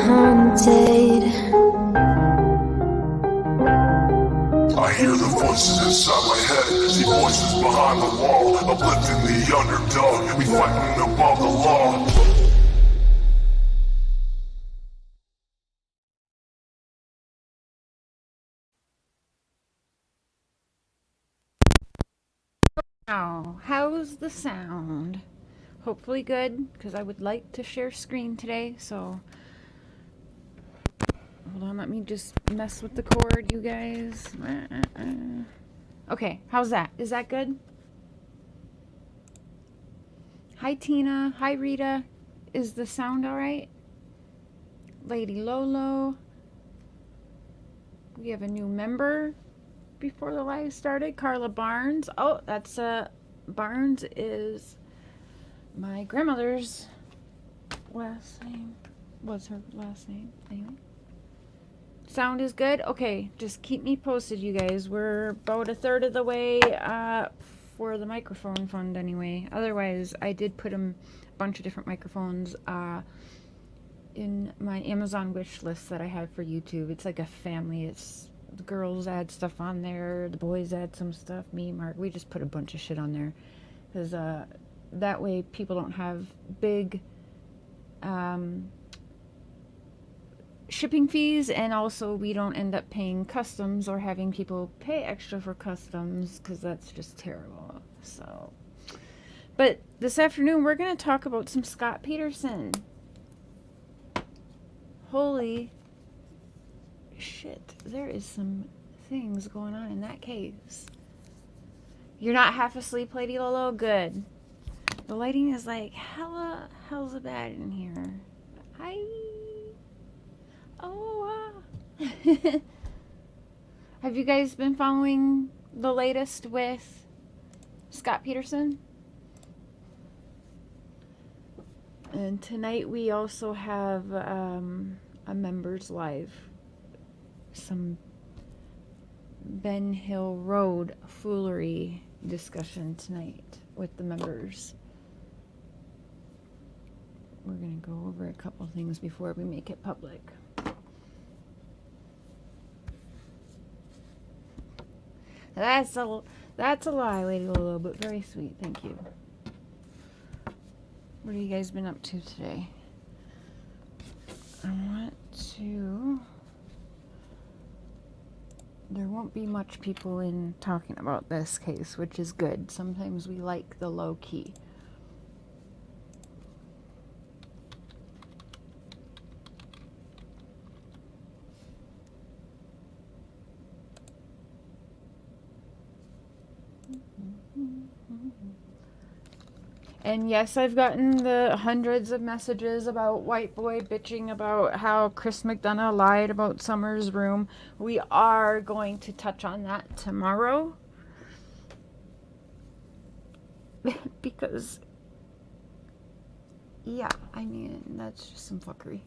haunted. I hear the voices inside my head, see voices behind the wall, uplifting the underdog, we fighting above the law. Now, how's the sound? Hopefully good, because I would like to share screen today, so hold on, let me just mess with the cord, you guys. Okay, how's that? Is that good? Hi Tina, hi Rita. Is the sound alright? Lady Lolo. We have a new member before the live started, Carla Barnes. Oh, that's Barnes is my grandmother's last name. What's her last name? Anyway. Sound is good? Okay, just keep me posted, you guys. We're about a third of the way for the microphone fund anyway. Otherwise, I did put a bunch of different microphones in my Amazon wish list that I have for YouTube. It's like a family. It's the girls add stuff on there, the boys add some stuff, me, Mark, we just put a bunch of shit on there. Because that way people don't have big shipping fees, and also we don't end up paying customs or having people pay extra for customs, because that's just terrible. So, but this afternoon we're going to talk about some Scott Peterson. Holy shit, there is some things going on in that case. You're not half asleep, Lady Lolo? Good. The lighting is like hell's bad in here. Hi. Oh, have you guys been following the latest with Scott Peterson? And tonight we also have a members live. Some BenHill Road foolery discussion tonight with the members. We're going to go over a couple things before we make it public. That's a lie, Lady Lolo, but very sweet. Thank you. What have you guys been up to today? I want to... There won't be much people in talking about this case, which is good. Sometimes we like the low key. And yes, I've gotten the hundreds of messages about White Boy bitching about how Chris McDonough lied about Summer's room. We are going to touch on that tomorrow. Because, yeah, I mean, that's just some fuckery.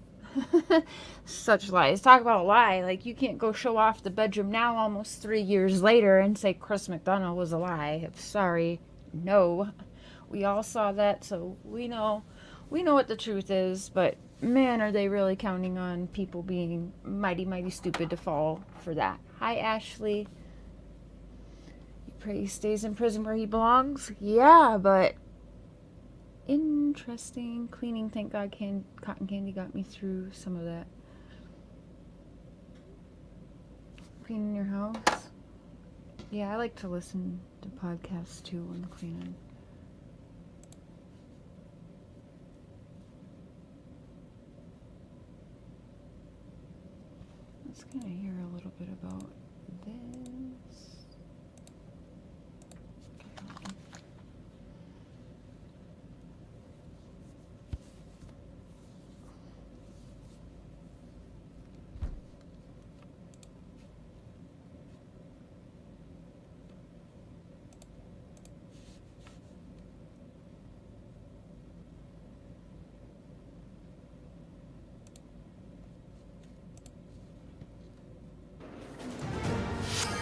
Such lies. Talk about a lie. Like, you can't go show off the bedroom now almost 3 years later and say Chris McDonough was a lie. Sorry. No. We all saw that, so we know what the truth is, but man, are they really counting on people being mighty, mighty stupid to fall for that. Hi, Ashley. You pray he stays in prison where he belongs? Yeah, but interesting. Cleaning, thank God cotton candy got me through some of that. Cleaning your house? Yeah, I like to listen to podcasts too when cleaning. Let's kind of hear a little bit about this.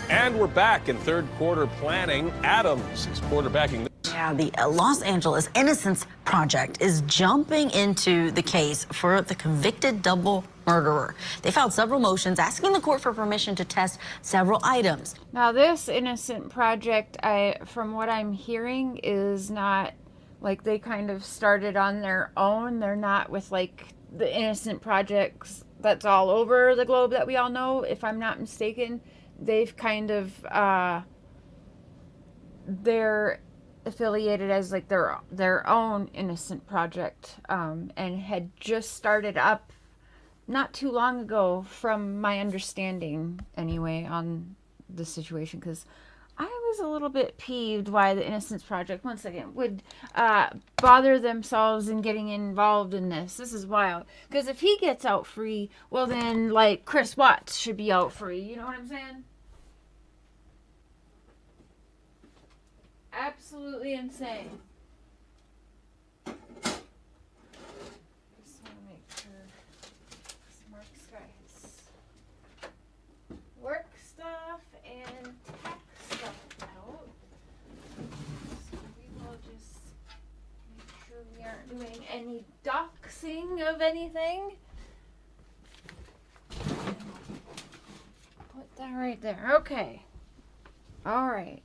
And we're back in third quarter planning. Adams is quarterbacking. Yeah, the Los Angeles Innocence Project Project is jumping into the case for the convicted double murderer. They filed several motions asking the court for permission to test several items. Now this Innocent Project, from what I'm hearing, is not like they kind of started on their own. They're not with like the Innocent Projects that's all over the globe that we all know, if I'm not mistaken. They've kind of, they're affiliated as like their own Innocent Project, and had just started up not too long ago, from my understanding anyway, on the situation, because I was a little bit peeved why the Innocence Project, one second, would bother themselves in getting involved in this. This is wild. Because if he gets out free, well then, like, Chris Watts should be out free. You know what I'm saying? Absolutely insane. Just want to make sure Mark's got his work stuff and tax stuff out. So we will just make sure we aren't doing any doxing of anything. Put that right there. Okay. All right.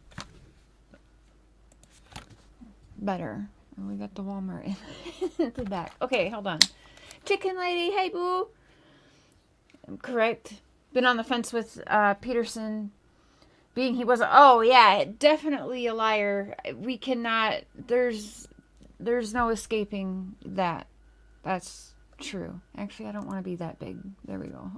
Better. And we got the Walmart in the back. Okay, hold on. Chicken lady, hey boo. I'm correct. Been on the fence with Peterson being he wasn't. Oh yeah, definitely a liar. We cannot. There's no escaping that. That's true. Actually, I don't want to be that big. There we go.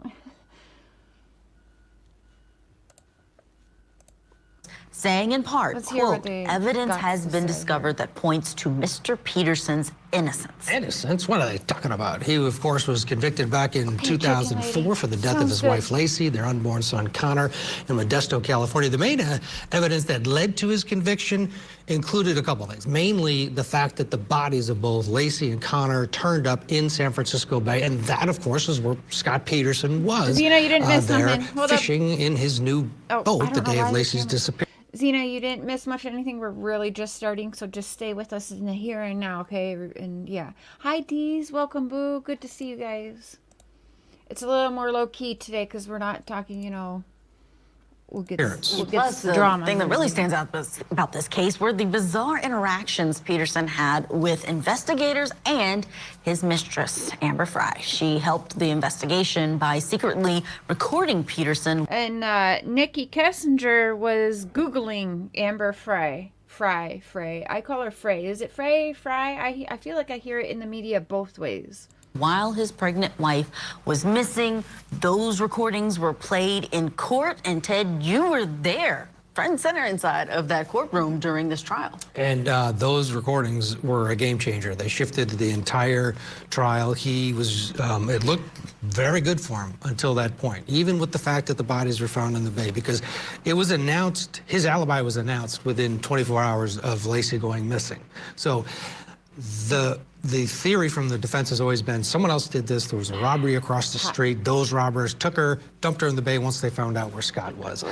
Saying in part, Let's hear what quote, they evidence got has to been say discovered that points to Mr. Peterson's innocence. Innocence? What are they talking about? He, of course, was convicted back in Okay, 2004 for the death of Sounds his good. wife, Lacey, their unborn son, Connor, in Modesto, California. The main evidence that led to his conviction included a couple things. Mainly the fact that the bodies of both Lacey and Connor turned up in San Francisco Bay, and that, of course, is where Scott Peterson was. You didn't miss there something. Hold up. fishing in his new I boat don't the know day why of the Lacey's camera- disappearance. Zena, you didn't miss much of anything. We're really just starting, so just stay with us in the here and now, okay? And yeah. Hi, Dees. Welcome, Boo. Good to see you guys. It's a little more low-key today because we're not talking, you know, we'll get Plus, the the drama. thing that really stands out about this case were the bizarre interactions Peterson had with investigators and his mistress, Amber Fry. She helped the investigation by secretly recording Peterson. And Nikki Kessinger was Googling Amber Fry. Frey. I call her Frey. Is it Frey? Fry? I feel like I hear it in the media both ways. While his pregnant wife was missing, those recordings were played in court. And Ted, you were there, front and center inside of that courtroom during this trial. And those recordings were a game changer. They shifted the entire trial. He was, it looked very good for him until that point, even with the fact that the bodies were found in the bay, because it was announced, his alibi was announced within 24 hours of Lacey going missing. So the theory from the defense has always been someone else did this. There was a robbery across the street. Those robbers took her, dumped her in the bay once they found out where Scott was.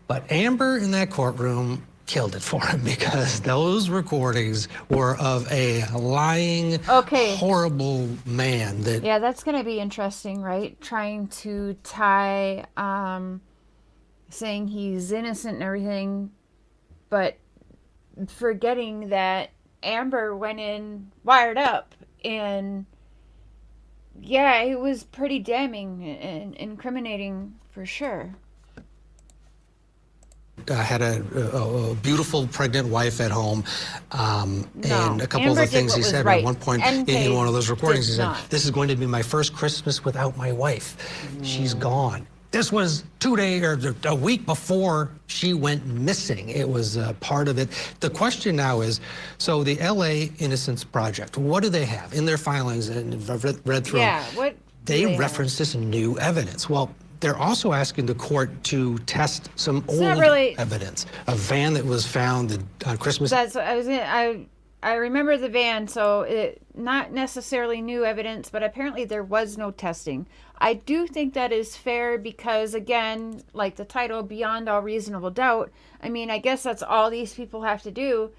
But Amber in that courtroom killed it for him because those recordings were of a lying, horrible man. Yeah, that's going to be interesting, right? Trying to tie, saying he's innocent and everything, but forgetting that Amber went in wired up, and yeah, it was pretty damning and incriminating for sure. Had a beautiful pregnant wife at home, and a couple Amber of the things did he what said was at one point right. in one of those recordings, he did said, not. "This is going to be my first Christmas without my wife. She's gone." This was 2 days or a week before she went missing. It was part of it. The question now is, so the LA Innocence Project, what do they have in their filings? And I've read through them. What They reference this new evidence. Well, they're also asking the court to test some old evidence. A van that was found on Christmas. That's what I was gonna, I remember the van, so it not necessarily new evidence, but apparently there was no testing. I do think that is fair because, again, like the title, Beyond All Reasonable Doubt, I mean, I guess that's all these people have to do.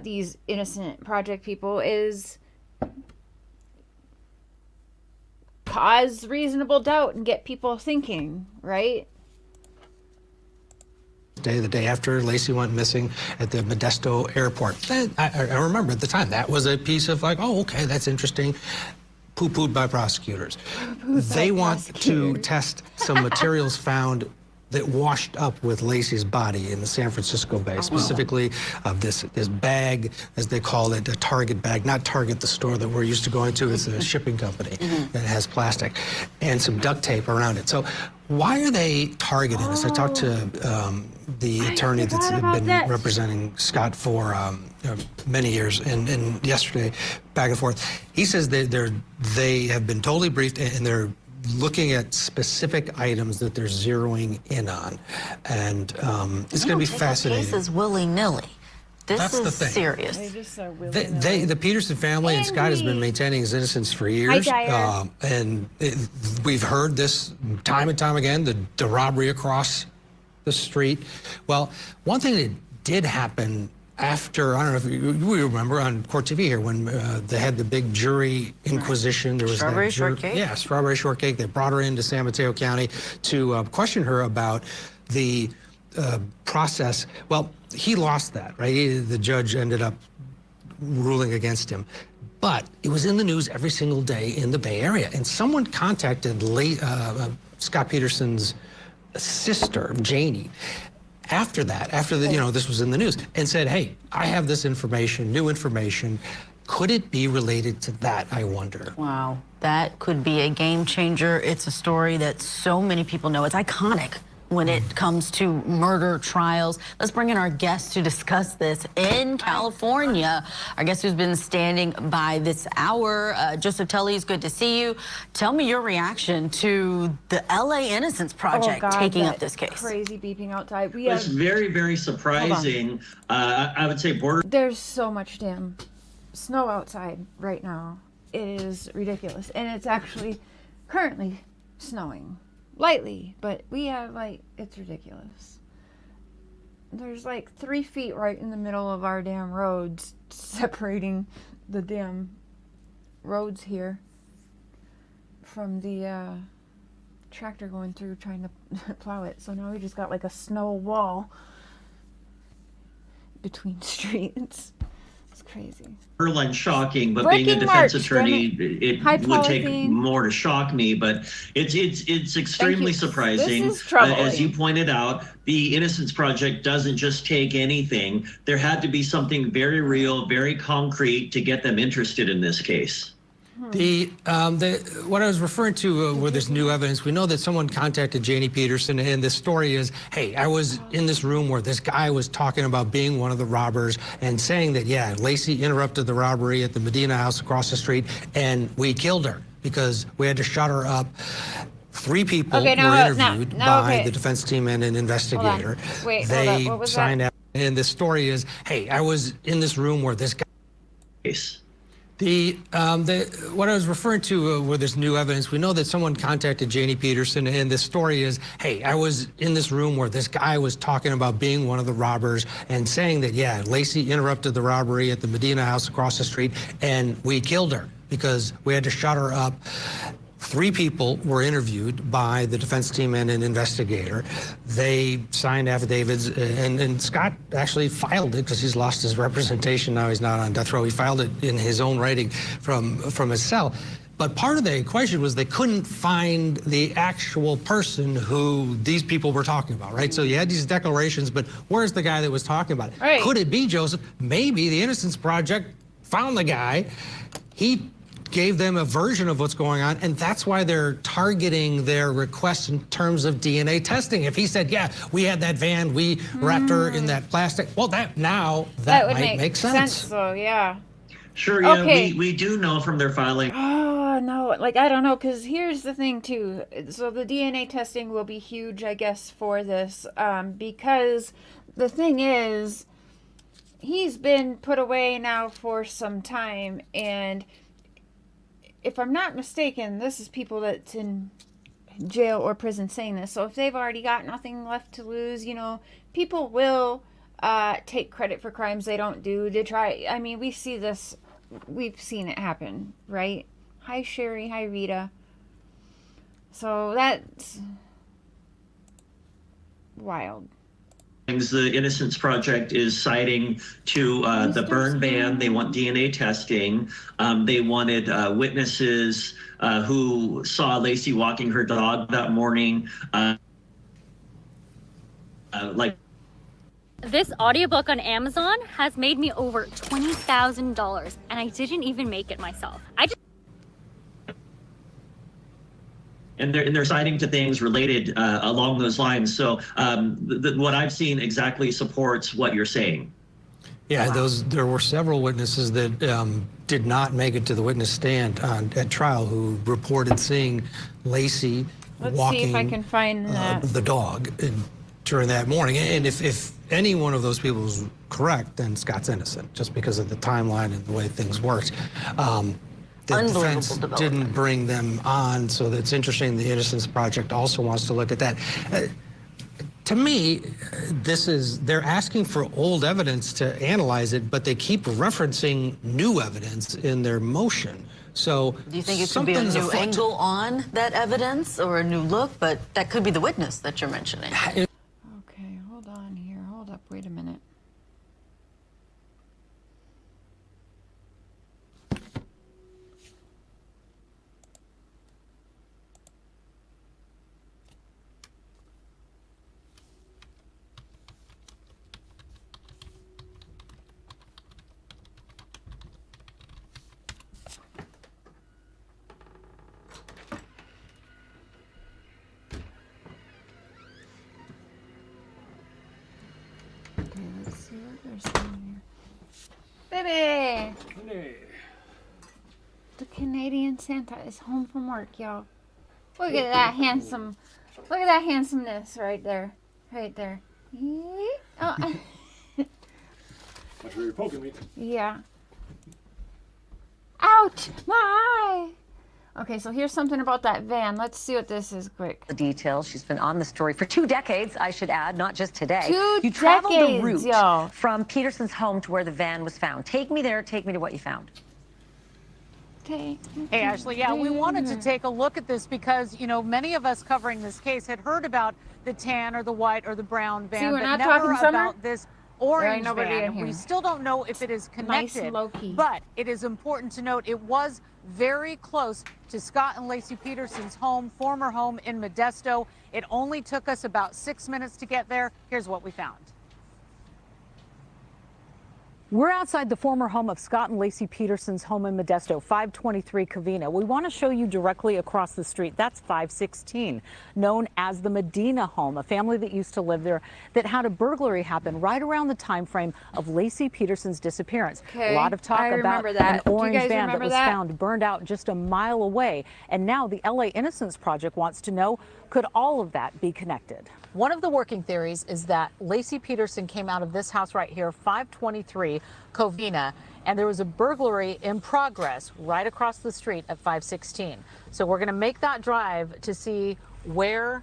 these Innocent Project people is cause reasonable doubt and get people thinking, right? The day after Lacey went missing at the Modesto airport. I remember at the time that was a piece of like, oh, okay, that's interesting. Poo-pooed by prosecutors. They want to test some materials found that washed up with Lacey's body in the San Francisco Bay, specifically of this bag, as they call it, a Target bag, not Target the store that we're used to going to, it's a shipping company that has plastic, and some duct tape around it. So why are they targeting this? I talked to the attorney that's been representing Scott for many years, and yesterday, back and forth. He says they have been totally briefed, and they're looking at specific items that they're zeroing in on, and it's going to be fascinating. This is willy-nilly. That's This the is thing. serious. They just so willy-nilly. The Peterson family and Scott has been maintaining his innocence for years. Hi, And we've heard this time and time again, the robbery across the street. Well, one thing that did happen after, I don't know if you remember on Court TV here, when they had the big jury inquisition. There was Strawberry shortcake? Yeah, strawberry shortcake. They brought her into San Mateo County to question her about the process. Well, he lost that, right? The judge ended up ruling against him. But it was in the news every single day in the Bay Area. And someone contacted Scott Peterson's sister, Janie, after that, this was in the news, and said, hey, I have this information, new information. Could it be related to that, I wonder? Wow, that could be a game changer. It's a story that so many people know. It's iconic when it comes to murder trials. Let's bring in our guest to discuss this in California. Our guest who's been standing by this hour, Joseph Tully's good to see you. Tell me your reaction to the LA Innocence Project taking up this case. Crazy beeping outside. It's very, very surprising. I would say There's so much damn snow outside right now. It is ridiculous. And it's actually currently snowing. Lightly, but we have it's ridiculous. There's 3 feet right in the middle of our damn roads, separating the damn roads here from the tractor going through trying to plow it. So now we just got a snow wall between streets. It's crazy. borderline shocking, but Breaking being a defense March, attorney, it Hi, would take Pauline. more to shock me. But it's extremely surprising. This is troubling. As you pointed out, the Innocence Project doesn't just take anything. There had to be something very real, very concrete to get them interested in this case. What I was referring to were this new evidence. We know that someone contacted Janie Peterson, and the story is, hey, I was in this room where this guy was talking about being one of the robbers and saying that, yeah, Lacey interrupted the robbery at the Medina house across the street, and we killed her because we had to shut her up. 3 people were interviewed by the defense team and an investigator. Wait, they hold on. What was signed that? out, and the story is, hey, I was in this room where this guy. Case. What I was referring to were this new evidence. We know that someone contacted Janie Peterson, and the story is, hey, I was in this room where this guy was talking about being one of the robbers and saying that, yeah, Lacey interrupted the robbery at the Medina house across the street, and we killed her because we had to shut her up. 3 people were interviewed by the defense team and an investigator. They signed affidavits, and Scott actually filed it because he's lost his representation. Now he's not on death row. He filed it in his own writing from his cell. But part of the equation was they couldn't find the actual person who these people were talking about, right? So you had these declarations, but where's the guy that was talking about it? Right. Could it be, Joseph? Maybe the Innocence Project found the guy. He gave them a version of what's going on, and that's why they're targeting their requests in terms of DNA testing. If he said, yeah, we had that van, we wrapped her in that plastic, well, that would might make sense. So yeah. Sure, yeah, Okay. we do know from their filing. Oh, no, I don't know, because here's the thing, too. So the DNA testing will be huge, I guess, for this, because the thing is, he's been put away now for some time, and if I'm not mistaken, this is people that's in jail or prison saying this. So if they've already got nothing left to lose, people will take credit for crimes they don't do, to try. I mean, we see this, we've seen it happen, right? Hi, Sherry. Hi, Rita. So that's wild. The Innocence Project is citing to the burn ban. They want DNA testing. They wanted witnesses who saw Lacey walking her dog that morning. This audiobook on Amazon has made me over $20,000, and I didn't even make it myself. And they're citing to things related along those lines. So what I've seen exactly supports what you're saying. Yeah, there were several witnesses that did not make it to the witness stand at trial who reported seeing Lacey Let's walking see if I can find that. the dog during that morning. And if any one of those people is correct, then Scott's innocent, just because of the timeline and the way things worked. The defense didn't bring them on, so it's interesting. The Innocence Project also wants to look at that. To me, they're asking for old evidence to analyze it, but they keep referencing new evidence in their motion. So do you think it could be a new angle on that evidence or a new look? But that could be the witness that you're mentioning. Okay, hold on here. Hold up. Wait a minute. Let's see what they're saying here. Baby! The Canadian Santa is home from work, y'all. Look at that handsome, look at that handsomeness right there. Right there. Oh. I'm sure you're poking me. Yeah. Ouch! My eye! Okay, so here's something about that van. Let's see what this is quick. The details. She's been on the story for 2 decades, I should add, not just today. You traveled decades, the route y'all. from Peterson's home to where the van was found. Take me there. Take me to what you found. Okay. Hey, Ashley, yeah, we wanted to take a look at this because, you know, many of us covering this case had heard about the tan or the white or the brown van, See, we're but not never talking summer? about this orange nobody in van. here. We still don't know if it is Nice connected, low-key. but it is important to note it was very close to Scott and Lacey Peterson's home, former home in Modesto. It only took us about 6 minutes to get there. Here's what we found. We're outside the former home of Scott and Lacey Peterson's home in Modesto, 523 Covina. We want to show you directly across the street. That's 516, known as the Medina home, a family that used to live there that had a burglary happen right around the time frame of Lacey Peterson's disappearance. Okay, A lot of talk I about remember that. an Do you orange guys van that remember was that? found burned out just a mile away. And now the LA Innocence Project wants to know, could all of that be connected? One of the working theories is that Lacey Peterson came out of this house right here, 523 Covina, and there was a burglary in progress right across the street at 516. So we're going to make that drive to see where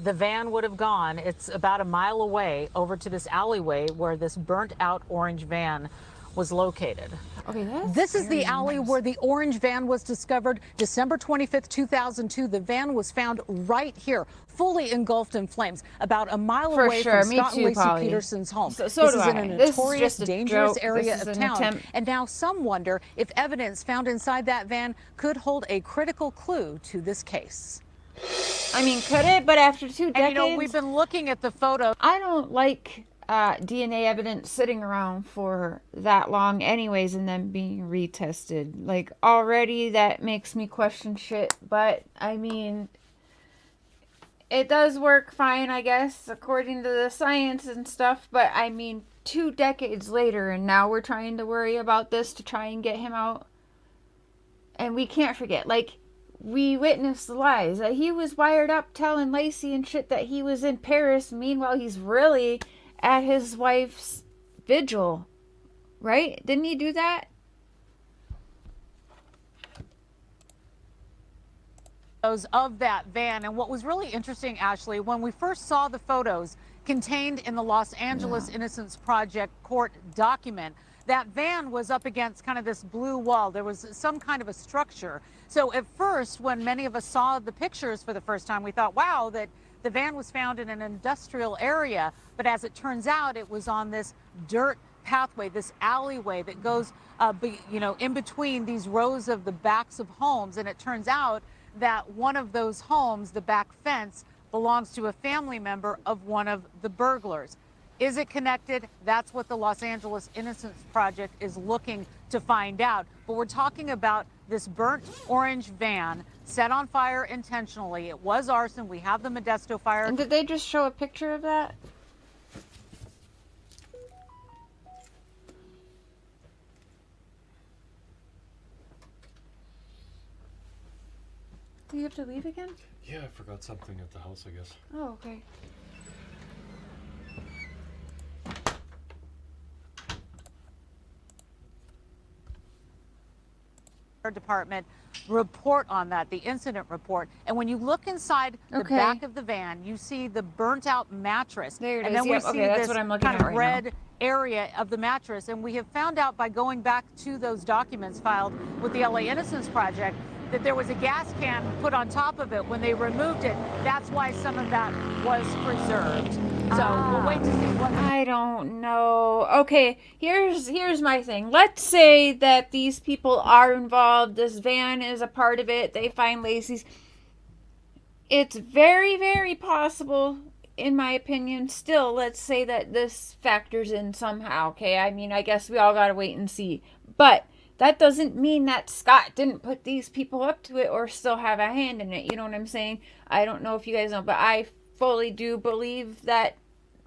the van would have gone. It's about a mile away over to this alleyway where this burnt out orange van was located. Okay, This is the alley where the orange van was discovered December 25th, 2002. The van was found right here, fully engulfed in flames, about a mile For away sure. from Me Scott too, and Lacey Polly. Peterson's home. So this do is in I. a This is notorious, just a dangerous joke. area This is of an town. attempt. And now some wonder if evidence found inside that van could hold a critical clue to this case. I mean, could it? But after 2 decades, And you know, we've been looking at the photo. I don't like DNA evidence sitting around for that long anyways and then being retested. Like, already that makes me question shit. But, I mean, it does work fine, I guess, according to the science and stuff. But, I mean, 2 decades later, and now we're trying to worry about this to try and get him out. And we can't forget, like, we witnessed the lies. That he was wired up telling Lacey and shit that he was in Paris. Meanwhile, he's really at his wife's vigil. Right? Didn't he do that? Of that van. And what was really interesting, Ashley, when we first saw the photos contained in the Los Angeles Innocence Project court document, that van was up against kind of this blue wall. There was some kind of a structure. So at first, when many of us saw the pictures for the first time, we thought, wow, that the van was found in an industrial area. But as it turns out, it was on this dirt pathway, this alleyway that goes, in between these rows of the backs of homes. And it turns out that one of those homes, the back fence, belongs to a family member of one of the burglars. Is it connected? That's what the Los Angeles Innocence Project is looking to find out. But we're talking about this burnt orange van set on fire intentionally. It was arson. We have the Modesto fire. And did they just show a picture of that? Do you have to leave again? Yeah, I forgot something at the house, I guess. Oh, okay. Department report on that, the incident report. And when you look inside the back of the van, you see the burnt out mattress. There it and is. then we see that's this what I'm looking kind at of right red now. area of the mattress. And we have found out by going back to those documents filed with the LA Innocence Project that there was a gas can put on top of it. When they removed it, that's why some of that was preserved. So we'll wait to see what. I don't know. Okay, here's my thing. Let's say that these people are involved. This van is a part of it. They find Lacey's. It's very, very possible, in my opinion. Still, let's say that this factors in somehow. Okay, I mean, I guess we all gotta wait and see. But that doesn't mean that Scott didn't put these people up to it or still have a hand in it. You know what I'm saying? I don't know if you guys know, but I fully do believe that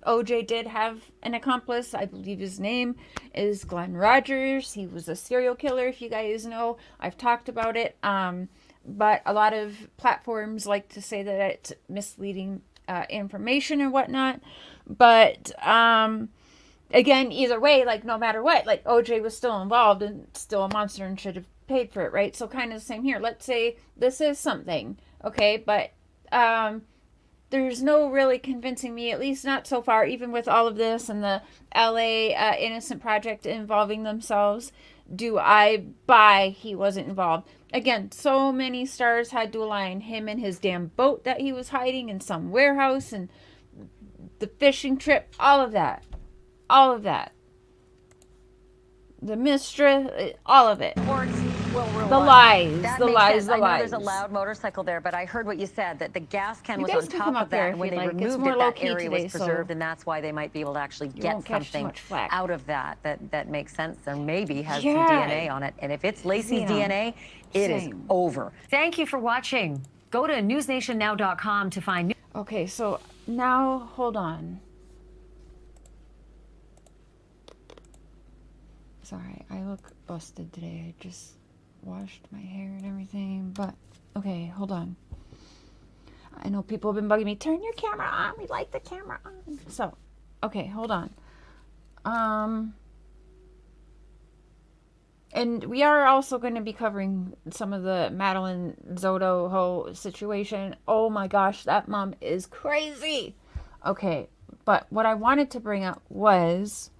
OJ did have an accomplice. I believe his name is Glenn Rogers. He was a serial killer, if you guys know. I've talked about it. But a lot of platforms like to say that it's misleading information and whatnot. But again, either way, like no matter what, like OJ was still involved and still a monster and should have paid for it, right? So kind of the same here. Let's say this is something, okay, but there's no really convincing me, at least not so far, even with all of this and the LA Innocent Project involving themselves. Do I buy he wasn't involved? Again, so many stars had to align. Him and his damn boat that he was hiding in some warehouse and the fishing trip, all of that. All of that. The mistress, all of it. The lies, the lies, the I know lies. there's a loud motorcycle there, but I heard what you said, that the gas can You was guys on can top come of up there that, if and when you'd they like. It's removed more it, that low-key area today, was so preserved, and that's why they might be able to actually get won't catch too something much flack. out of that makes sense, or maybe has Yeah. some DNA on it. And if it's Lacey's DNA, it is Same. over. Thank you for watching. Go to newsnationnow.com to find new. Okay, so now, hold on. Sorry, I look busted today. I just washed my hair and everything, but okay, hold on. I know people have been bugging me. Turn your camera on. We like the camera on. So, okay, hold on. And we are also going to be covering some of the Madeline Zotto whole situation. Oh my gosh, that mom is crazy. Okay, but what I wanted to bring up was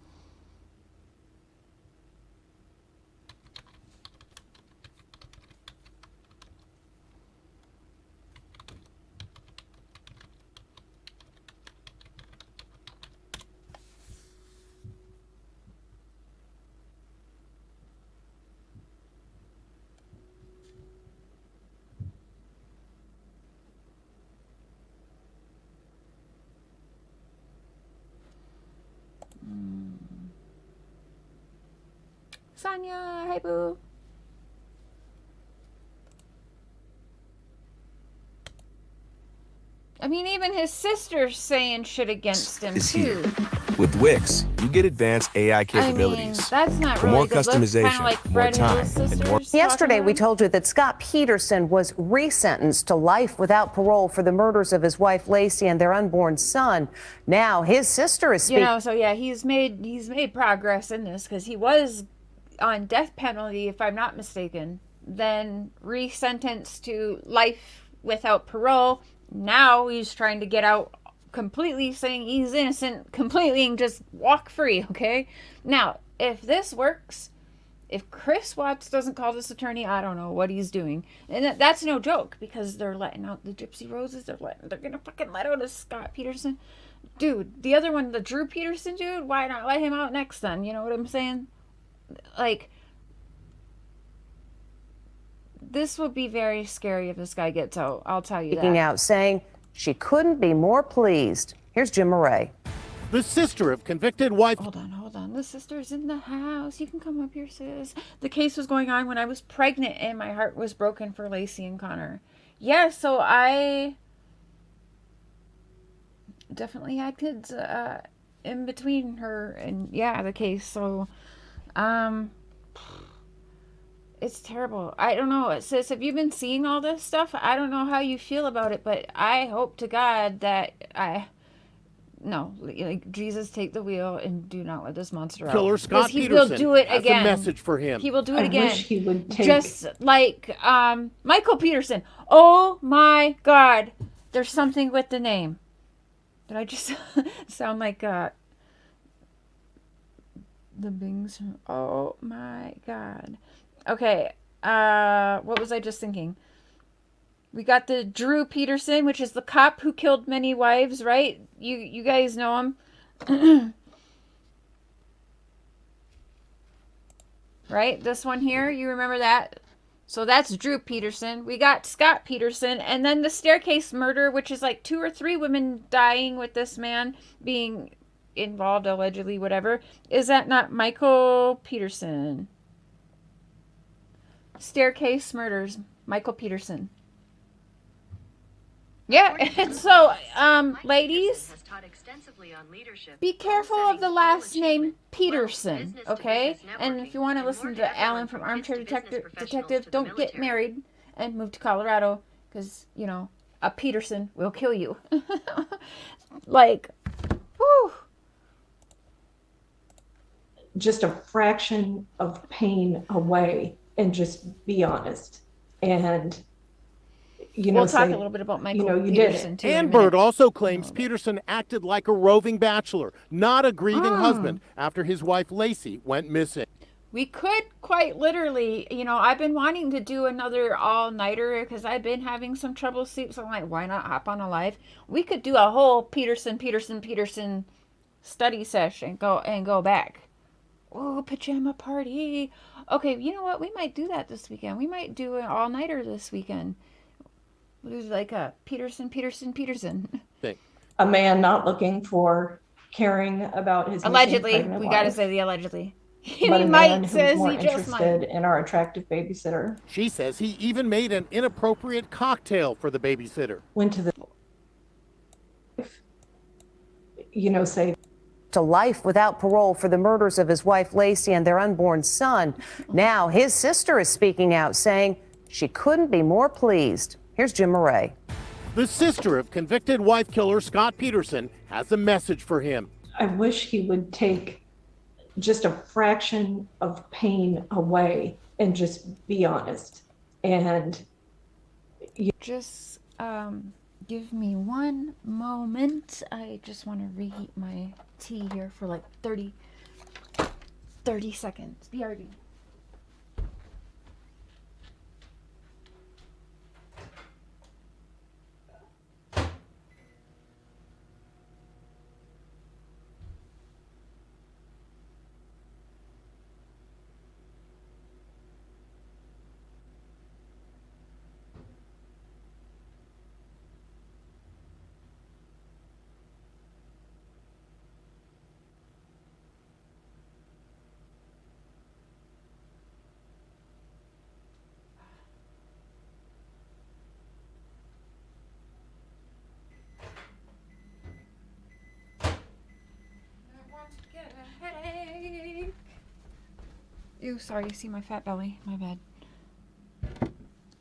Sonia, hey boo. I mean, even his sister's saying shit against him is too. here. With Wix, you get advanced AI capabilities. I mean, that's not For really more good. Looks customization, kinda like more Fred time, Hill's and more. sisters Yesterday, talking we about told you that Scott Peterson was resentenced to life without parole for the murders of his wife Lacey and their unborn son. Now his sister is speaking. so yeah, he's made progress in this because he was on death penalty, if I'm not mistaken, then resentenced to life without parole. Now he's trying to get out completely, saying he's innocent completely and just walk free, okay? Now, if this works, if Chris Watts doesn't call this attorney, I don't know what he's doing. And that's no joke, because they're letting out the Gypsy Roses. They're gonna fucking let out a Scott Peterson. Dude, the other one, the Drew Peterson dude, why not let him out next then? You know what I'm saying? Like, this will be very scary if this guy gets out. I'll tell you that. Speaking out, saying she couldn't be more pleased. Here's Jim Murray. The sister of convicted wife. Hold on. The sister's in the house. You can come up here, sis. The case was going on when I was pregnant and my heart was broken for Lacey and Connor. Yeah, so I definitely had kids in between her and, yeah, the case. So, it's terrible. I don't know, sis, have you been seeing all this stuff? I don't know how you feel about it, but I hope to God that Jesus, take the wheel and do not let this monster out. Killer Scott He Peterson will do it has again. a message for him. He will do it again. I wish he would take... Just like Michael Peterson. Oh my God. There's something with the name. Did I just sound like the Bings? Oh my God. Okay. What was I just thinking? We got the Drew Peterson, which is the cop who killed many wives, right? You guys know him. Right? This one here, you remember that? So that's Drew Peterson. We got Scott Peterson, and then the staircase murder, which is like 2 or 3 women dying with this man being involved, allegedly, whatever. Is that not Michael Peterson? Staircase murders, Michael Peterson. Yeah, and so, ladies, be careful of the last name Peterson, okay? And if you want to listen to Alan from Armchair Detective, don't get married and move to Colorado, because, you know, a Peterson will kill you. Like, whew. Just a fraction of pain away, and just be honest. And we'll talk a little bit about Michael Peterson too. Ann Bird also claims Peterson acted like a roving bachelor, not a grieving husband, after his wife Lacey went missing. We could quite literally, I've been wanting to do another all-nighter because I've been having some trouble sleep. So I'm like, why not hop on a live? We could do a whole Peterson study session and go back. Oh, pajama party. Okay, you know what? We might do that this weekend. We might do an all-nighter this weekend. There's like a Peterson. A man not looking for caring about his allegedly. We got to say the allegedly. He might says he just interested in our attractive babysitter. She says he even made an inappropriate cocktail for the babysitter. Went to the say to life without parole for the murders of his wife Lacey and their unborn son. Now his sister is speaking out, saying she couldn't be more pleased. Here's Jim Murray. The sister of convicted wife killer Scott Peterson has a message for him. I wish he would take just a fraction of pain away and just be honest. And just give me one moment. I just want to reheat my tea here for like 30 seconds. BRB. Ew, sorry, you see my fat belly. My bad.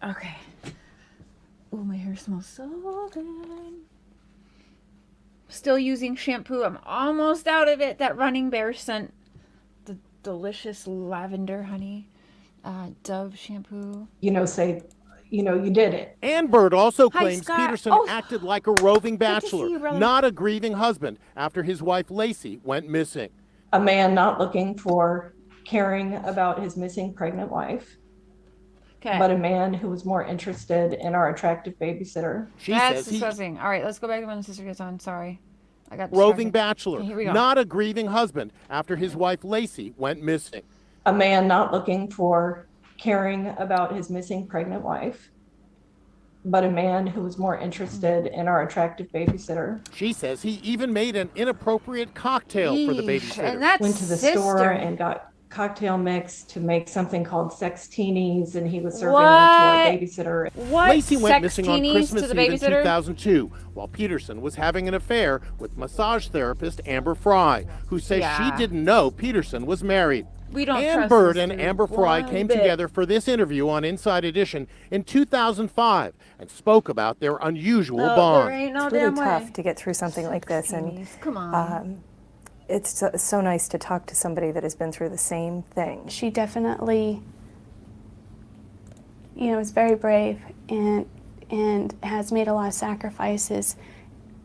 Okay. Oh, my hair smells so good. Still using shampoo. I'm almost out of it. That Running Bear scent. The delicious lavender honey Dove shampoo. you did it. Ann Bird also Hi, claims Scott. Peterson Oh, acted like a roving good to see bachelor, you, brother. not a grieving husband after his wife Lacey went missing. A man not looking for caring about his missing pregnant wife, Okay. but a man who was more interested in our attractive babysitter. She That's says he disgusting. All right, let's go back to when the sister gets on. Sorry. I got roving distracted. bachelor, Okay, here we go. not a grieving husband after his wife Lacey went missing. A man not looking for caring about his missing pregnant wife, but a man who was more interested in our attractive babysitter. She says he even made an inappropriate cocktail for the Yeesh, babysitter. and that's Went to the sister. store and got cocktail mix to make something called sextinis, and he was serving What? them to our babysitter. What? Lacey went missing on Sextinis Christmas to the Eve in babysitter? 2002, while Peterson was having an affair with massage therapist Amber Fry, who says Yeah. she didn't know Peterson was married. We don't Ann trust Bird this and dude Amber Fry one came bit. together for this interview on Inside Edition in 2005 and spoke about their unusual There bond. ain't no It's really damn tough way. to get through something like this, and Come on. it's so nice to talk to somebody that has been through the same thing. She definitely, is very brave and has made a lot of sacrifices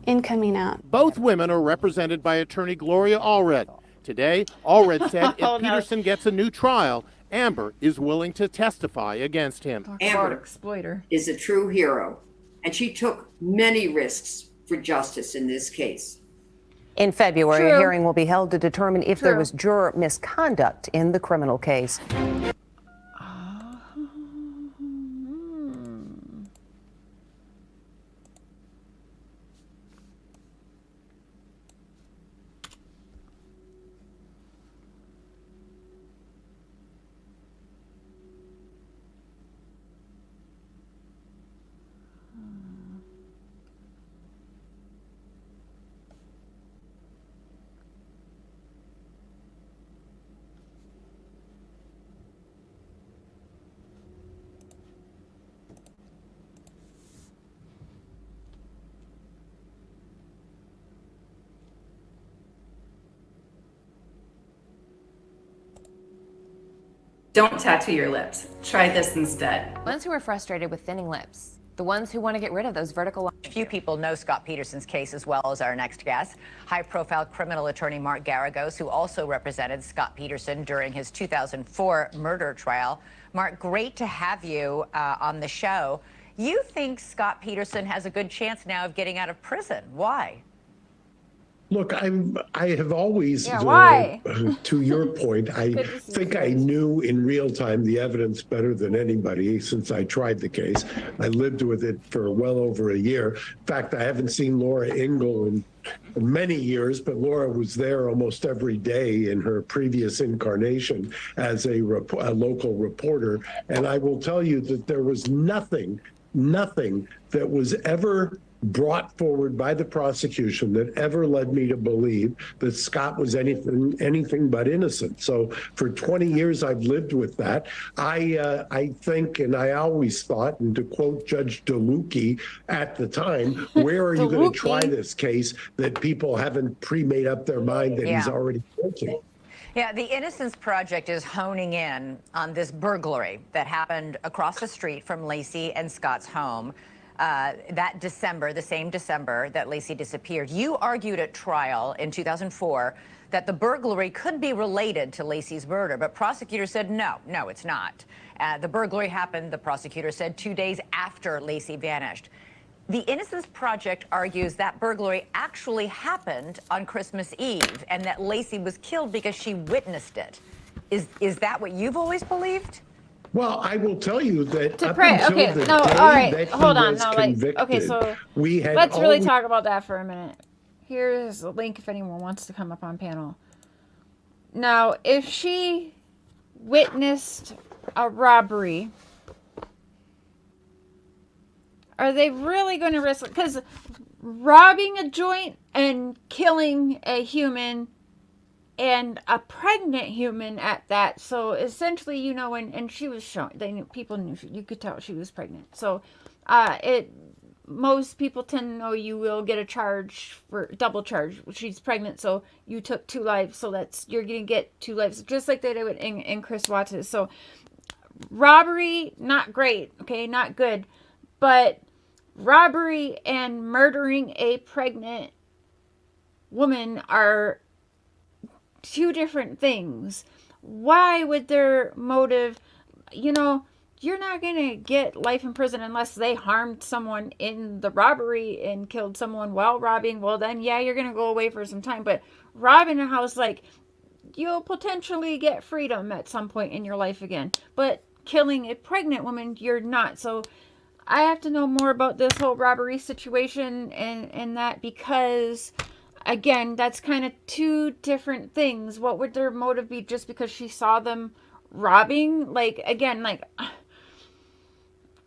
in coming out. Both women are represented by attorney Gloria Allred. Today, Allred said if Oh, no. Peterson gets a new trial, Amber is willing to testify against him. Amber exploiter. is a true hero, and she took many risks for justice in this case. In February, True. a hearing will be held to determine if there True. was juror misconduct in the criminal case. Don't tattoo your lips. Try this instead. Ones who are frustrated with thinning lips. The ones who want to get rid of those vertical lines. Few people know Scott Peterson's case as well as our next guest, high-profile criminal attorney Mark Garagos, who also represented Scott Peterson during his 2004 murder trial. Mark, great to have you on the show. You think Scott Peterson has a good chance now of getting out of prison. Why? Look, I have always, why? To your point, I Good to see think you. I knew in real time the evidence better than anybody since I tried the case. I lived with it for well over a year. In fact, I haven't seen Laura Ingle in many years, but Laura was there almost every day in her previous incarnation as a local reporter. And I will tell you that there was nothing that was ever brought forward by the prosecution that ever led me to believe that Scott was anything but innocent. So for 20 years, I've lived with that. I think, and I always thought, and to quote Judge DeLucchi at the time, where are you going to try this case that people haven't pre-made up their mind that he's already guilty? Yeah, the Innocence Project is honing in on this burglary that happened across the street from Lacey and Scott's home. That December, the same December that Lacey disappeared. You argued at trial in 2004 that the burglary could be related to Lacey's murder, but prosecutors said no, it's not. The burglary happened, the prosecutor said, 2 days after Lacey vanished. The Innocence Project argues that burglary actually happened on Christmas Eve and that Lacey was killed because she witnessed it. Is that what you've always believed? Well, I will tell you that To up pray. until Okay, the no, day all right, that he hold on. was No, convicted, okay, so we had let's really always- talk about that for a minute. Here's a link if anyone wants to come up on panel. Now, if she witnessed a robbery, are they really going to risk it? Because robbing a joint and killing a human and a pregnant human at that. So essentially, and she was shown, people knew, you could tell she was pregnant. So most people tend to know you will get a charge for double charge. She's pregnant, so you took 2 lives. So you're going to get 2 lives, just like they did in Chris Watts. So robbery, not great, okay, not good, but robbery and murdering a pregnant woman are two different things. Why would their motive, you know, you're not going to get life in prison unless they harmed someone in the robbery and killed someone while robbing. Well, then, yeah, you're going to go away for some time. But robbing a house, like, you'll potentially get freedom at some point in your life again. But killing a pregnant woman, you're not. So I have to know more about this whole robbery situation and that, because, again, that's kind of two different things. What would their motive be just because she saw them robbing? Like, again, like,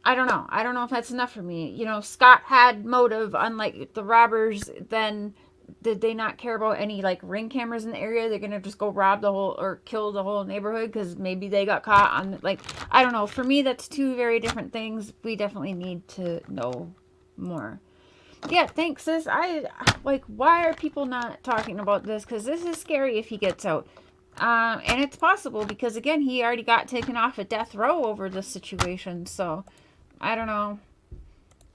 I don't know. I don't know if that's enough for me. You know, Scott had motive, unlike the robbers. Then did they not care about any, like, ring cameras in the area? They're going to just go rob the whole, or kill the whole neighborhood because maybe they got caught on, like, I don't know. For me, that's two very different things. We definitely need to know more. Yeah, thanks, sis. Like, why are people not talking about this? Because this is scary if he gets out. And it's possible because, again, he already got taken off a death row over this situation. So, I don't know.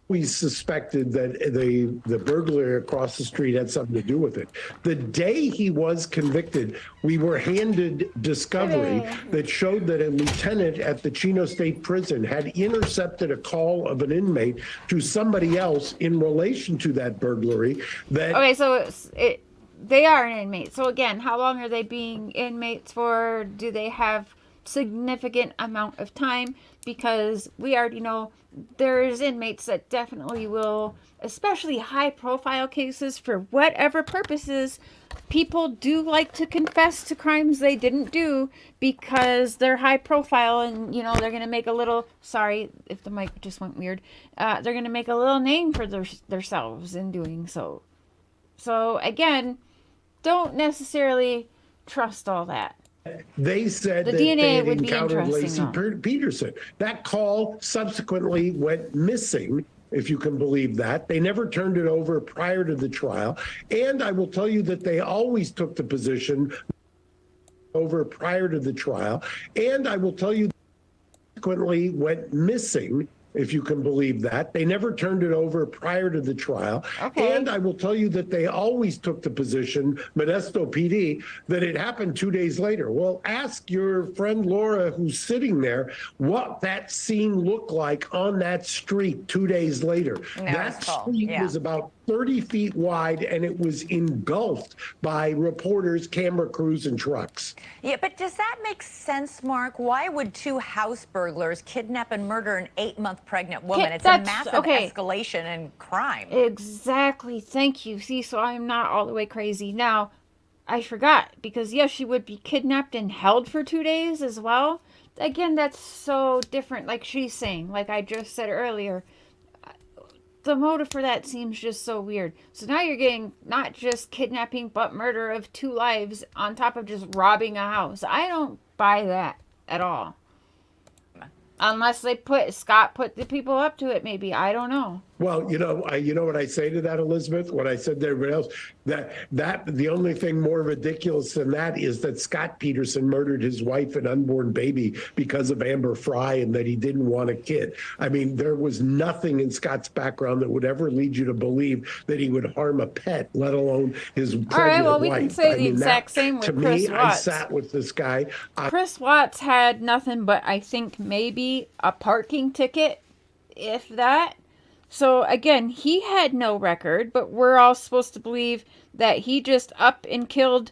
We suspected that the burglary across the street had something to do with it. The day he was convicted, we were handed discovery that showed that a lieutenant at the Chino State Prison had intercepted a call of an inmate to somebody else in relation to that burglary. Okay, so they are an inmate. So again, how long are they being inmates for? Do they have significant amount of time? Because we already know there's inmates that definitely will, especially high profile cases, for whatever purposes, people do like to confess to crimes they didn't do because they're high profile, and, you know, they're going to make a little, sorry if the mic just went weird, they're going to make a little name for themselves in doing so. So again, don't necessarily trust all that. They said that DNA they had would be encountered Lacey interesting, Peterson. That call subsequently went missing, if you can believe that. They never turned it over prior to the trial. And I will tell you that they always took the position over prior to the trial. And I will tell you, subsequently went missing, if you can believe that. They never turned it over prior to the trial. Okay. And I will tell you that they always took the position, Modesto PD, that it happened 2 days later. Well, ask your friend Laura, who's sitting there, what that scene looked like on that street 2 days later. No, That street was about 30 feet wide, and it was engulfed by reporters, camera crews, and trucks. Yeah, but does that make sense, Mark? Why would two house burglars kidnap and murder an 8-month pregnant woman? It's a massive escalation in crime. Exactly. Thank you. See, so I'm not all the way crazy. Now, I forgot, because yes, she would be kidnapped and held for 2 days as well. Again, that's so different. Like she's saying, like I just said earlier, the motive for that seems just so weird. So now you're getting not just kidnapping, but murder of 2 lives on top of just robbing a house. I don't buy that at all. Unless they Scott put the people up to it, maybe. I don't know. Well, you know what I say to that, Elizabeth? What I said to everybody else, that the only thing more ridiculous than that is that Scott Peterson murdered his wife and unborn baby because of Amber Fry and that he didn't want a kid. I mean, there was nothing in Scott's background that would ever lead you to believe that he would harm a pet, let alone his pregnant wife. All right, well, we can say the exact same with Chris Watts. To me, I sat with this guy. Chris Watts had nothing but, I think, maybe a parking ticket, if that. So again, he had no record, but we're all supposed to believe that he just up and killed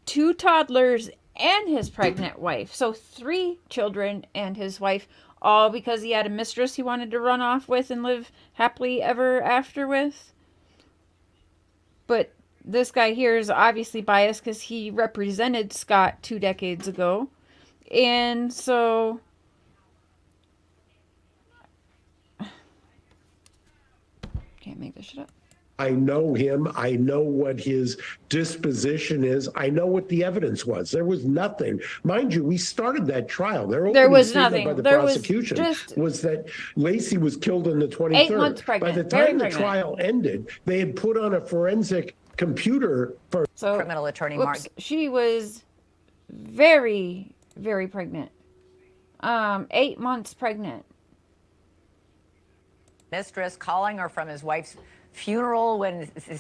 2 toddlers and his pregnant wife. So 3 children and his wife, all because he had a mistress he wanted to run off with and live happily ever after with. But this guy here is obviously biased because he represented Scott 2 decades ago. And so can't make this shit up. I know him. I know what his disposition is. I know what the evidence was. There was nothing. Mind you, we started that trial. There was nothing. By the there prosecution was that Lacey was killed on the 23rd. 8 months pregnant. By the time the trial ended, they had put on a forensic computer for criminal attorney Mark. She was very, very pregnant. 8 months pregnant. Mistress calling her from his wife's funeral when he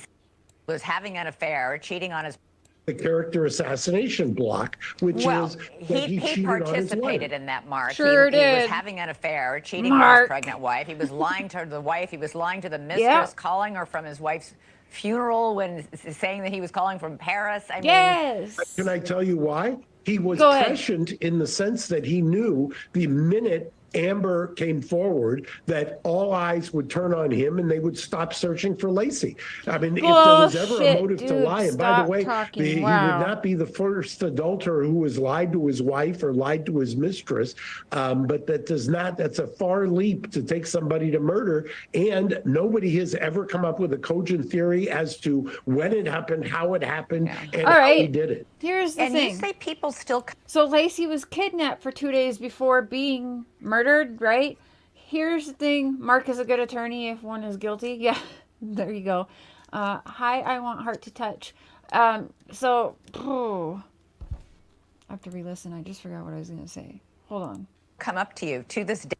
was having an affair, cheating on his. The character assassination block, which Well, is that he cheated on his participated wife. in that, Mark. Sure he did. was having an affair, cheating on Mark. his pregnant wife. He was lying to the wife. He was lying to the mistress, Yep. calling her from his wife's funeral when saying that he was calling from Paris. I mean, Yes. Can I tell you why? He was Go ahead. prescient in the sense that he knew the minute Amber came forward that all eyes would turn on him and they would stop searching for Lacey. I mean, if there was ever a Bullshit, motive to dude, lie, and by stop the way, talking. he Wow. would not be the first adulterer who has lied to his wife or lied to his mistress. But that's a far leap to take somebody to murder. And nobody has ever come up with a cogent theory as to when it happened, how it happened, and All how right. he did it. Here's the and thing. you say people still. So Lacey was kidnapped for 2 days before being murdered, right? Here's the thing. Mark is a good attorney if one is guilty. Yeah, there you go. Hi, I want heart to touch. I have to re-listen. I just forgot what I was going to say. Hold on. Come up to you to this day.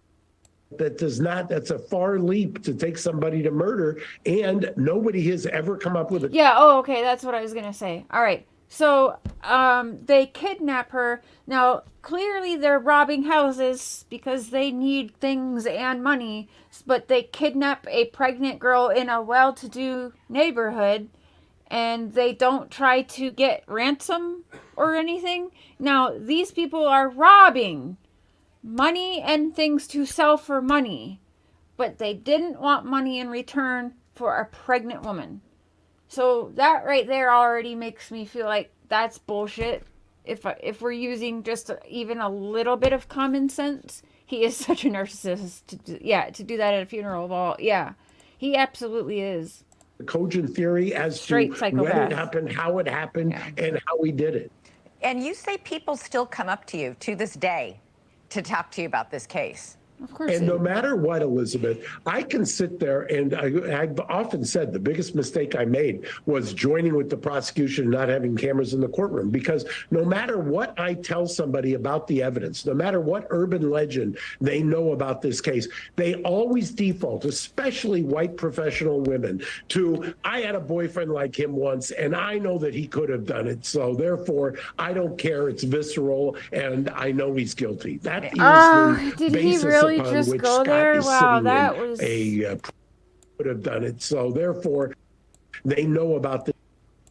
That's a far leap to take somebody to murder, and nobody has ever come up with a. Yeah, oh, okay, that's what I was going to say. All right. So, they kidnap her. Now, clearly they're robbing houses because they need things and money, but they kidnap a pregnant girl in a well-to-do neighborhood, and they don't try to get ransom or anything. Now, these people are robbing money and things to sell for money, but they didn't want money in return for a pregnant woman. So that right there already makes me feel like that's bullshit. If we're using just even a little bit of common sense, he is such a narcissist to do that at a funeral of all. Yeah, he absolutely is. Cogent theory as Straight to psychopath. when it happened, how it happened, and how he did it. And you say people still come up to you to this day to talk to you about this case. Of course. And no matter what, Elizabeth, I can sit there and I've often said the biggest mistake I made was joining with the prosecution and not having cameras in the courtroom, because no matter what I tell somebody about the evidence, no matter what urban legend they know about this case, they always default, especially white professional women, to I had a boyfriend like him once and I know that he could have done it. So therefore, I don't care. It's visceral and I know he's guilty. That is the did he basis really upon just which go Scott there? is Wow, sitting that in was would have done it. So therefore, they know about this.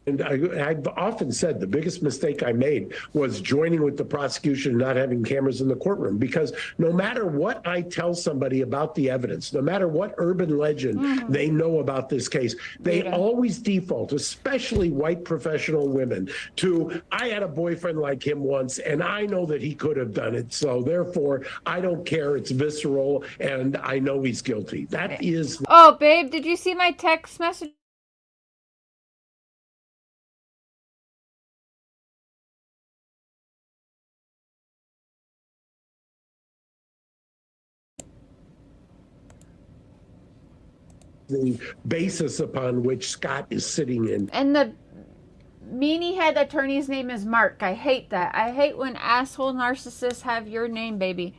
And I've often said the biggest mistake I made was joining with the prosecution and not having cameras in the courtroom, because no matter what I tell somebody about the evidence, no matter what urban legend they know about this case, they always default, especially white professional women, to I had a boyfriend like him once and I know that he could have done it. So therefore, I don't care. It's visceral and I know he's guilty. That is. Oh, babe, did you see my text message? The basis upon which Scott is sitting in. And the meanie head attorney's name is Mark. I hate that. I hate when asshole narcissists have your name, baby.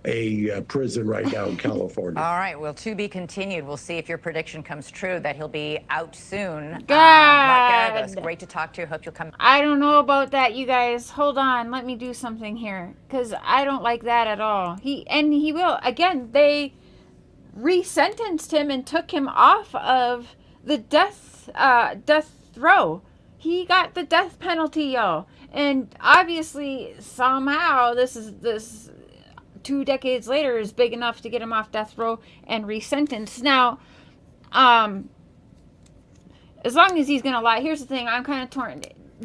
A prison right now in California. All right, well, to be continued. We'll see if your prediction comes true that he'll be out soon. Mark God. Garagos, great to talk to you. Hope you'll come. I don't know about that, you guys. Hold on. Let me do something here, because I don't like that at all. He will. Again, they resentenced him and took him off of the death row. He got the death penalty, y'all. And obviously, somehow, this 2 decades later is big enough to get him off death row and resentenced. Now, as long as he's gonna lie, here's the thing, I'm kind of torn.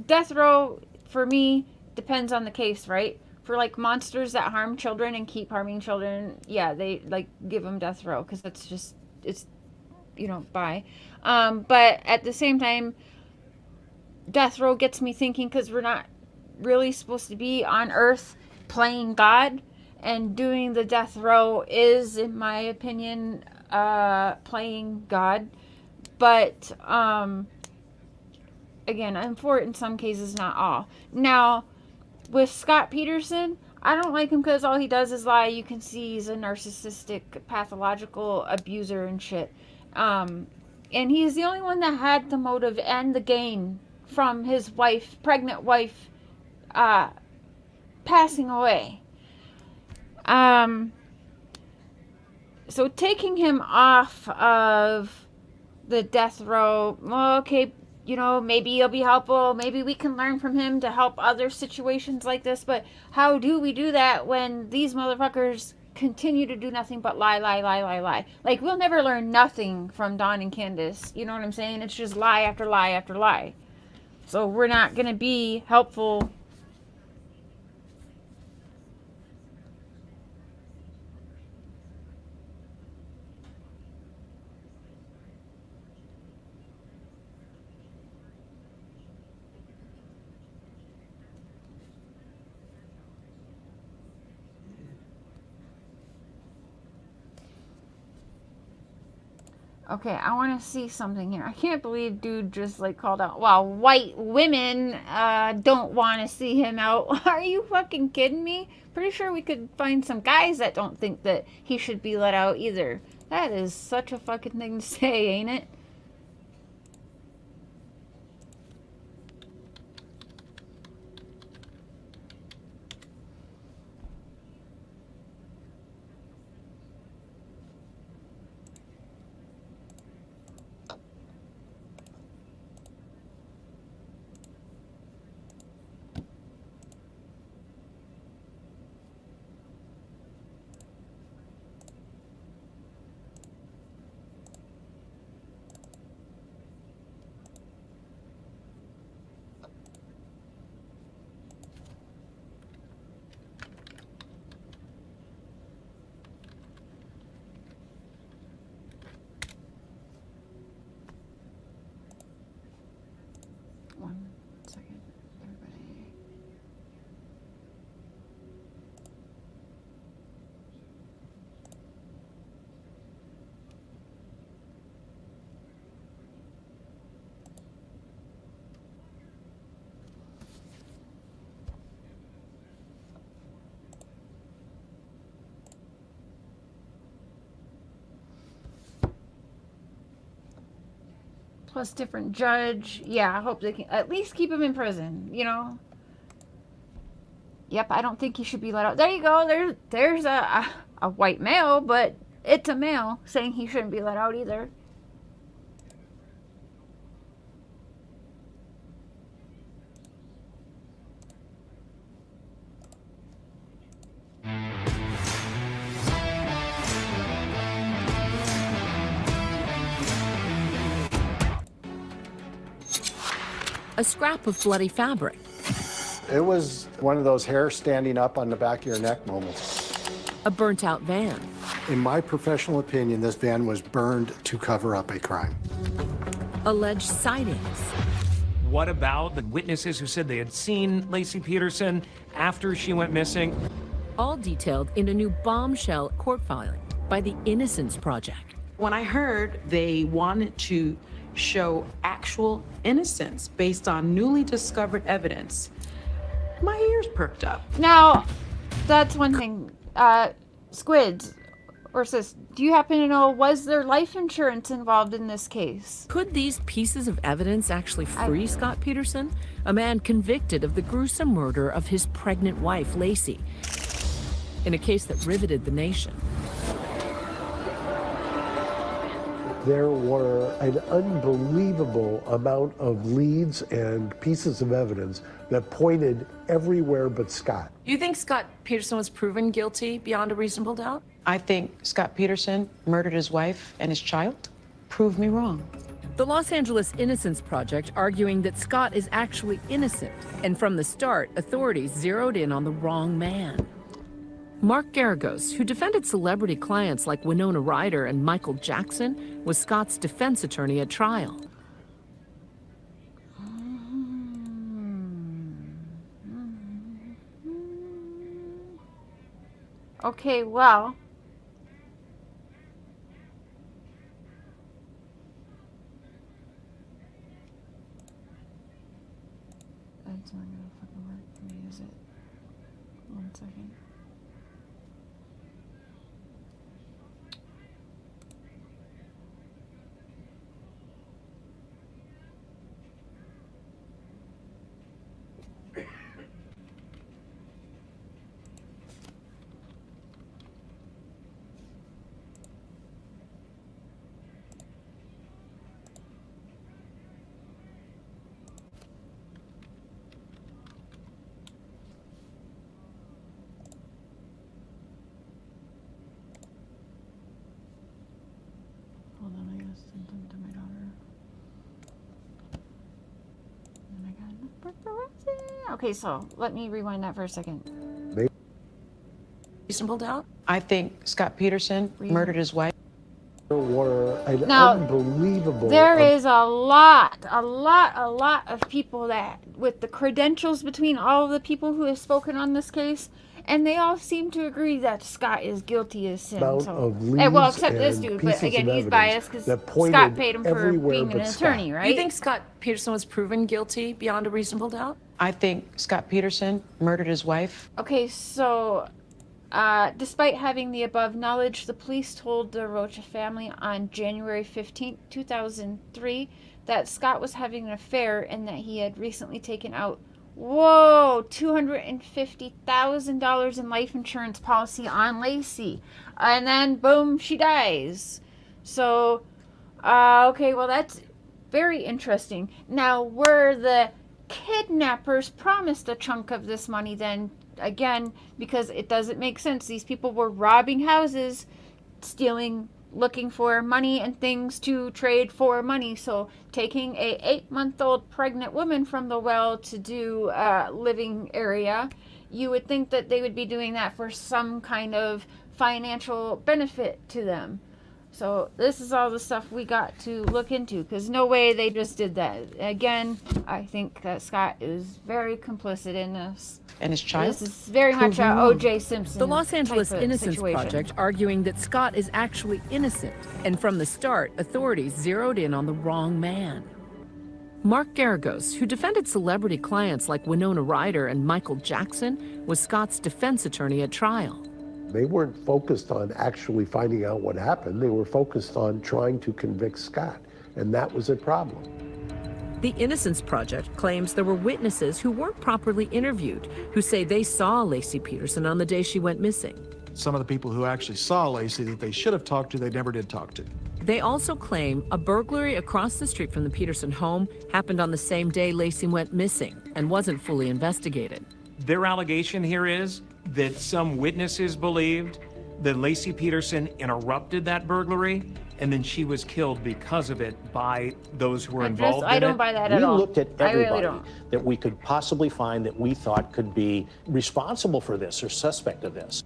Death row, for me, depends on the case, right? For like monsters that harm children and keep harming children, yeah, they like give them death row, because that's just, it's, bye. But at the same time, death row gets me thinking, because we're not really supposed to be on earth playing God, and doing the death row is, in my opinion, playing God. But again, I'm for it in some cases, not all. Now, with Scott Peterson, I don't like him because all he does is lie. You can see he's a narcissistic, pathological abuser and shit. And he's the only one that had the motive and the gain from his wife, pregnant wife, passing away. So taking him off of the death row, well, okay, you know, maybe he'll be helpful. Maybe we can learn from him to help other situations like this. But how do we do that when these motherfuckers continue to do nothing but lie, lie, lie, lie, lie? Like, we'll never learn nothing from Dawn and Candace. You know what I'm saying? It's just lie after lie after lie. So we're not going to be helpful. Okay, I want to see something here. I can't believe dude just like called out, well, white women don't want to see him out. Are you fucking kidding me? Pretty sure we could find some guys that don't think that he should be let out either. That is such a fucking thing to say, ain't it? Plus different judge. Yeah, I hope they can at least keep him in prison, you know? Yep, I don't think he should be let out. There you go. There's a white male, but it's a male saying he shouldn't be let out either. A scrap of bloody fabric. It was one of those hair standing up on the back of your neck moments. A burnt-out van. In my professional opinion, this van was burned to cover up a crime. Alleged sightings. What about the witnesses who said they had seen Lacey Peterson after she went missing? All detailed in a new bombshell court filing by the Innocence Project. When I heard they wanted to show actual innocence based on newly discovered evidence, my ears perked up. Now, that's one thing. Squids, or sis, do you happen to know, was there life insurance involved in this case? Could these pieces of evidence actually free Scott Peterson, a man convicted of the gruesome murder of his pregnant wife, Lacey, in a case that riveted the nation? There were an unbelievable amount of leads and pieces of evidence that pointed everywhere but Scott. Do you think Scott Peterson was proven guilty beyond a reasonable doubt? I think Scott Peterson murdered his wife and his child. Prove me wrong. The Los Angeles Innocence Project arguing that Scott is actually innocent, and from the start, authorities zeroed in on the wrong man. Mark Garagos, who defended celebrity clients like Winona Ryder and Michael Jackson, was Scott's defense attorney at trial. Okay, well, that's not gonna fucking work for me, is it? 1 second. Hold on, I gotta send them to my daughter. And I got enough paparazzi. Okay, so let me rewind that for a second. Reasonable doubt? I think Scott Peterson murdered his wife. There were an Now, unbelievable. There is a lot of people that, with the credentials between all of the people who have spoken on this case, and they all seem to agree that Scott is guilty as sin. Amount So, of well, leads except this and dude, pieces but again, of he's evidence biased because that pointed Scott paid him for everywhere being an but attorney, Scott. right? You think Scott Peterson was proven guilty beyond a reasonable doubt? I think Scott Peterson murdered his wife. Okay, so despite having the above knowledge, the police told the Rocha family on January 15, 2003, that Scott was having an affair and that he had recently taken out, $250,000 in life insurance policy on Lacey. And then, boom, she dies. So, okay, well, that's very interesting. Now, were the kidnappers promised a chunk of this money then? Again, because it doesn't make sense. These people were robbing houses, stealing, looking for money and things to trade for money. So taking a 8-month-old pregnant woman from the well to do living area, you would think that they would be doing that for some kind of financial benefit to them. So this is all the stuff we got to look into, because no way they just did that. Again, I think that Scott is very complicit in this. And his child? This is very much a O.J. Simpson. The Los Angeles type of Innocence situation. Project arguing that Scott is actually innocent. And from the start, authorities zeroed in on the wrong man. Mark Garagos, who defended celebrity clients like Winona Ryder and Michael Jackson, was Scott's defense attorney at trial. They weren't focused on actually finding out what happened. They were focused on trying to convict Scott, and that was a problem. The Innocence Project claims there were witnesses who weren't properly interviewed, who say they saw Lacey Peterson on the day she went missing. Some of the people who actually saw Lacey that they should have talked to, they never did talk to. They also claim a burglary across the street from the Peterson home happened on the same day Lacey went missing and wasn't fully investigated. Their allegation here is that some witnesses believed that Lacey Peterson interrupted that burglary, and then she was killed because of it by those who were involved in it. I don't buy that at all. We looked at I really everybody don't. that we could possibly find that we thought could be responsible for this or suspect of this.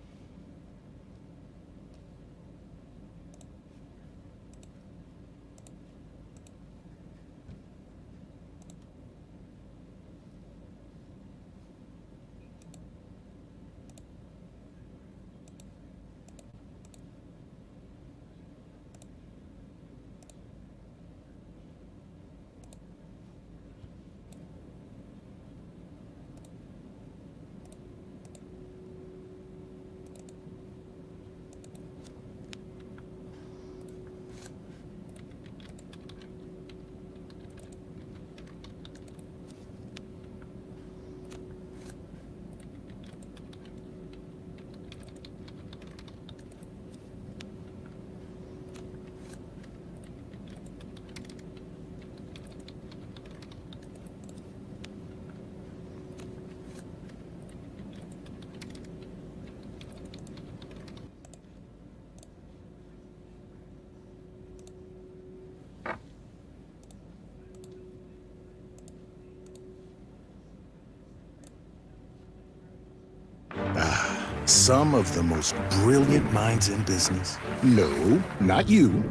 Some of the most brilliant minds in business. No, not you.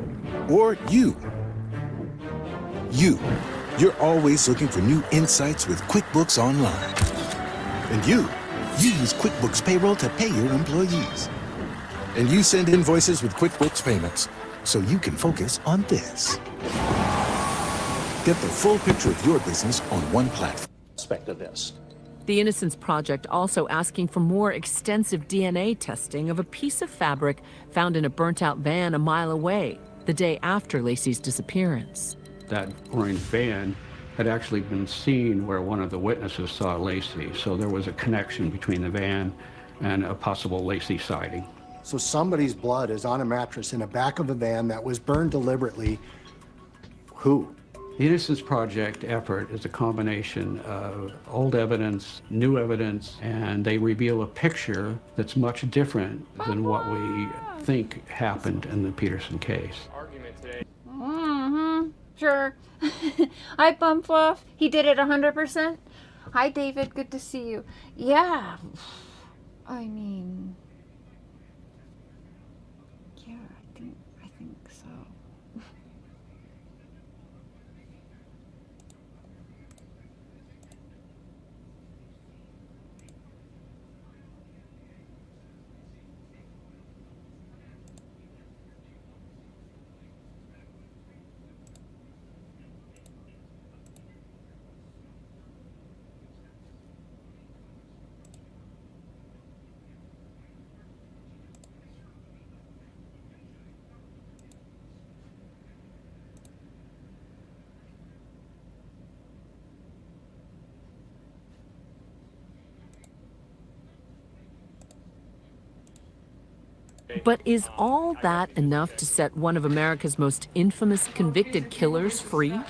Or you. You. You're always looking for new insights with QuickBooks Online. And you use QuickBooks Payroll to pay your employees. And you send invoices with QuickBooks Payments so you can focus on this. Get the full picture of your business on one platform. Aspect of this. The Innocence Project also asking for more extensive DNA testing of a piece of fabric found in a burnt-out van a mile away the day after Lacey's disappearance. That orange van had actually been seen where one of the witnesses saw Lacey, so there was a connection between the van and a possible Lacey sighting. So somebody's blood is on a mattress in the back of a van that was burned deliberately. Who? The Innocence Project effort is a combination of old evidence, new evidence, and they reveal a picture that's much different than what we think happened in the Peterson case. Mm-hmm. Sure. Hi, Bum Fluff. He did it 100%. Hi, David. Good to see you. Yeah. I mean... yeah, I think so. But is all that enough to set one of America's most infamous convicted killers free?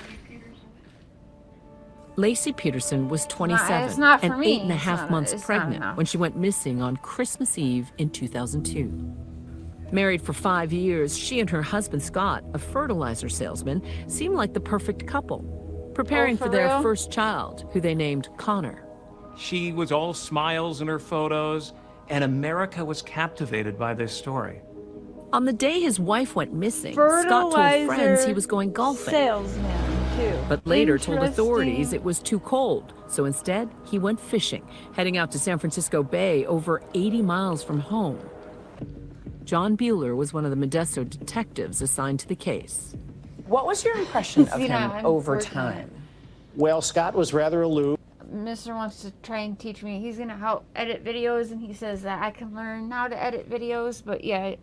Lacey Peterson was 27 It's not for and me. 8.5 months It's not pregnant enough. when she went missing on Christmas Eve in 2002. Married for 5 years, she and her husband Scott, a fertilizer salesman, seemed like the perfect couple, preparing for for their real? first child, who they named Connor. She was all smiles in her photos, and America was captivated by this story. On the day his wife went missing, Scott told friends he was going golfing. Salesman, too. But later told authorities Interesting. it was too cold, so instead he went fishing, heading out to San Francisco Bay, over 80 miles from home. John Bueller was one of the Modesto detectives assigned to the case. What was your impression of You know, him I'm over working on time? Well, Scott was rather aloof. Mr. wants to try and teach me. He's gonna help edit videos, and he says that I can learn how to edit videos. But yeah,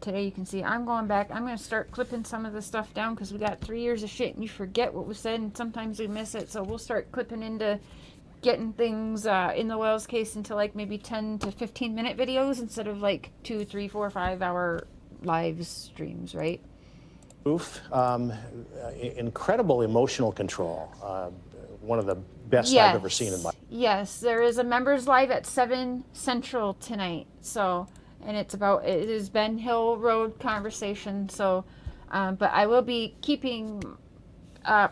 today you can see I'm going back. I'm gonna start clipping some of the stuff down because we got 3 years of shit, and you forget what was said, and sometimes we miss it. So we'll start clipping into getting things in the Wells case into like maybe 10 to 15-minute videos instead of like 2, 3, 4, 5 hour live streams, right? Incredible emotional control. One of the best I've ever seen in my life. Yes, there is a members live at 7 Central tonight. So, and it is BenHill Road Conversation. So, but I will be keeping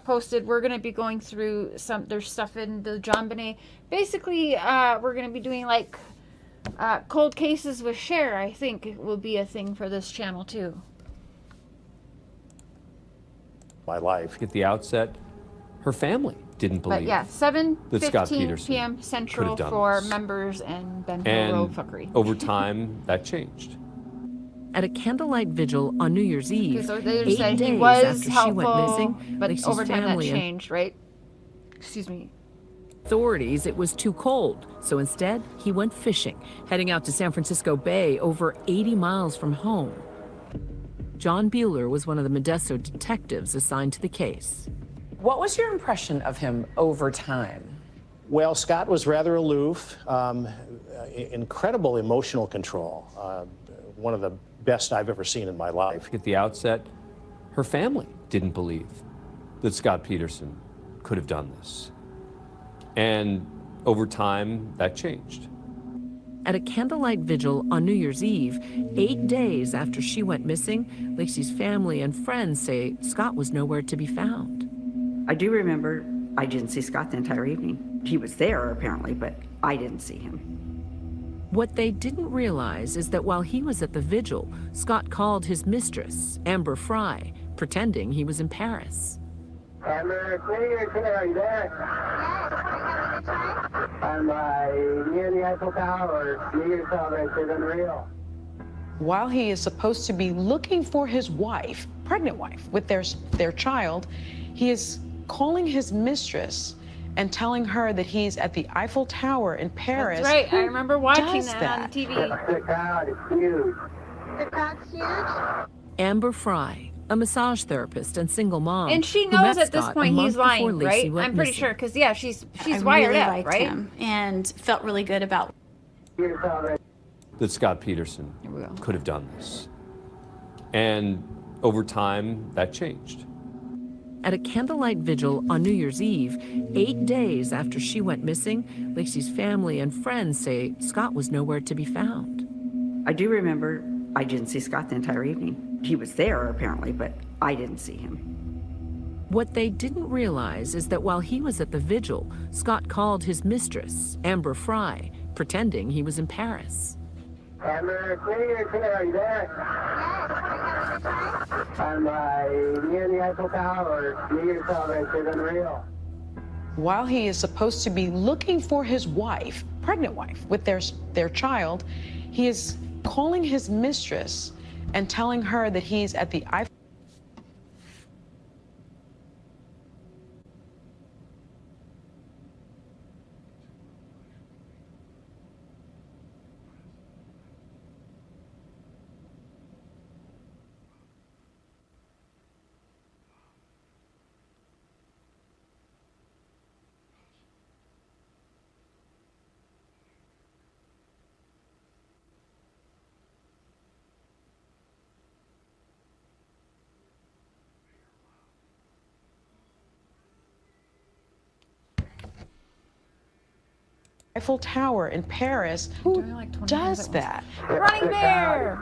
posted. We're going to be going through there's stuff in the John Bonet. Basically, we're going to be doing like cold cases with Cher. I think it will be a thing for this channel too. My life. At the outset, her family didn't believe. But yeah, that Scott 7:15 Peterson p.m. could Central have done for this. members and BenHill And Road fuckery. over time, that changed. At a candlelight vigil on New Year's Eve, So they 8 said he days was after helpful, she went missing, but Lacey's over time that family and changed, right? Excuse me. authorities it was too cold, so instead he went fishing, heading out to San Francisco Bay, over 80 miles from home. John Bueller was one of the Modesto detectives assigned to the case. What was your impression of him over time? Well, Scott was rather aloof, incredible emotional control. One of the best I've ever seen in my life. At the outset, her family didn't believe that Scott Peterson could have done this. And over time, that changed. At a candlelight vigil on New Year's Eve, 8 days after she went missing, Lacey's family and friends say Scott was nowhere to be found. I do remember I didn't see Scott the entire evening. He was there apparently, but I didn't see him. What they didn't realize is that while he was at the vigil, Scott called his mistress, Amber Fry, pretending he was in Paris. Amber, it's me, are you there? I'm near the Eiffel Tower. New Year's celebration, unreal. While he is supposed to be looking for his wife, pregnant wife, with their child, he is calling his mistress and telling her that he's at the Eiffel Tower in Paris. That's right. I remember watching does that on TV. The crowd is huge. The crowd's huge? Amber Fry, a massage therapist and single mom. And she who knows met at this Scott a point month he's before lying, Lacey right? went I'm pretty missing. sure, because yeah, she's I wired really up, liked right? him and felt really good about That Scott Peterson could have done this. And over time, that changed. At a candlelight vigil on New Year's Eve, 8 days after she went missing, Lacey's family and friends say Scott was nowhere to be found. I do remember I didn't see Scott the entire evening. He was there apparently, but I didn't see him. What they didn't realize is that while he was at the vigil, Scott called his mistress, Amber Fry, pretending he was in Paris. Amber, it's me, are you there? I'm near the Eiffel Tower. Meet yourself, it's unreal. While he is supposed to be looking for his wife, pregnant wife, with their child, he is calling his mistress and telling her that he's at the Eiffel. Eiffel Tower in Paris. Who does that? Running Bear!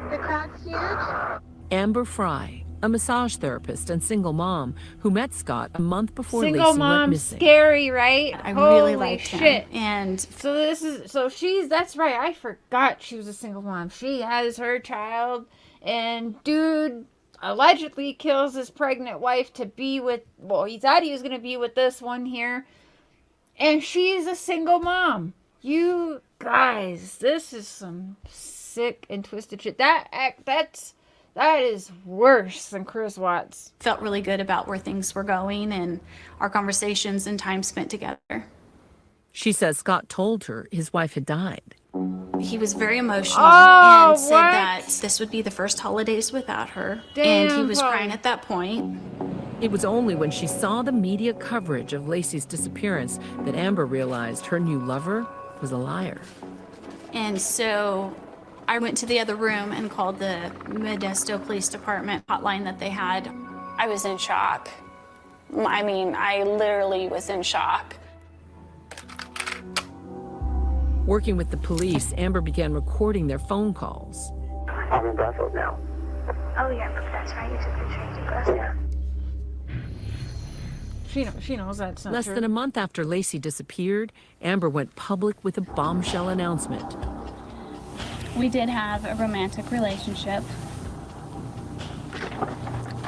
The crowd's huge? Amber Fry, a massage therapist and single mom who met Scott a month before Single Lacey went mom, missing. scary, right? I really Holy liked shit. him. And So she's, that's right, I forgot she was a single mom. She has her child, and dude allegedly kills his pregnant wife to be with, well, he thought he was going to be with this one here. And she's a single mom. You guys, this is some sick and twisted shit. That is worse than Chris Watts. felt really good about where things were going and our conversations and time spent together. She says Scott told her his wife had died. He was very emotional Oh, and said what? that this would be the first holidays without her. Damn, and he was Paul. crying at that point. It was only when she saw the media coverage of Lacey's disappearance that Amber realized her new lover was a liar. And so I went to the other room and called the Modesto Police Department hotline that they had. I was in shock. I mean, I literally was in shock. Working with the police, Amber began recording their phone calls. I'm in Brussels now. Oh, yeah, that's right. You took the train to Brussels. Yeah. She knows that's not Less true. than a month after Lacey disappeared, Amber went public with a bombshell announcement. We did have a romantic relationship.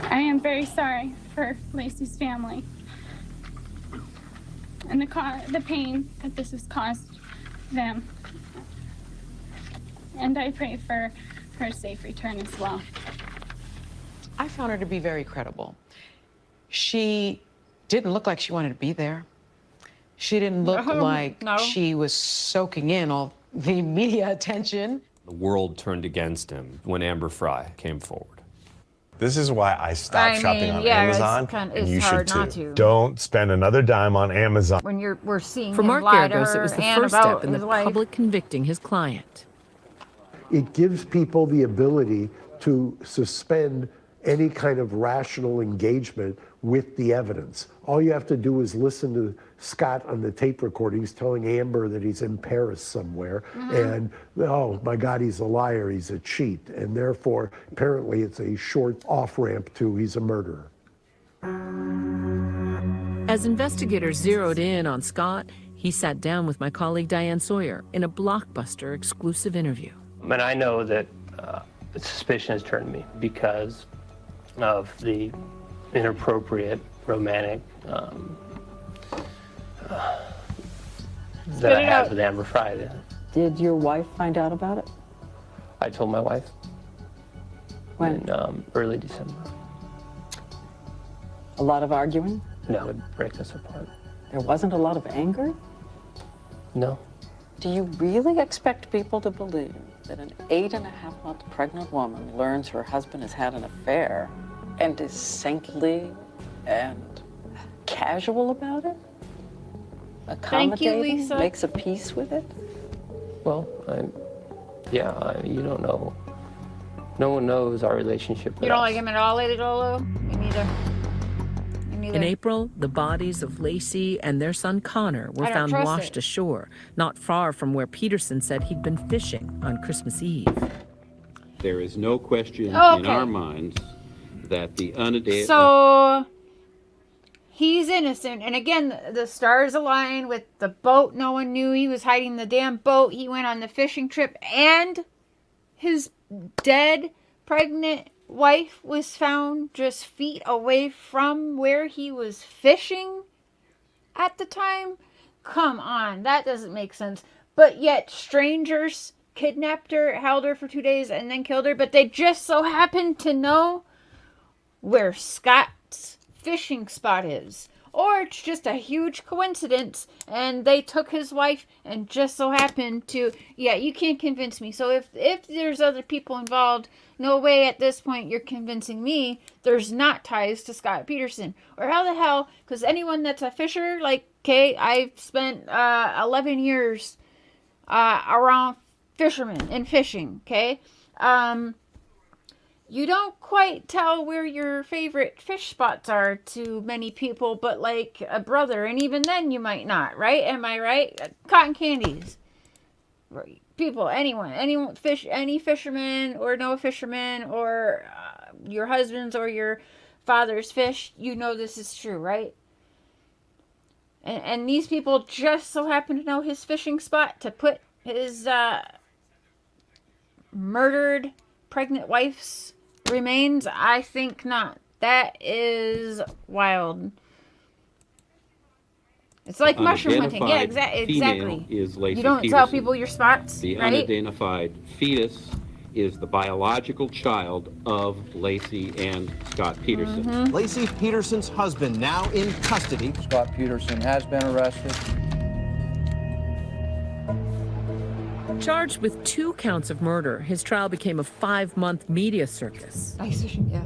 I am very sorry for Lacey's family and the pain that this has caused them. And I pray for her safe return as well. I found her to be very credible. She didn't look like she wanted to be there. She didn't look like she was soaking in all the media attention. The world turned against him when Amber Fry came forward. This is why I stopped shopping on Amazon, and you should hard too. not to. Don't spend another dime on Amazon. When we're seeing For him Mark lie to Garagos, her it was the and first about step in his the wife. public convicting his client. It gives people the ability to suspend any kind of rational engagement with the evidence. All you have to do is listen to Scott on the tape recordings telling Amber that he's in Paris somewhere, and oh my God, he's a liar, he's a cheat, and therefore apparently it's a short off-ramp to he's a murderer. As investigators zeroed in on Scott, he sat down with my colleague Diane Sawyer in a blockbuster exclusive interview. And I know that suspicion has turned to me because of the inappropriate romantic that I had with Amber Fry. Did your wife find out about it? I told my wife When? in early December. A lot of arguing? No, it would break us apart. There wasn't a lot of anger? No. Do you really expect people to believe that an 8.5-month pregnant woman learns her husband has had an affair and is saintly and casual about it? Thank you, Accommodating, Lisa. makes a peace with it? Well, you don't know. No one knows our relationship with You don't us. like him at all, Lady Lolo? Me neither. In April, the bodies of Lacey and their son Connor were I don't found trust washed it. ashore, not far from where Peterson said he'd been fishing on Christmas Eve. There is no question Oh, in okay. our minds that the unedited... So he's innocent. And again, the stars align with the boat. No one knew he was hiding the damn boat. He went on the fishing trip, and his dead, pregnant wife was found just feet away from where he was fishing at the time. Come on, that doesn't make sense. But yet strangers kidnapped her, held her for 2 days, and then killed her. But they just so happened to know where Scott's fishing spot is. Or it's just a huge coincidence and they took his wife and just so happened to... Yeah, you can't convince me. So if there's other people involved, no way at this point you're convincing me there's not ties to Scott Peterson. Or how the hell, because anyone that's a fisher, like, okay, I've spent 11 years around fishermen and fishing, okay? You don't quite tell where your favorite fish spots are to many people, but like a brother, and even then you might not, right? Am I right? Cotton candies. People, anyone, any fisherman or no fisherman or your husband's or your father's fish, you know this is true, right? And these people just so happen to know his fishing spot to put his murdered pregnant wife's remains? I think not. That is wild. It's like mushroom hunting. Yeah, exactly. Is Lacey you don't Peterson. Tell people your spots, The right? unidentified fetus is the biological child of Lacey and Scott Peterson. Mm-hmm. Lacey Peterson's husband now in custody. Scott Peterson has been arrested. Charged with 2 counts of murder, his trial became a 5-month media circus. Nice fishing, yeah.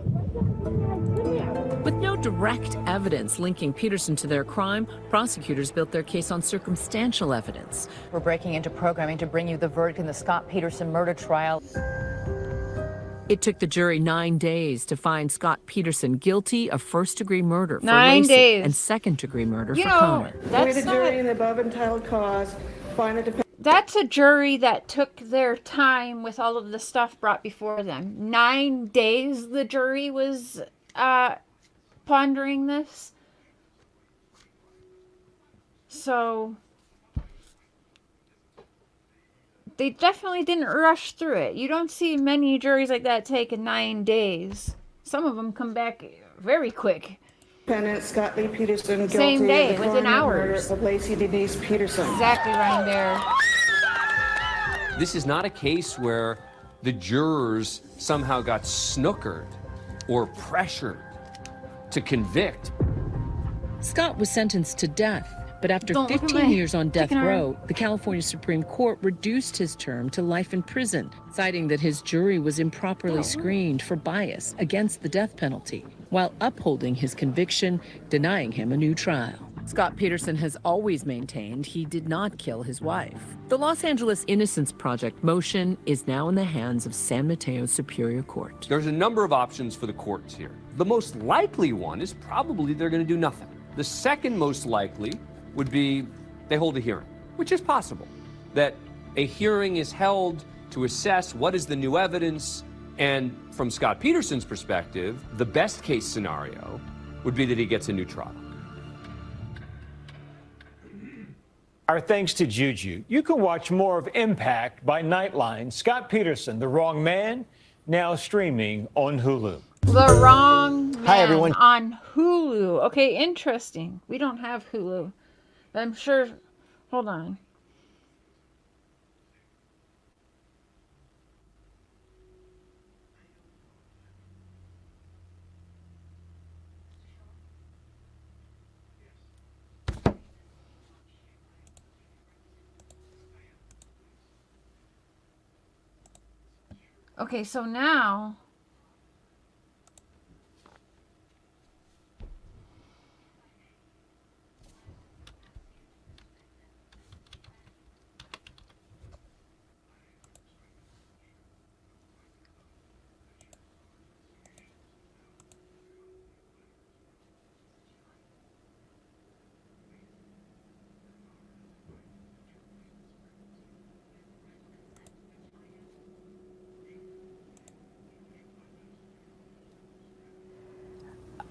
With no direct evidence linking Peterson to their crime, prosecutors built their case on circumstantial evidence. We're breaking into programming to bring you the verdict in the Scott Peterson murder trial. It took the jury 9 days to find Scott Peterson guilty of first-degree murder for 9 Lacey days. and second-degree murder You for know, Connor. that's the jury in the above entitled cause find a defendant. That's a jury that took their time with all of the stuff brought before them. 9 days the jury was pondering this. So they definitely didn't rush through it. You don't see many juries like that take 9 days. Some of them come back very quick. Defendant Scott Lee Peterson guilty Same day, of the within crime of murder hours. of Lacey Denise Peterson. Exactly, Ryan Bear. This is not a case where the jurors somehow got snookered or pressured to convict. Scott was sentenced to death, but after Don't look at 15 my years on death chicken row, the California Supreme Court reduced his term to life in prison, citing that his jury was improperly screened for bias against the death penalty, while upholding his conviction, denying him a new trial. Scott Peterson has always maintained he did not kill his wife. The Los Angeles Innocence Project motion is now in the hands of San Mateo Superior Court. There's a number of options for the courts here. The most likely one is probably they're going to do nothing. The second most likely would be they hold a hearing, which is possible. That a hearing is held to assess what is the new evidence, and from Scott Peterson's perspective, the best case scenario would be that he gets a new trial. Our thanks to Juju. You can watch more of Impact by Nightline. Scott Peterson, The Wrong Man, now streaming on Hulu. The Wrong Man. Hi, everyone. On Hulu. Okay, interesting. We don't have Hulu. I'm sure. Hold on. Okay, so now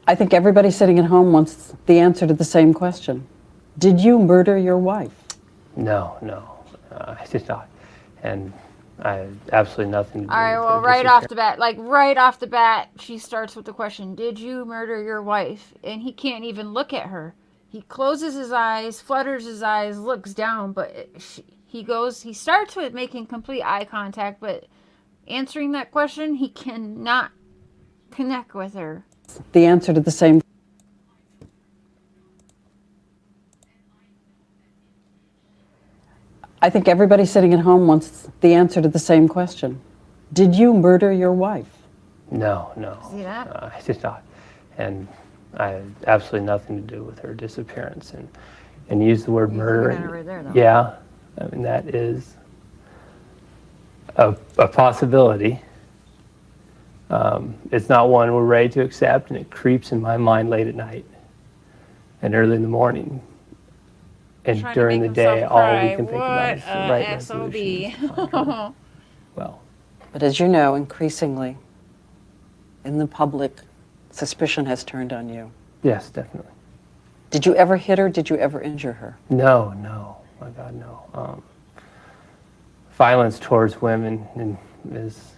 I think everybody sitting at home wants the answer to the same question. Did you murder your wife? No, I did not. And I have absolutely nothing to do all right, with well, her right disappearance. off the bat, she starts with the question, did you murder your wife? And he can't even look at her. He closes his eyes, flutters his eyes, looks down, but he starts with making complete eye contact, but answering that question, he cannot connect with her. The answer to the same. I think everybody sitting at home wants the answer to the same question. Did you murder your wife? No, See that? I did not. And I have absolutely nothing to do with her disappearance. And use the word murder. Looking at her right there, though. Yeah, I mean, that is a possibility. It's not one we're ready to accept, and it creeps in my mind late at night and early in the morning. And during the day, all we can think about is the right resolution. Well, but as you know, increasingly, in the public, suspicion has turned on you. Yes, definitely. Did you ever hit her? Did you ever injure her? No, my God, no. Violence towards women is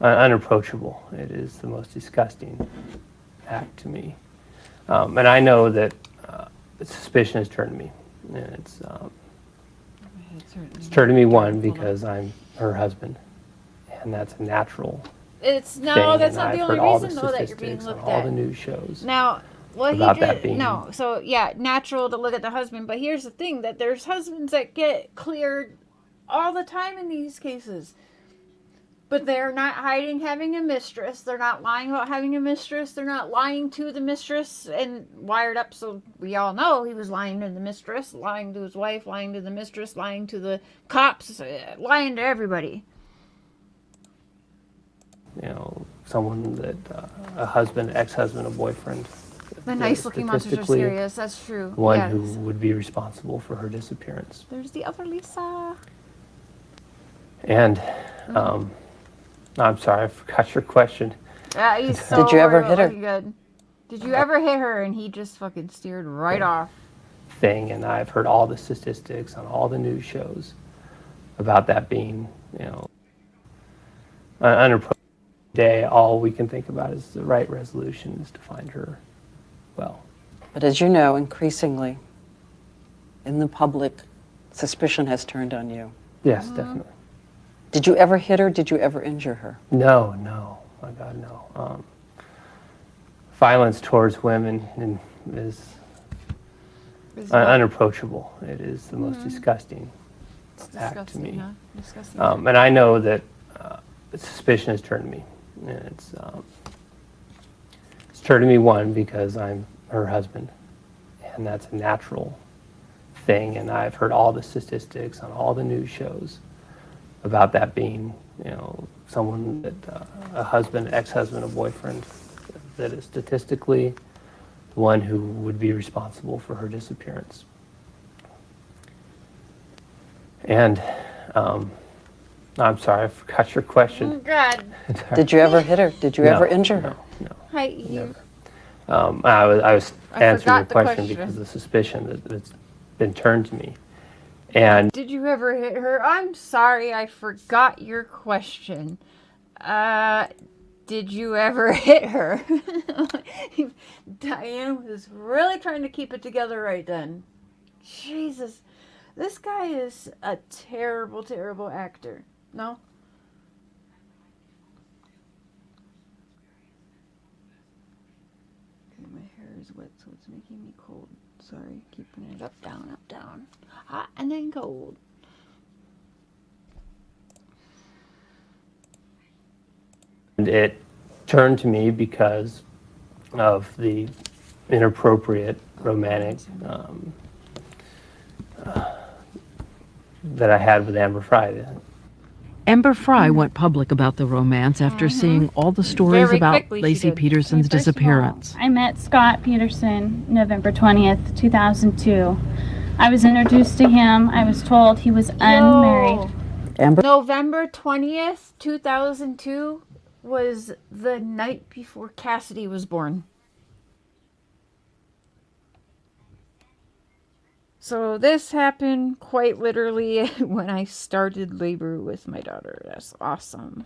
unapproachable. It is the most disgusting act to me. And I know that suspicion has turned to me. And it's turned to me, one, because I'm her husband. And that's a natural That's thing. not And the I've only heard all reason, the though, that you're being statistics on looked all at. the news shows. Now, well, about he that did, being- no, so yeah, natural to look at the husband, but here's the thing, that there's husbands that get cleared all the time in these cases. But they're not hiding having a mistress. They're not lying about having a mistress. They're not lying to the mistress and wired up so we all know he was lying to the mistress, lying to his wife, lying to the mistress, lying to the cops, lying to everybody. You know, someone that a husband, ex-husband, a boyfriend. The nice-looking monsters are serious. That's true. One Yes. who would be responsible for her disappearance. There's the other Lisa. And I'm sorry, I forgot your question. He's so Did you ever hit her? good. Did you ever hit her? And he just fucking steered right off. Thing, and I've heard all the statistics on all the news shows about that being, you know, an unapproachable day. All we can think about is the right resolution is to find her well. But as you know, increasingly, in the public, suspicion has turned on you. Yes, definitely. Did you ever hit her? Did you ever injure her? No, my God, no. Violence towards women is unapproachable. It is the most disgusting act to me. Huh? Disgusting. And I know that suspicion has turned to me. And it's turned to me, one, because I'm her husband, and that's a natural thing. And I've heard all the statistics on all the news shows about that being, you know, someone that a husband, ex-husband, a boyfriend, that is statistically the one who would be responsible for her disappearance. And I'm sorry, I forgot your question. Oh, God. Did you ever hit her? Did you ever injure her? Hi, you. I was answering forgot your the question question. because of the suspicion that's been turned to me. And Did you ever hit her? I'm sorry, I forgot your question. Did you ever hit her? Diane was really trying to keep it together right then. Jesus. This guy is a terrible, terrible actor. No? Okay, my hair is wet, so it's making me cold. Sorry, keeping it up, down. Hot and then cold. And it turned to me because of the inappropriate romantic that I had with Amber Fry. Amber Fry went public about the romance after seeing all the stories Very about quickly she Lacey did. Peterson's First of all, disappearance. I met Scott Peterson November 20th, 2002. I was introduced to him. I was told he was unmarried. November 20th, 2002 was the night before Cassidy was born. So this happened quite literally when I started labor with my daughter. That's awesome.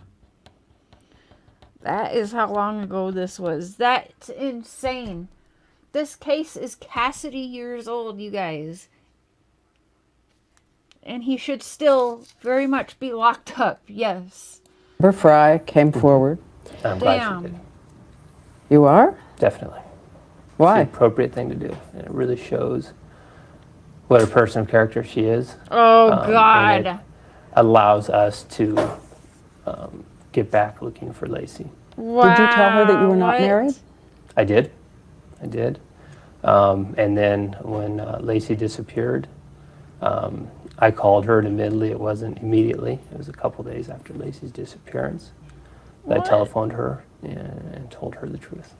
That is how long ago this was. That's insane. This case is Cassidy years old, you guys. And he should still very much be locked up, yes. Amber Fry came forward. I'm glad she Damn. did. You are? Definitely. Why? It's the appropriate thing to do. And it really shows what a person of character she is. Oh, and God. it allows us to get back looking for Lacey. Wow. Did you tell her that you were not what? married? I did. And then when Lacey disappeared, I called her, and admittedly it wasn't immediately. It was a couple days after Lacey's disappearance. I telephoned her and told her the truth.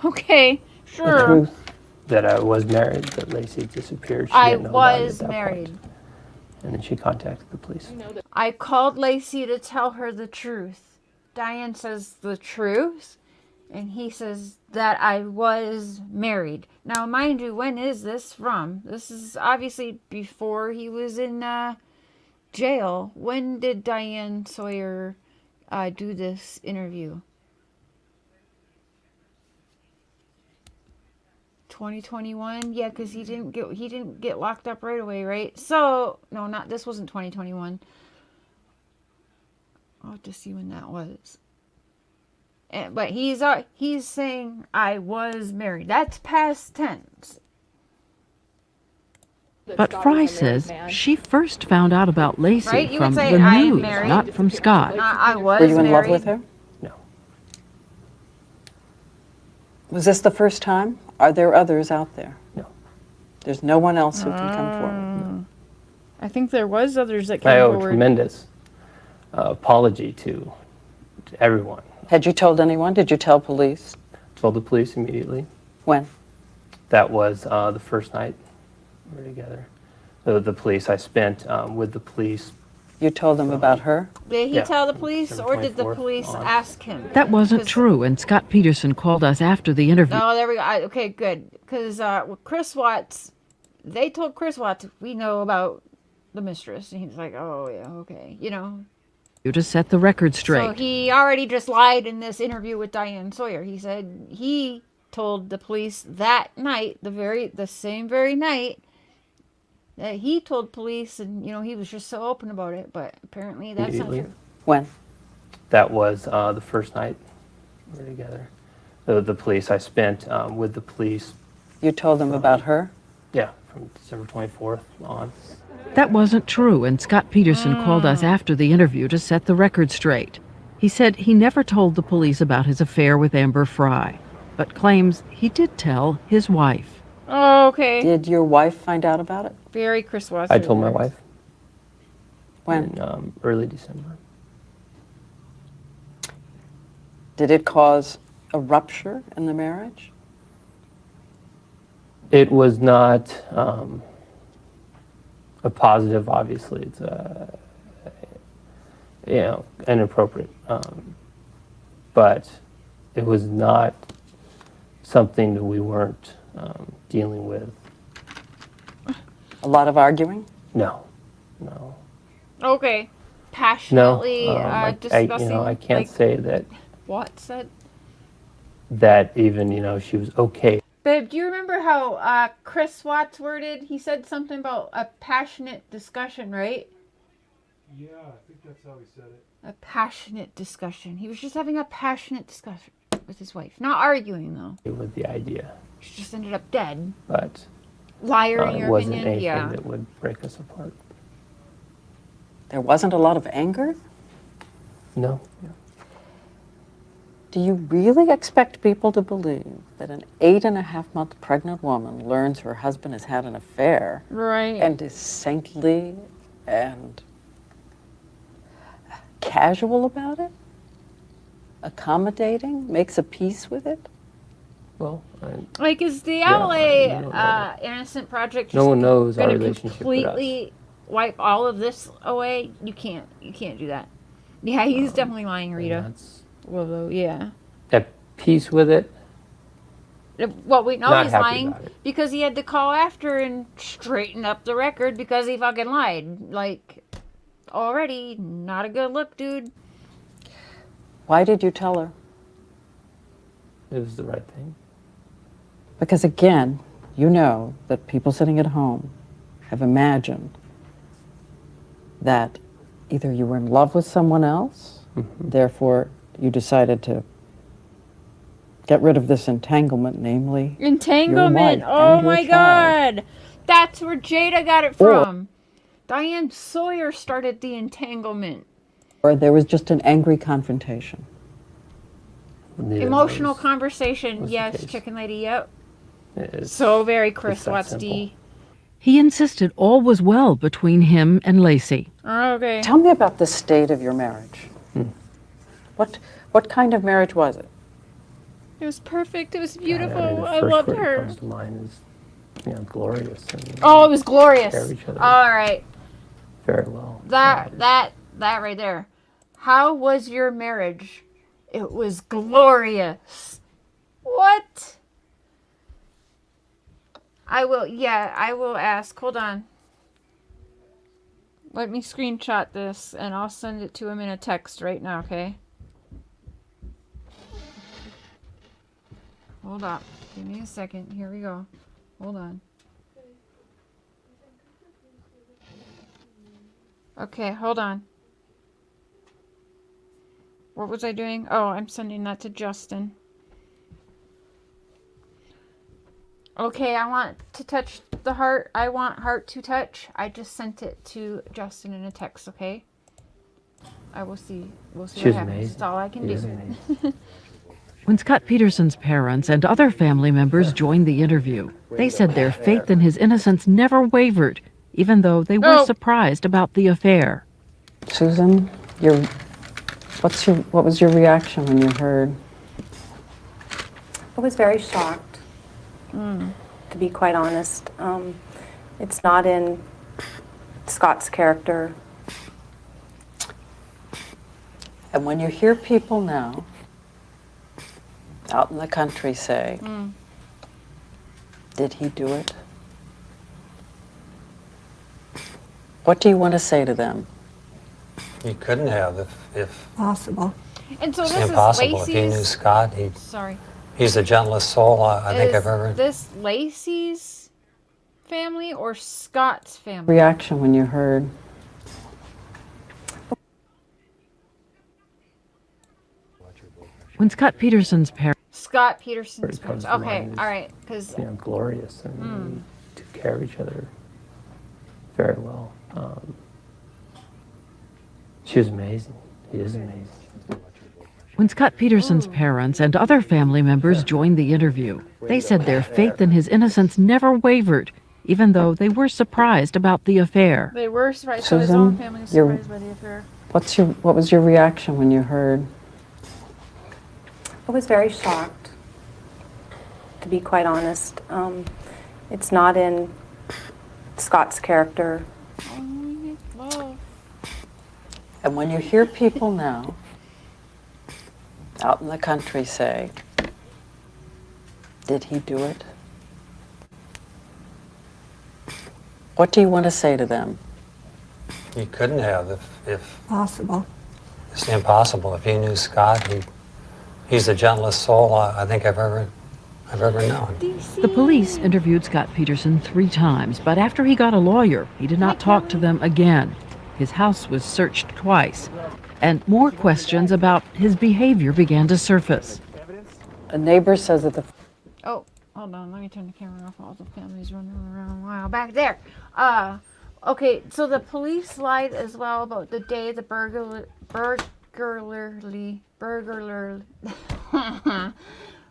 Okay, sure. The truth that I was married, that Lacey disappeared. She I didn't know about it was at that married. point. And then she contacted the police. I called Lacey to tell her the truth. Diane says the truth, and he says that I was married. Now, mind you, when is this from? This is obviously before he was in jail. When did Diane Sawyer do this interview? 2021? Yeah, because he didn't get locked up right away, right? So no, not this wasn't 2021. I'll have to see when that was. But he's saying I was married. That's past tense. But Fry says she first found out about Lacey Right? You from would say the I'm news, married. not from Scott. I was Were you in love married. with her? No. Was this the first time? Are there others out there? No. There's no one else who can come forward? I think there was others that came I owe a forward. tremendous apology to everyone. Had you told anyone? Did you tell police? Told the police immediately. When? That was the first night we were together. The police, I spent with the police. You told them about her? Did he Yeah. tell the police, December or did the 24th police on. ask him? That wasn't true, and Scott Peterson called us after the interview. No, there we go. Okay, good. Because Chris Watts, they told Chris Watts, we know about the mistress. And he's like, oh, yeah, okay. You know. To set the record So straight. he already just lied in this interview with Diane Sawyer. He said he told the police that night, the same very night, that he told police, and he was just so open about it. But apparently that's not Immediately. true. When? That was the first night we were together. The police, I spent with the police. You told them about her? Yeah, from December 24th on. That wasn't true, and Scott Peterson called us after the interview to set the record straight. He said he never told the police about his affair with Amber Fry, but claims he did tell his wife. Oh, okay. Did your wife find out about it? Very Chris Watts. I told my wife. When? In early December. Did it cause a rupture in the marriage? It was not a positive, obviously. It's inappropriate. But it was not something that we weren't dealing with. A lot of arguing? No. Okay. No. Passionately discussing. I can't say that What said? that even, she was okay. Babe, do you remember how Chris Watts worded? He said something about a passionate discussion, right? Yeah, I think that's how he said it. A passionate discussion. He was just having a passionate discussion with his wife. Not arguing, though. With the idea. She just ended up dead. But Liar in it your wasn't opinion? anything Yeah. that would break us apart. There wasn't a lot of anger? No. Do you really expect people to believe that an 8.5-month pregnant woman learns her husband has had an affair Right. and is saintly and casual about it? Accommodating? Makes a peace with it? Well, Like, is the Yeah, LA Innocent Project no just one knows our gonna relationship with us. completely wipe all of this away? You can't do that. Yeah, he's definitely lying, Rita. Well, yeah. At peace with it. Well, we know Not he's happy lying about it. because he had to call after and straighten up the record because he fucking lied. Like, already not a good look, dude. Why did you tell her? It was the right thing. Because again, you know that people sitting at home have imagined that either you were in love with someone else, therefore you decided to get rid of this entanglement, namely Entanglement. your wife Oh and your my child. god. That's where Jada got it Or- from. Diane Sawyer started the entanglement. Or there was just an angry confrontation. Emotional conversation. was the Yes, case. chicken lady. Yep. It's So very Chris that Watts simple. D. He insisted all was well between him and Lacey. Okay. Tell me about the state of your marriage. What kind of marriage was it? It was perfect. It was beautiful. I mean, the I first loved word that her. comes to mind is, glorious. And Oh, it was glorious. care each other All right. very well. That right there. How was your marriage? It was glorious. What? I will ask. Hold on. Let me screenshot this and I'll send it to him in a text right now, okay? Hold up. Give me a second. Here we go. Hold on. Okay, hold on. What was I doing? Oh, I'm sending that to Justin. Okay, I want to touch the heart. I want heart to touch. I just sent it to Justin in a text, okay? I will see. We'll see She's what happens. amazing. That's all I can She is do. When Scott Peterson's parents and other family members joined the interview, they said their faith in his innocence never wavered, even though they were surprised about the affair. Susan, what was your reaction when you heard? I was very shocked, to be quite honest. It's not in Scott's character. And when you hear people now out in the country say, did he do it? What do you want to say to them? He couldn't have if Possible. And so it's this impossible. is If he knew Lacey's... Scott, Sorry. he's the gentlest soul I think I've ever. Is this Lacey's family or Scott's family? Reaction when you heard? When Scott Peterson's parents... Scott Peterson's comes parents. to Okay, mind is, all right. Because glorious and took care of each other very well. She was amazing. He is amazing. When Scott Peterson's parents and other family members joined the interview, they said their faith in his innocence never wavered, even though they were surprised about the affair. they were surprised. So his own family was surprised by the affair. What was your reaction when you heard? I was very shocked, to be quite honest. It's not in Scott's character. Love. And when you hear people now out in the country say, did he do it? What do you want to say to them? He couldn't have if Possible. it's impossible. If he knew Scott, he's the gentlest soul I think I've ever known. The police interviewed Scott Peterson 3 times, but after he got a lawyer, he did not talk to them again. His house was searched twice, and more questions about his behavior began to surface. A neighbor says that the... Oh, hold on. Let me turn the camera off. All the families running around wild back there. Okay, so the police lied as well about the day the burglary.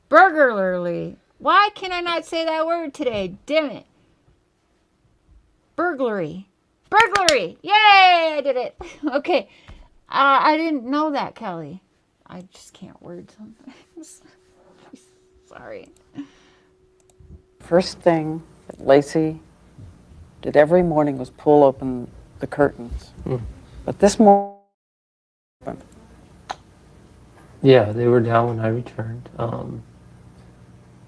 Burglary. Why can I not say that word today? Damn it. Burglary. Burglary. Yay, I did it. Okay. I didn't know that, Kelly. I just can't word sometimes. Sorry. First thing that Lacey did every morning was pull open the curtains. But this morning, Yeah, they were down when I returned.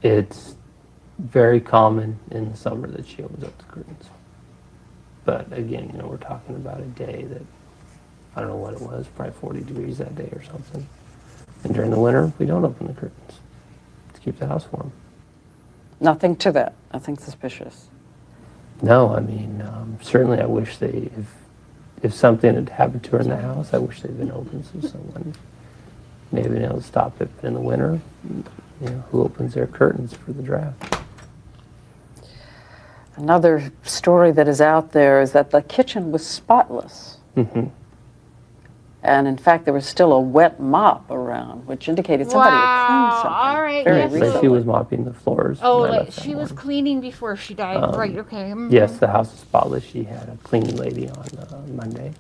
It's very common in the summer that she opens up the curtains. But again, you know, we're talking about a day that, I don't know what it was, probably 40 degrees that day or something. And during the winter, we don't open the curtains to keep the house warm. nothing to that, nothing suspicious. No, I mean, certainly I wish they, if something had happened to her in the house, I wish they'd been open so someone may have been able to stop it. But in the winter, you know, who opens their curtains for the draft? Another story that is out there is that the kitchen was spotless. And in fact, there was still a wet mop around, which indicated somebody had cleaned something. All right, very yes. recently. Lacey was mopping the floors. Oh, when I like left that she was morning. cleaning before she died. Right, okay. Yes, the house is spotless. She had a cleaning lady on Monday,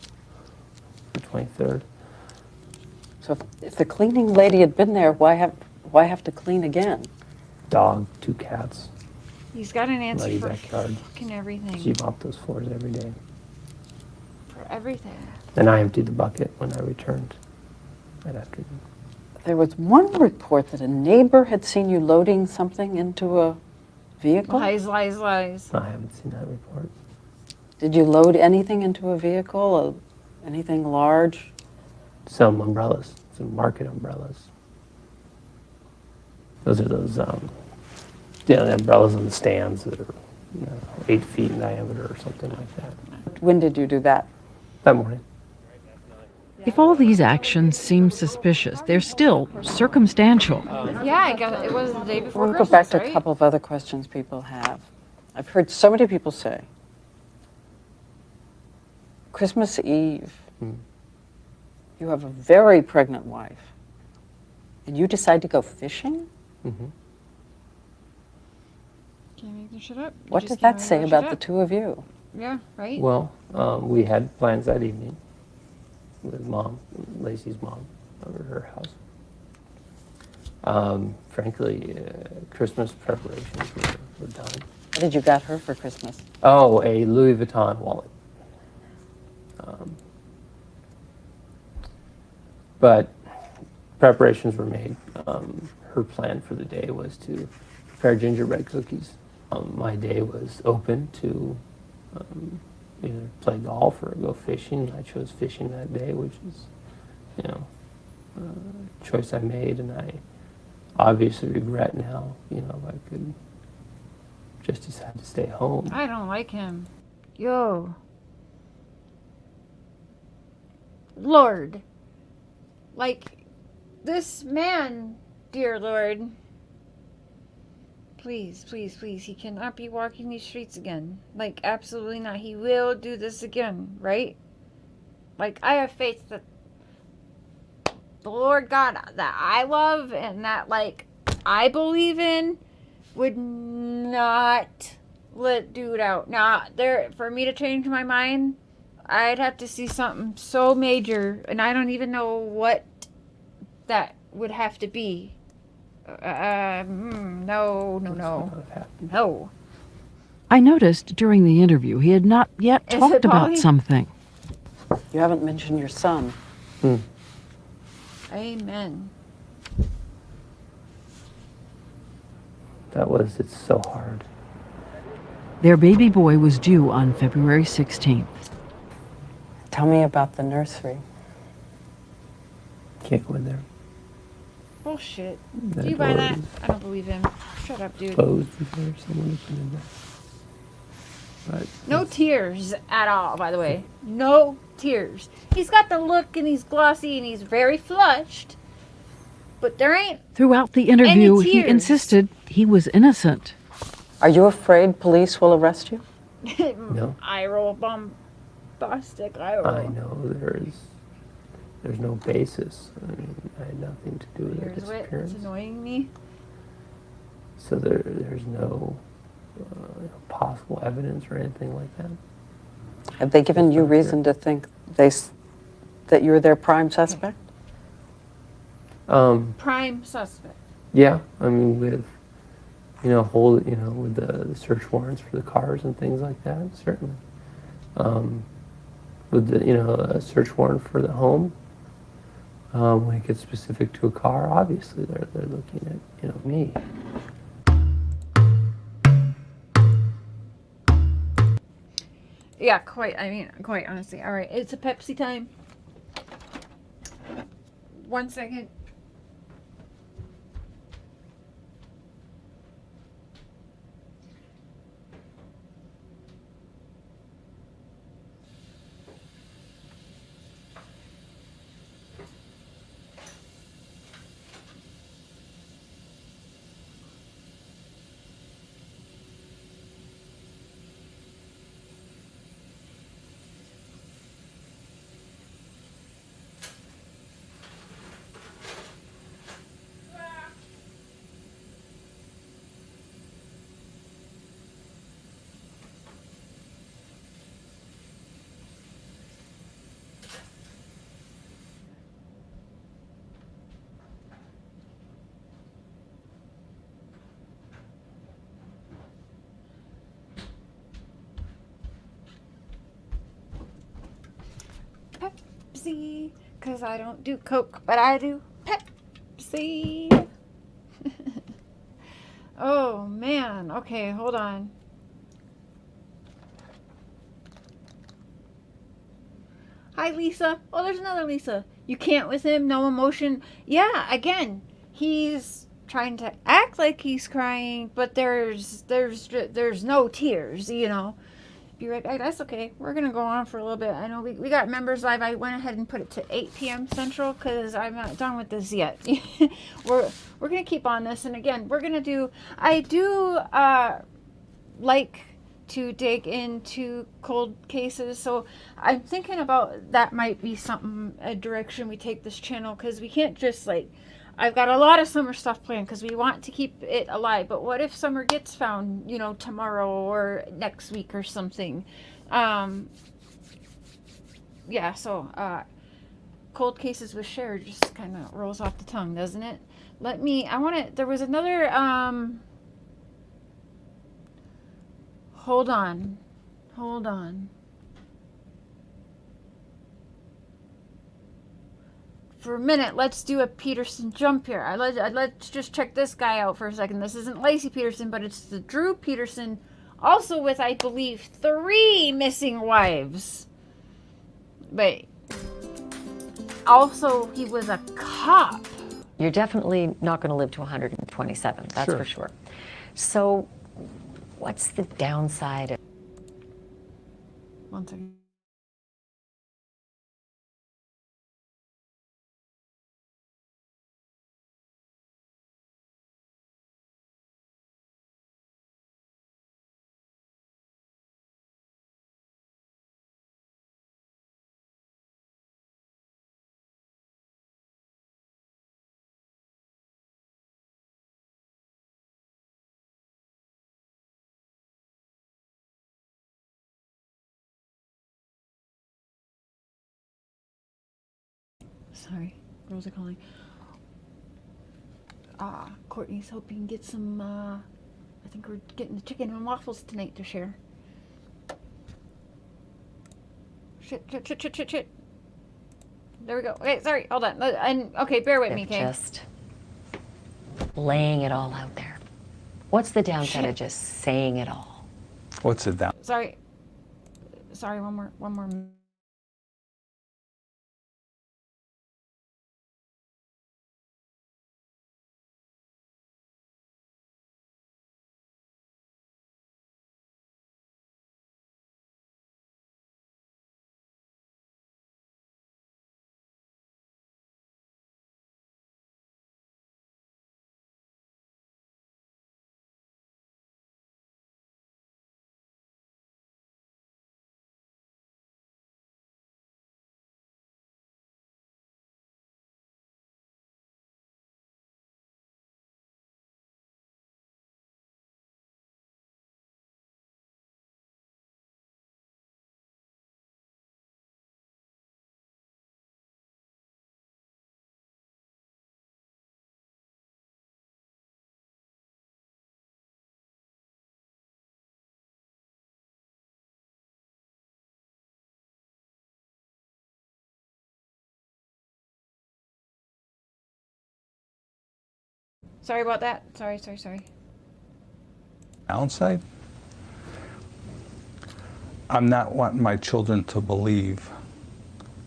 the 23rd. So if the cleaning lady had been there, why have to clean again? Dog, 2 cats. He's got an answer Muddy for backyard. fucking everything. She mopped those floors every day. For everything. And I emptied the bucket when I returned that afternoon. There was one report that a neighbor had seen you loading something into a vehicle. Lies, lies, lies. I haven't seen that report. Did you load anything into a vehicle? Anything large? Some umbrellas, some market umbrellas. Those are those, the umbrellas on the stands that are 8 feet in diameter or something like that. When did you do that? That morning. If all these actions seem suspicious, they're still circumstantial. Yeah, I guess it was the day before We'll go Christmas, back to right? a couple of other questions people have. I've heard so many people say, Christmas Eve, you have a very pregnant wife, and you decide to go fishing? Can't make this shit up. You What just did can't that make say shit about the up. two of you? Yeah, right? Well, we had plans that evening with Mom, Lacey's mom, over at her house. Frankly, Christmas preparations were done. What did you got her for Christmas? Oh, a Louis Vuitton wallet. But preparations were made. Her plan for the day was to prepare gingerbread cookies. My day was open to either play golf or go fishing. I chose fishing that day, which is, you know, a choice I made, and I obviously regret now. You know, I could just decide to stay home. I don't like him. Yo. Lord. Like, this man, dear Lord. Please, please, please. He cannot be walking these streets again. Like, absolutely not. He will do this again, right? Like, I have faith that the Lord God that I love and that, like, I believe in would not let dude out. Now, for me to change my mind, I'd have to see something so major, and I don't even know what that would have to be. No. I noticed during the interview he had not yet Is talked it about Polly? something. You haven't mentioned your son. Amen. It's so hard. Their baby boy was due on February 16th. Tell me about the nursery. Can't go in there. Bullshit. That Do you buy door that? is I don't believe him. Shut up, dude. Closed. Is there someone who's in there? But No tears at all, by the way. No tears. He's got the look and he's glossy and he's very flushed. But there ain't. Throughout the interview, he tears. insisted he was innocent. Are you afraid police will arrest you? No. Eye roll bombastic eye roll. I know there's there's no basis. I mean, I had nothing to do with their Here's what's disappearance. annoying me. So there's no possible evidence or anything like that. Have they given you reason to think that you're their prime suspect? Prime suspect. Yeah, I mean, with with the search warrants for the cars and things like that, certainly. With the a search warrant for the home, when it gets specific to a car, obviously they're looking at me. Yeah, quite honestly. All right, it's a Pepsi time. 1 second. Pepsi, because I don't do Coke, but I do Pepsi. Oh, man. Okay, hold on. Hi, Lisa. Oh, there's another Lisa. You can't with him, no emotion. Yeah, again, he's trying to act like he's crying, but there's no tears, Be right back. That's okay. We're going to go on for a little bit. I know we got members live. I went ahead and put it to 8 p.m. Central because I'm not done with this yet. We're going to keep on this. And again, we're going to do... I do like to dig into cold cases. So I'm thinking about that might be a direction we take this channel, because we can't just I've got a lot of summer stuff planned because we want to keep it alive. But what if Summer gets found, tomorrow or next week or something? Yeah, so cold cases with Cher just kind of rolls off the tongue, doesn't it? There was another, hold on. For a minute, let's do a Peterson jump here. Let's just check this guy out for a second. This isn't Lacey Peterson, but it's the Drew Peterson, also with, I believe, 3 missing wives. But also, he was a cop. You're definitely not going to live to 127, that's for sure. So, what's the downside of... 1 second. Sorry, girls are calling. Courtney's hoping to get some, I think we're getting the chicken and waffles tonight to share. Shit. There we go. Okay, sorry, hold on. Okay, bear with me, okay? Just laying it all out there. What's the downside of just saying it all? What's the down? Sorry, one more. Sorry about that. Sorry. Downside? I'm not wanting my children to believe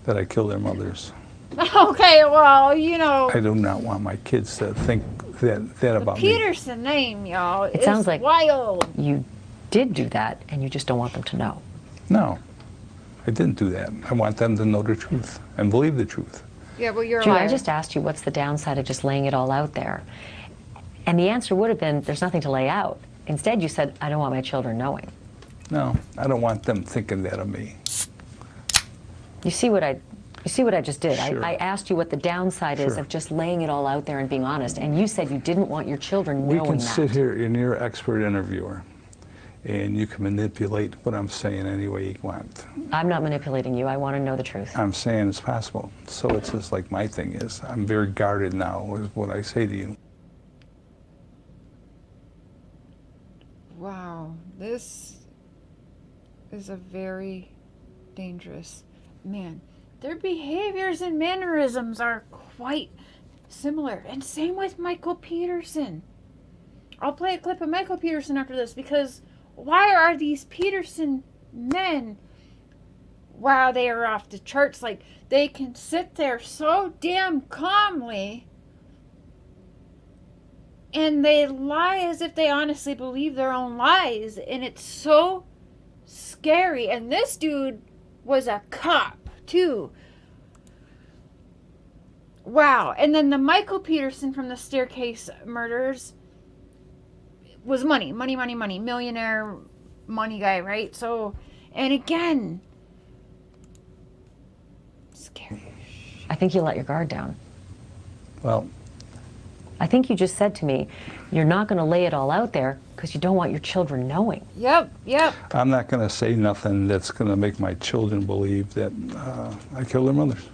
that I killed their mothers. Okay, well, you know. I do not want my kids to think that about me. Peterson name, y'all. It sounds like wild. you did do that, and you just don't want them to know. No, I didn't do that. I want them to know the truth and believe the truth. Yeah, well, you're Julie, right. I just asked you what's the downside of just laying it all out there. And the answer would have been, there's nothing to lay out. Instead, you said, I don't want my children knowing. No, I don't want them thinking that of me. You see what I just did? Sure. I asked you what the downside is Sure. of just laying it all out there and being honest, and you said you didn't want your children We knowing can that. sit here, and you're an expert interviewer, and you can manipulate what I'm saying any way you want. I'm not manipulating you. I want to know the truth. I'm saying it's possible. So it's just like my thing is, I'm very guarded now with what I say to you. Wow, this is a very dangerous man. Their behaviors and mannerisms are quite similar. And same with Michael Peterson. I'll play a clip of Michael Peterson after this, because why are these Peterson men, wow, they are off the charts. Like, they can sit there so damn calmly and they lie as if they honestly believe their own lies. And it's so scary. And this dude was a cop too. Wow. And then the Michael Peterson from the Staircase Murders was money. Millionaire money guy, right? So, and again, scary. I think you let your guard down. Well, I think you just said to me, you're not going to lay it all out there because you don't want your children knowing. Yep. I'm not going to say nothing that's going to make my children believe that I killed their mothers.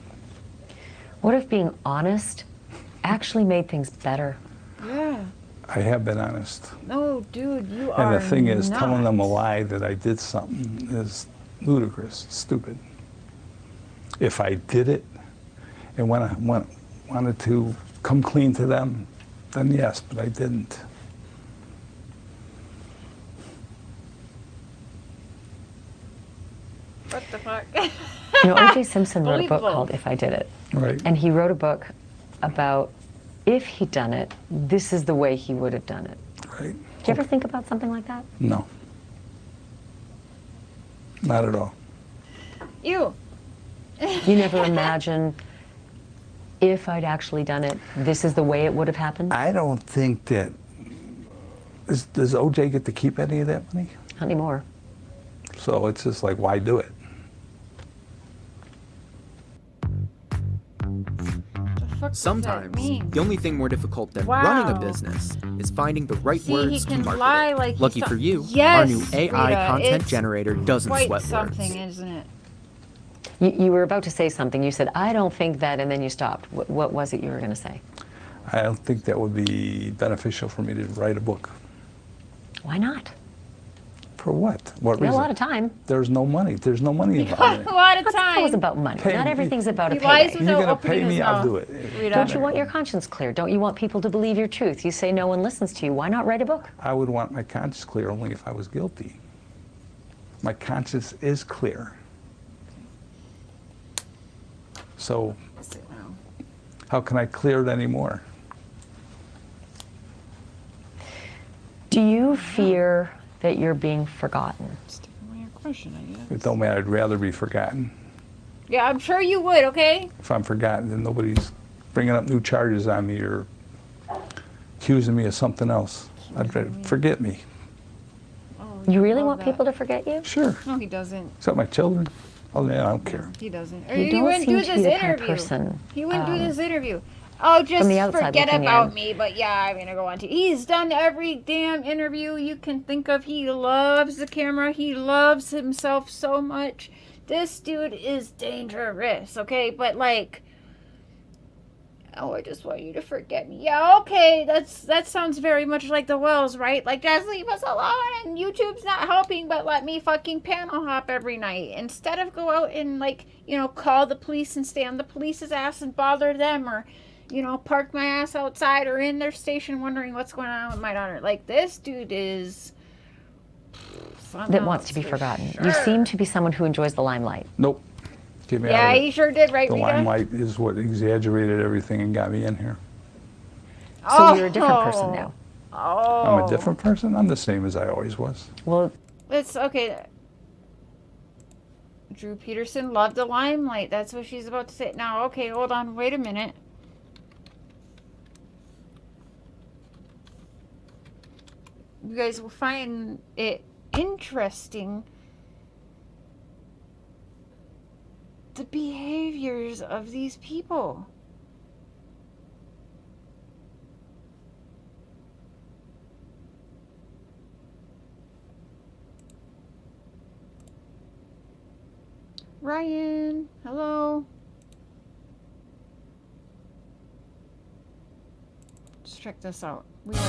What if being honest actually made things better? Yeah. I have been honest. No, dude, you are. And the thing is, not. telling them a lie that I did something is ludicrous, stupid. If I did it and wanted to come clean to them, then yes, but I didn't. What the fuck? You know, O.J. Simpson wrote a book Believable. called If I Did It. Right. And he wrote a book about if he'd done it, this is the way he would have done it. Right. Do you ever think about something like that? No. Not at all. You. You never imagine if I'd actually done it, this is the way it would have happened? I don't think that. Does O.J. get to keep any of that money? Not anymore. So it's just like, why do it? Sometimes, mean? the only thing more difficult than Wow. running a business is finding the right See, words he to can market lie it. like he's Lucky so- for you, Yes, our new AI Rita, content it's generator doesn't quite sweat something, words. isn't it? You were about to say something. You said, I don't think that, and then you stopped. What was it you were going to say? I don't think that would be beneficial for me to write a book. Why not? For what? What You got reason? a lot of time. There's no money. There's no money Got involved in a it. lot of It's time. always about money. Pay Not me. everything's about a He lies payday. without You're gonna opening pay me, his I'll mouth. do it. Rita. Don't you want your conscience clear? Don't you want people to believe your truth? You say no one listens to you. Why not write a book? I would want my conscience clear only if I was guilty. My conscience is clear. So how can I clear it anymore? Do you fear that you're being forgotten? Question, I guess. It don't matter. I'd rather be forgotten. Yeah, I'm sure you would, okay? If I'm forgotten, then nobody's bringing up new charges on me or accusing me of something else. I'd rather forget me. You really want people to forget you? Sure. No, he doesn't. Except my children. Oh, yeah, I don't care. He doesn't. You He don't wouldn't seem do to this be the kind of interview. person, He wouldn't do this interview. Oh, just from the outside forget looking about in. me. But yeah, I'm gonna go on to. He's done every damn interview you can think of. He loves the camera. He loves himself so much. This dude is dangerous. Okay, but like, oh, I just want you to forget me. Yeah, okay, that sounds very much like the Wells, right? Like, just leave us alone. And YouTube's not helping, but let me fucking panel hop every night instead of go out and, like, you know, call the police and stay on the police's ass and bother them, or, you know, park my ass outside or in their station wondering what's going on with my daughter. Like, this dude is That wants to be forgotten. You seem to be someone who enjoys the limelight. Nope. Get me out Yeah, of it. he sure did, right, The Rita? limelight is what exaggerated everything and got me in here. So you're a different person now. Oh. I'm a different person? I'm the same as I always was. Well, It's okay. Drew Peterson loved the limelight. That's what she's about to say. Now, okay, hold on. Wait a minute. You guys will find it interesting. The behaviors of these people. Ryan, hello. Let's check this out. We like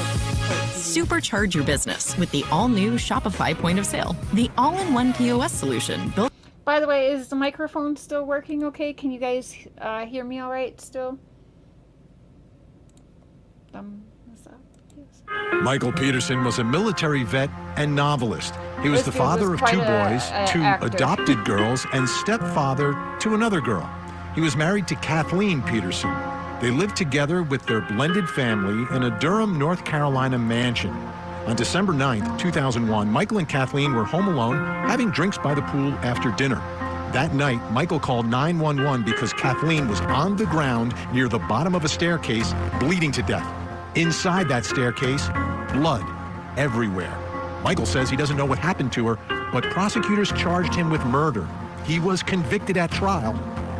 Supercharge your business with the all-new Shopify point of sale, the all-in-one POS solution built. By the way, is the microphone still working okay? Can you guys hear me all right still? What's up? Yes. Michael Peterson was a military vet and novelist. He was This the dude father was of 2 quite a- boys, a 2 actor. adopted girls, and stepfather to another girl. He was married to Kathleen Peterson. They lived together with their blended family in a Durham, North Carolina mansion. On December 9th, 2001, Michael and Kathleen were home alone, having drinks by the pool after dinner. That night, Michael called 911 because Kathleen was on the ground near the bottom of a staircase, bleeding to death. Inside that staircase, blood everywhere. Michael says he doesn't know what happened to her, but prosecutors charged him with murder. He was convicted at trial,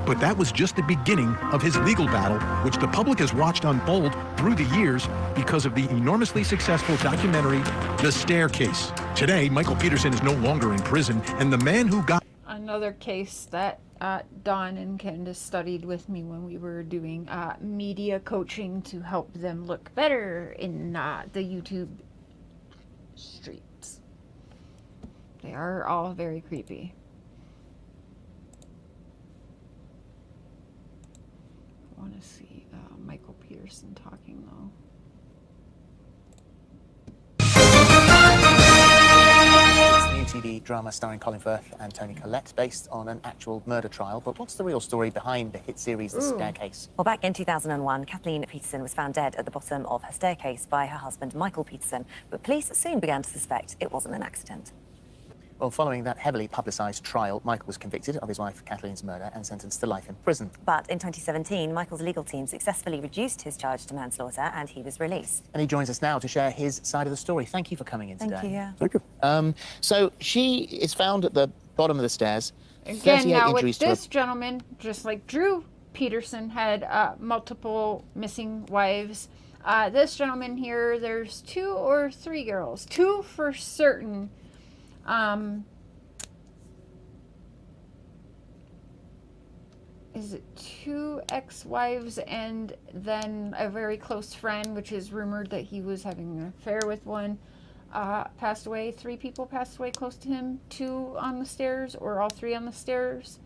but that was just the beginning of his legal battle, which the public has watched unfold through the years because of the enormously successful documentary, The Staircase. Today, Michael Peterson is no longer in prison, and the man who got Another case that Dawn and Candace studied with me when we were doing media coaching to help them look better in the YouTube streets. They are all very creepy. I want to see Michael Peterson talking though. It's the new TV drama starring Colin Firth and Toni Collette, based on an actual murder trial. But what's the real story behind the hit series The Staircase? Well, back in 2001, Kathleen Peterson was found dead at the bottom of her staircase by her husband, Michael Peterson. But police soon began to suspect it wasn't an accident. Well, following that heavily publicised trial, Michael was convicted of his wife Kathleen's murder and sentenced to life in prison. But in 2017, Michael's legal team successfully reduced his charge to manslaughter and he was released. And he joins us now to share his side of the story. Thank you for coming in today. Thank you, yeah. Thank you. So she is found at the bottom of the stairs. Again, 38 now injuries with to this gentleman, just like Drew Peterson had multiple missing wives, this gentleman here, there's 2 or 3 girls, 2 for certain. Is it 2 ex-wives and then a very close friend, which is rumored that he was having an affair with one, passed away. 3 people passed away close to him. 2 on the stairs, or all 3 on the stairs.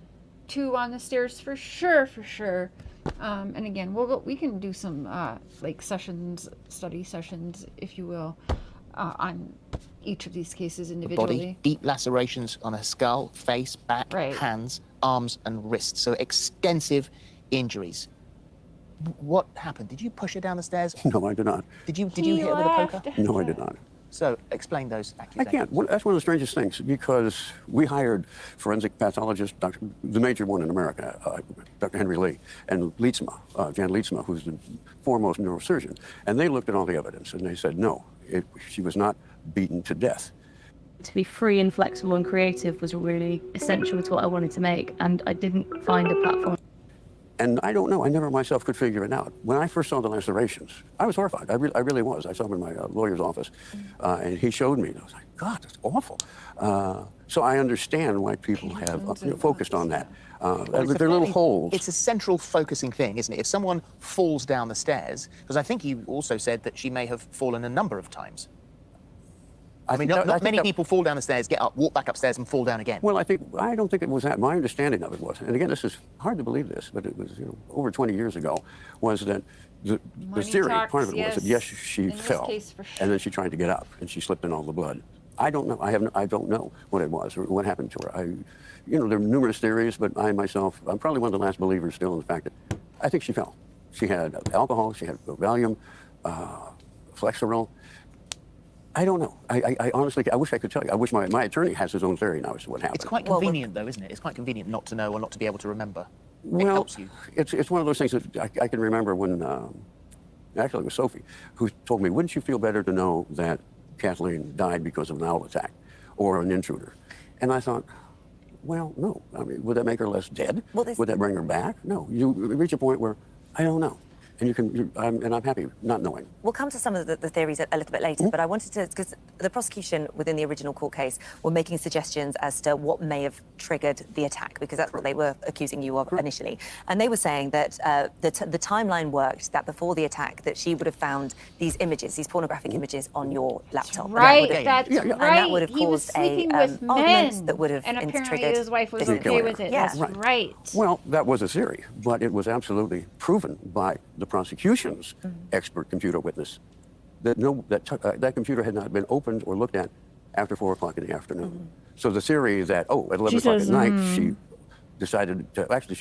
2 on the stairs for sure, for sure. And again, we can do some like sessions, study sessions, if you will, on each of these cases individually. body, deep lacerations on her skull, face, back, hands, arms and wrists. So extensive injuries. What happened? Did you push her down the stairs? No, I did not. Did you hit her with a poker? No, I did not. So explain those I accusations. can't. That's one of the strangest things, because we hired forensic pathologist, the major one in America, Dr. Henry Lee, and Lietzma, Jan Lietzma, who's the foremost neurosurgeon. And they looked at all the evidence and they said, no, she was not beaten to death. To be free and flexible and creative was really essential to what I wanted to make, and I didn't find a platform. And I don't know, I never myself could figure it out. When I first saw the lacerations, I was horrified. I really was. I saw them in my lawyer's office, and he showed me, and I was like, God, that's awful. So I understand why people have focused on that. They're little holes. It's a central focusing thing, isn't it? If someone falls down the stairs, because I think you also said that she may have fallen a number of times. I mean, not many people fall down the stairs, get up, walk back upstairs, and fall down again. Well, I don't think it was that. My understanding of it was, and again, this is hard to believe this, but it was over 20 years ago, was that the theory, part of it was that yes, she fell, and then she tried to get up, and she slipped in all the blood. I don't know. I don't know what it was or what happened to her. There are numerous theories, but I myself, I'm probably one of the last believers still in the fact that I think she fell. She had alcohol, she had Valium, Flexeril. I don't know. I honestly, I wish I could tell you. I wish my attorney has his own theory now as to what happened. It's quite convenient, though, isn't it? It's quite convenient not to know or not to be able to remember. Well, it helps you. It's one of those things that I can remember when, actually it was Sophie, who told me, wouldn't you feel better to know that Kathleen died because of an owl attack or an intruder? And I thought, well, no. I mean, would that make her less dead? Would that bring her back? No. You reach a point where, I don't know. And I'm happy not knowing. We'll come to some of the theories a little bit later, but I wanted to, because the prosecution within the original court case were making suggestions as to what may have triggered the attack, because that's what they were accusing you of initially. And they were saying that the timeline worked, that before the attack, that she would have found these images, these pornographic images on your laptop. Right, that's right. And that would have He was caused sleeping with argument men, that would have and apparently triggered his wife was this okay killing. with it. Yeah. That's right. Well, that was a theory, but it was absolutely proven by the prosecution's expert computer witness that that computer had not been opened or looked at after 4 o'clock in the afternoon. So the theory that, at 11 o'clock at night, she decided to, actually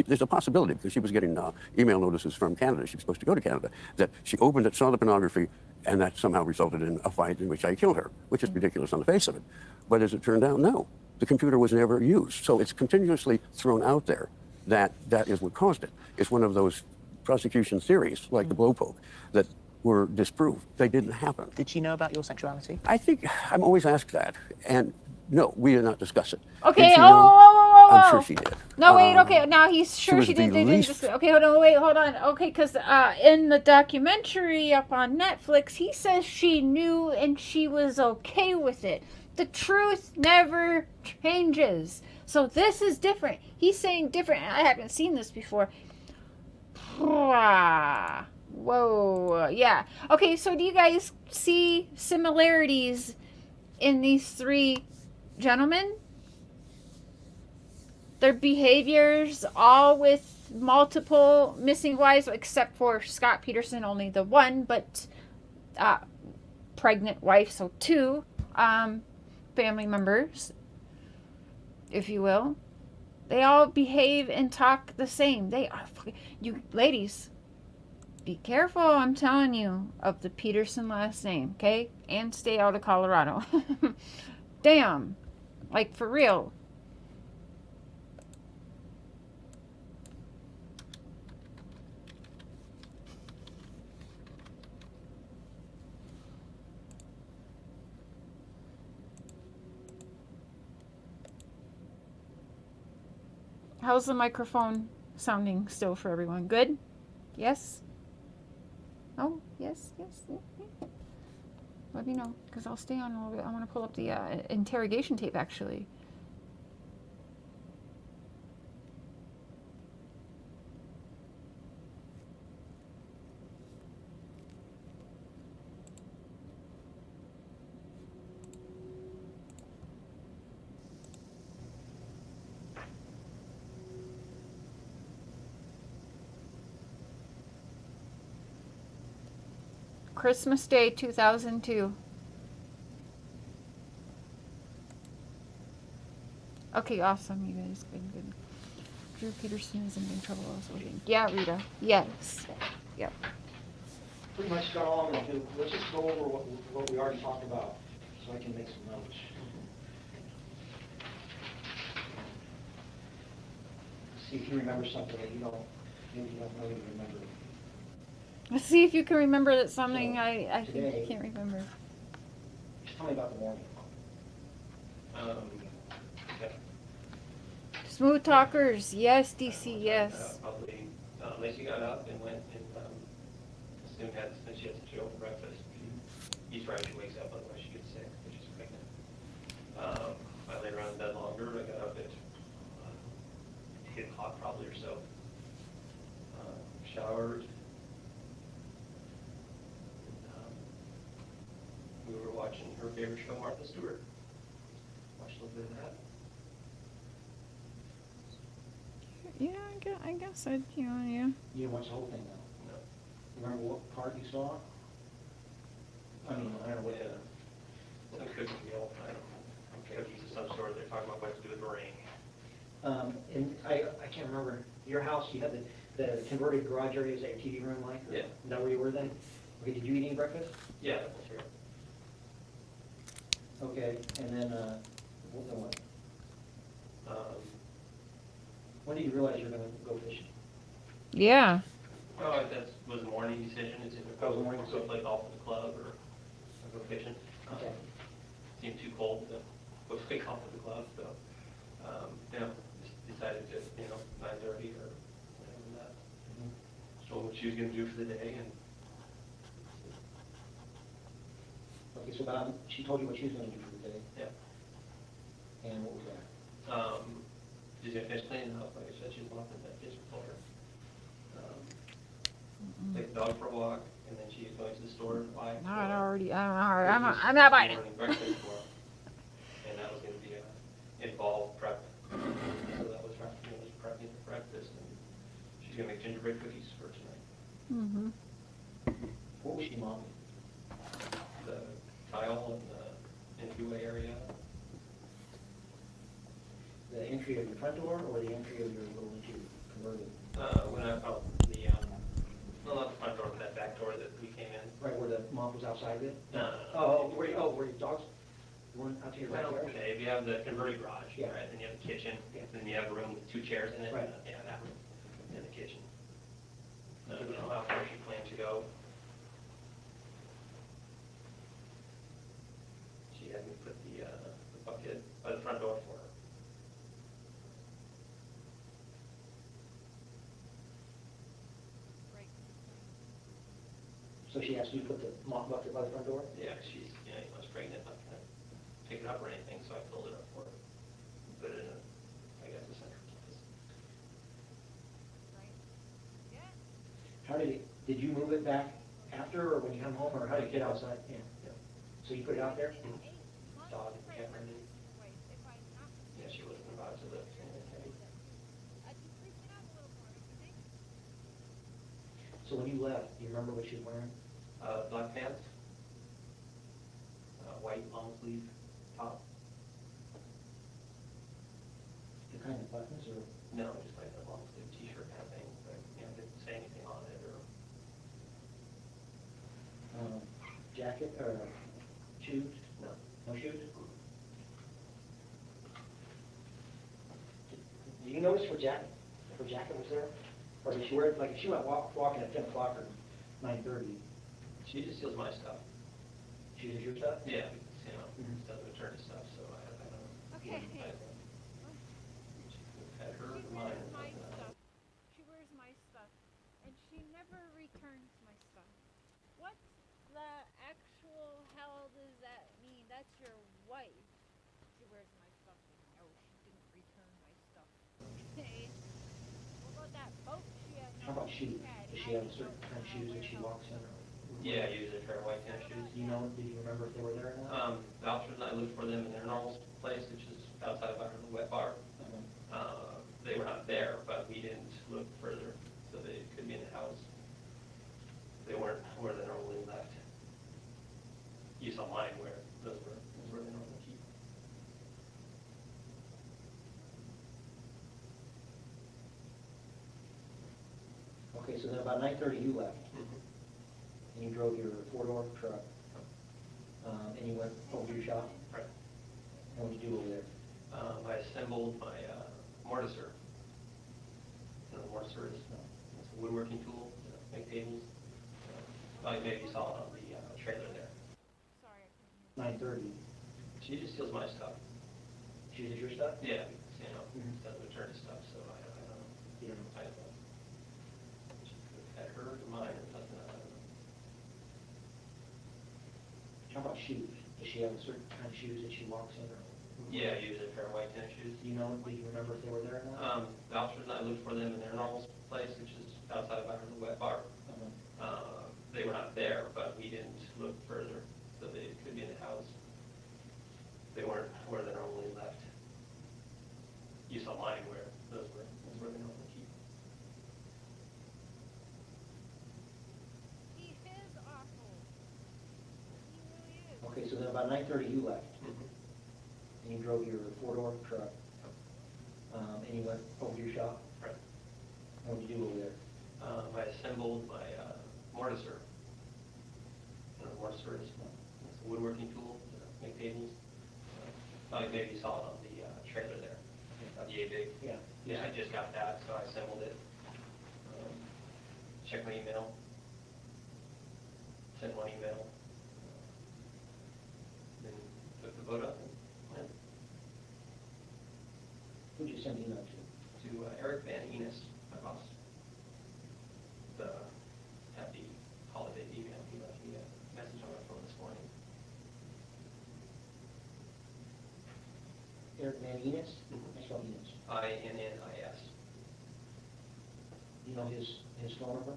there's a possibility because she was getting email notices from Canada, she was supposed to go to Canada, that she opened it, saw the pornography, and that somehow resulted in a fight in which I killed her, which is ridiculous on the face of it. But as it turned out, no, the computer was never used. So it's continuously thrown out there that that is what caused it. It's one of those prosecution theories, like the blowpoke, that were disproved. They didn't happen. Did she know about your sexuality? I think I'm always asked that, and no, we did not discuss it. Okay, Did she know? I'm sure she did. No, wait, okay, now he's sure was she the did. They didn't least- just, okay, hold on. Okay, because in the documentary up on Netflix, he says she knew and she was okay with it. The truth never changes. So this is different. He's saying different. I haven't seen this before. Whoa, yeah. Okay, so do you guys see similarities in these three gentlemen? Their behaviors, all with multiple missing wives, except for Scott Peterson, only the one, but pregnant wife, so two family members, if you will. They all behave and talk the same. They are, you ladies, be careful, I'm telling you, of the Peterson last name, okay? And stay out of Colorado. Damn. Like, for real. How's the microphone sounding still for everyone? Good? Yes? Oh, yes. Let me know, because I'll stay on a little bit. I want to pull up the interrogation tape, actually. Christmas Day 2002. Okay, awesome, you guys. Good. Drew Peterson is in trouble also. Yeah, Rita. Yes. Yep. Pretty much got all I'm going to do. Let's just go over what we already talked about so I can make some notes. See if you remember something that maybe you don't really remember. Let's see if you can remember that something So, I think today, you can't remember. Just tell me about the morning. Yeah. Smooth talkers, yes, DC, yes. Probably Lacey got up and went and assumed she had some cereal for breakfast. Eats right when she wakes up, otherwise she gets sick, which is pregnant. I laid around in bed longer. I got up at 8 o'clock probably or so. Showered. We were watching her favorite show, Martha Stewart. Watched a little bit of that. Yeah, I guess I'd, yeah. You didn't watch the whole thing though? No. You remember what part you saw? I mean, I don't know what Some cookie meal, I don't know, cookies of some sort, they're talking about what to do with the ring. And I can't remember, your house, you had the converted garage area, is that your TV room, Mike? Yeah. Is that where you were then? Okay, did you eat any breakfast? Yeah, that's true. Okay, and then, what? When did you realize you were gonna go fishing? Yeah. Oh, that was a morning decision, it's either That was a morning go play golf at the club or go fishing. Okay. Seemed too cold to go play golf at the club, so, just decided to, 9:30 or whatever that. Told what she was gonna do for the day, and Okay, so about, she told you what she was gonna do for the day? Yeah. And what was that? she's gonna finish cleaning up, like I said, she's mopping that kitchen floor. Take the dog for a walk, and then she's going to the store to buy. I'm not buying it. morning breakfast for her. And that was gonna be involved prep. So that was prepping for breakfast, and she's gonna make gingerbread cookies for tonight. Mm-hmm. What was she mopping? The tile and the entryway area. The entry of your front door or the entry of your little into converted? No, not the front door, but that back door that we came in. Right, where the mop was outside of it? No. Where your dogs, went out to your backyard? Okay, if you have the converted garage, Yeah. right, then you have the kitchen, Yeah. then you have a room with 2 chairs in it. Right. Yeah, that room, in the kitchen. I don't know how far she plans to go. She had me put the bucket by the front door for her. So she asked you to put the mop bucket by the front door? Yeah, she's, was pregnant, not gonna pick it up or anything, so I filled it up for her. Put it in, I guess, the central place. How did you move it back after or when you come home, or how did you get outside? Yeah. So you put it out there? Dog and cat remedy. Yeah, she wasn't about to live. So when you left, do you remember what she was wearing? Black pants, white long sleeve top. The kind of buttons or? No, just like a long sleeve t-shirt kind of thing, but, didn't say anything on it or. Jacket or shoes? No. No shoes? Do you notice her jacket was there? Or did she wear it, like if she went walking at 10 o'clock or 9:30? She just steals my stuff. She uses your stuff? Yeah, because, doesn't return to stuff, so I don't know. Okay. Had her or mine. My stuff. She wears my stuff, and she never returns my stuff. What the actual hell does that mean? That's your wife. She wears my stuff. No, she didn't return my stuff. Okay. What about that boat she had? How about shoes? Does she have a certain kind of shoes that she walks in? Or? Yeah, usually a pair of white tennis shoes. Do you remember if they were there or not? Vouchers, I looked for them in their normal place, which is outside of our wet bar. They were not there, but we didn't look further, so they could be in the house. They weren't where they normally left. You saw mine where those were where they normally keep. Okay, so then about 9:30 you left, and you drove your 4-door truck, and you went over to your shop? Right. And what did you do over there? I assembled my mortiser. You know, the mortiser is it's a woodworking tool to make tables. Maybe you saw it on the trailer there. 9:30. She just steals my stuff. She uses your stuff? Yeah, because, doesn't return to stuff, so I don't know. You don't know. I don't know. She could have had her or mine or something, I don't know. How about shoes? Does she have a certain kind of shoes that she walks in? Or? Yeah, usually a pair of white tennis shoes. Do you remember if they were there or not? Vouchers, I looked for them in their normal place, which is outside of our wet bar. They were not there, but we didn't look further, so they could be in the house. they weren't where they're normally left. You saw mine where that's where they normally keep. He is awful. He really is. Okay, so then about 9:30 you left, and you drove your four-door truck, and you went over to your shop? Right. What did you do over there? I assembled my mortiser. Mortiser is a woodworking tool to make pavings. Maybe you saw it on the trailer there. About yay big. Yeah. Yeah, I just got that, so I assembled it. Checked my email. Sent one email. Then took the boat up and went. Who'd you send the email to? To Eric Van Enos, my boss. The happy holiday email. He left me a message on my phone this morning. Eric Van Enos? I spelled Enos. INNIS. You know his phone number?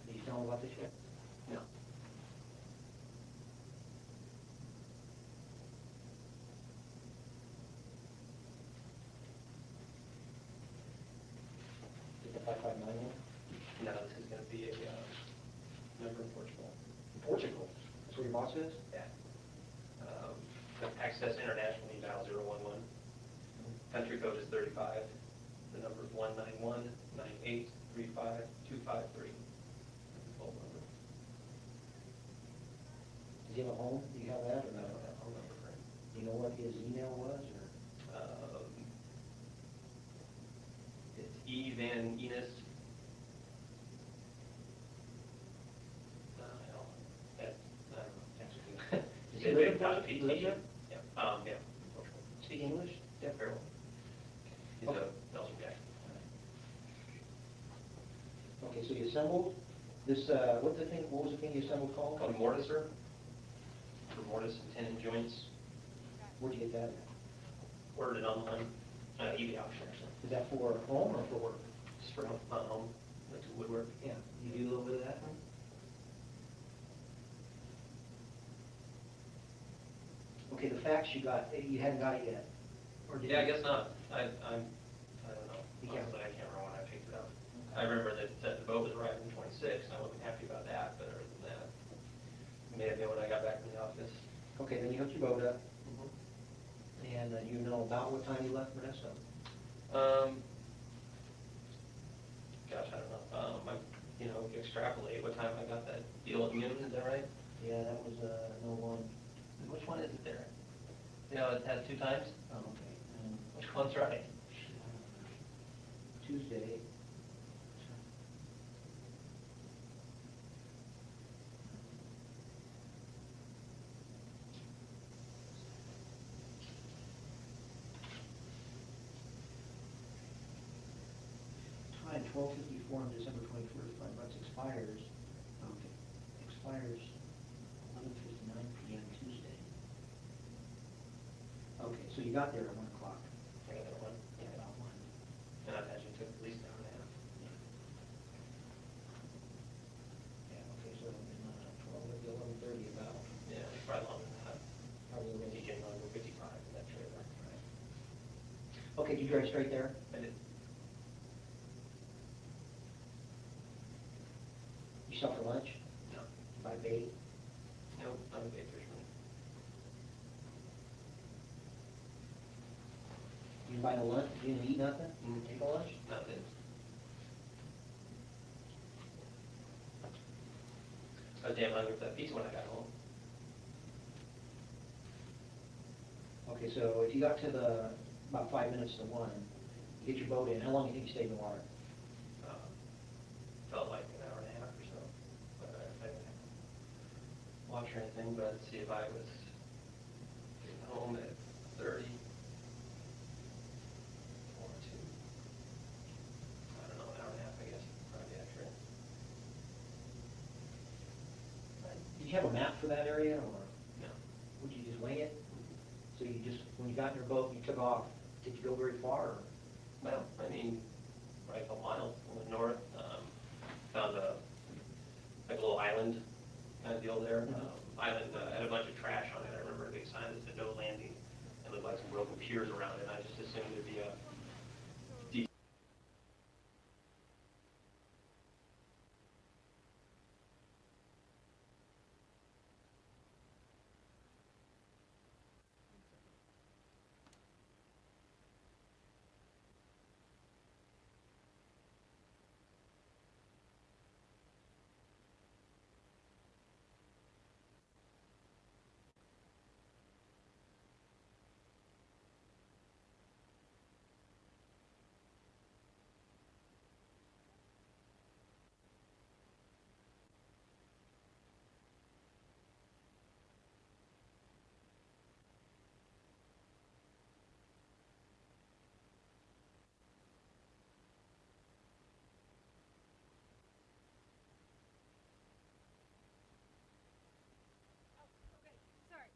Did you tell him about this yet? No. Get the 559 one? No, this is going to be a number in Portugal. Portugal? That's where your boss is? Yeah. Access internationally, dial 011. Country code is 35. The number is 191-9835-253. Phone number. Does he have a home? Do you have that or I no? don't have a phone number for him. Do you know what his email was or? It's E. Van Enos. Does he live in Portugal? PT. Live there? Yeah. Yeah. Speak English? Yeah, very well. He's Okay. a Belgian guy. Okay, so you assembled this, what was the thing you assembled called? Called a mortiser. For mortise and tenon joints. Where'd you get that at? Ordered it online. eBay auction or something. Is that for home or for work? Just for home, like woodwork. Yeah, you do a little bit of that? Okay, the fax you got, you hadn't got it yet? Or did Yeah, I you? guess not. I don't know. You can't- Honestly, I can't remember when I picked it up. I remember that the boat was arriving 26, and I wasn't happy about that, but other than that, it may have been when I got back from the office. Okay, then you hooked your boat up, and you know about what time you left Modesto? Gosh, I don't know. You extrapolate what time I got that deal at noon, is that right? Yeah, that was, no one. Which one is it there? It has 2 times? Oh, okay. Which one's right? Tuesday. Time 12:54 on December 21st, $5 expires. Okay, expires 11:59 p.m. Tuesday. Okay, so you got there at 1 o'clock. I got that one. Yeah, about 1. And I imagine it took at least an hour and a half. Yeah, okay, so it's not 12, it'll be 11:30 about. Yeah, it's probably longer than that. Probably a little. You get over 55 in that trailer. Okay, did you drive straight there? I did. You stop for lunch? No. Buy bait? Nope, I'm a big fisherman. You didn't buy no lunch? You didn't eat nothing? You didn't take a lunch? Nothing. I was damn hungry for that pizza when I got home. Okay, so if you got to about 5 minutes to 1, you get your boat in, how long do you think you stayed in the water? Felt like an hour and a half or so. But I didn't watch or anything, but I'd see if I was getting home at 30 or 2. I don't know, an hour and a half, I guess, probably accurate. Did you have a map for that area, or No. would you just wing it? So you just, when you got in your boat, you took off, did you go very far, or? Well, I mean, right a couple miles, went north, found a little island kind of deal there. Island had a bunch of trash on it. I remember a big sign that said no landing. It looked like some broken piers around it. And I just assumed it'd be a deep.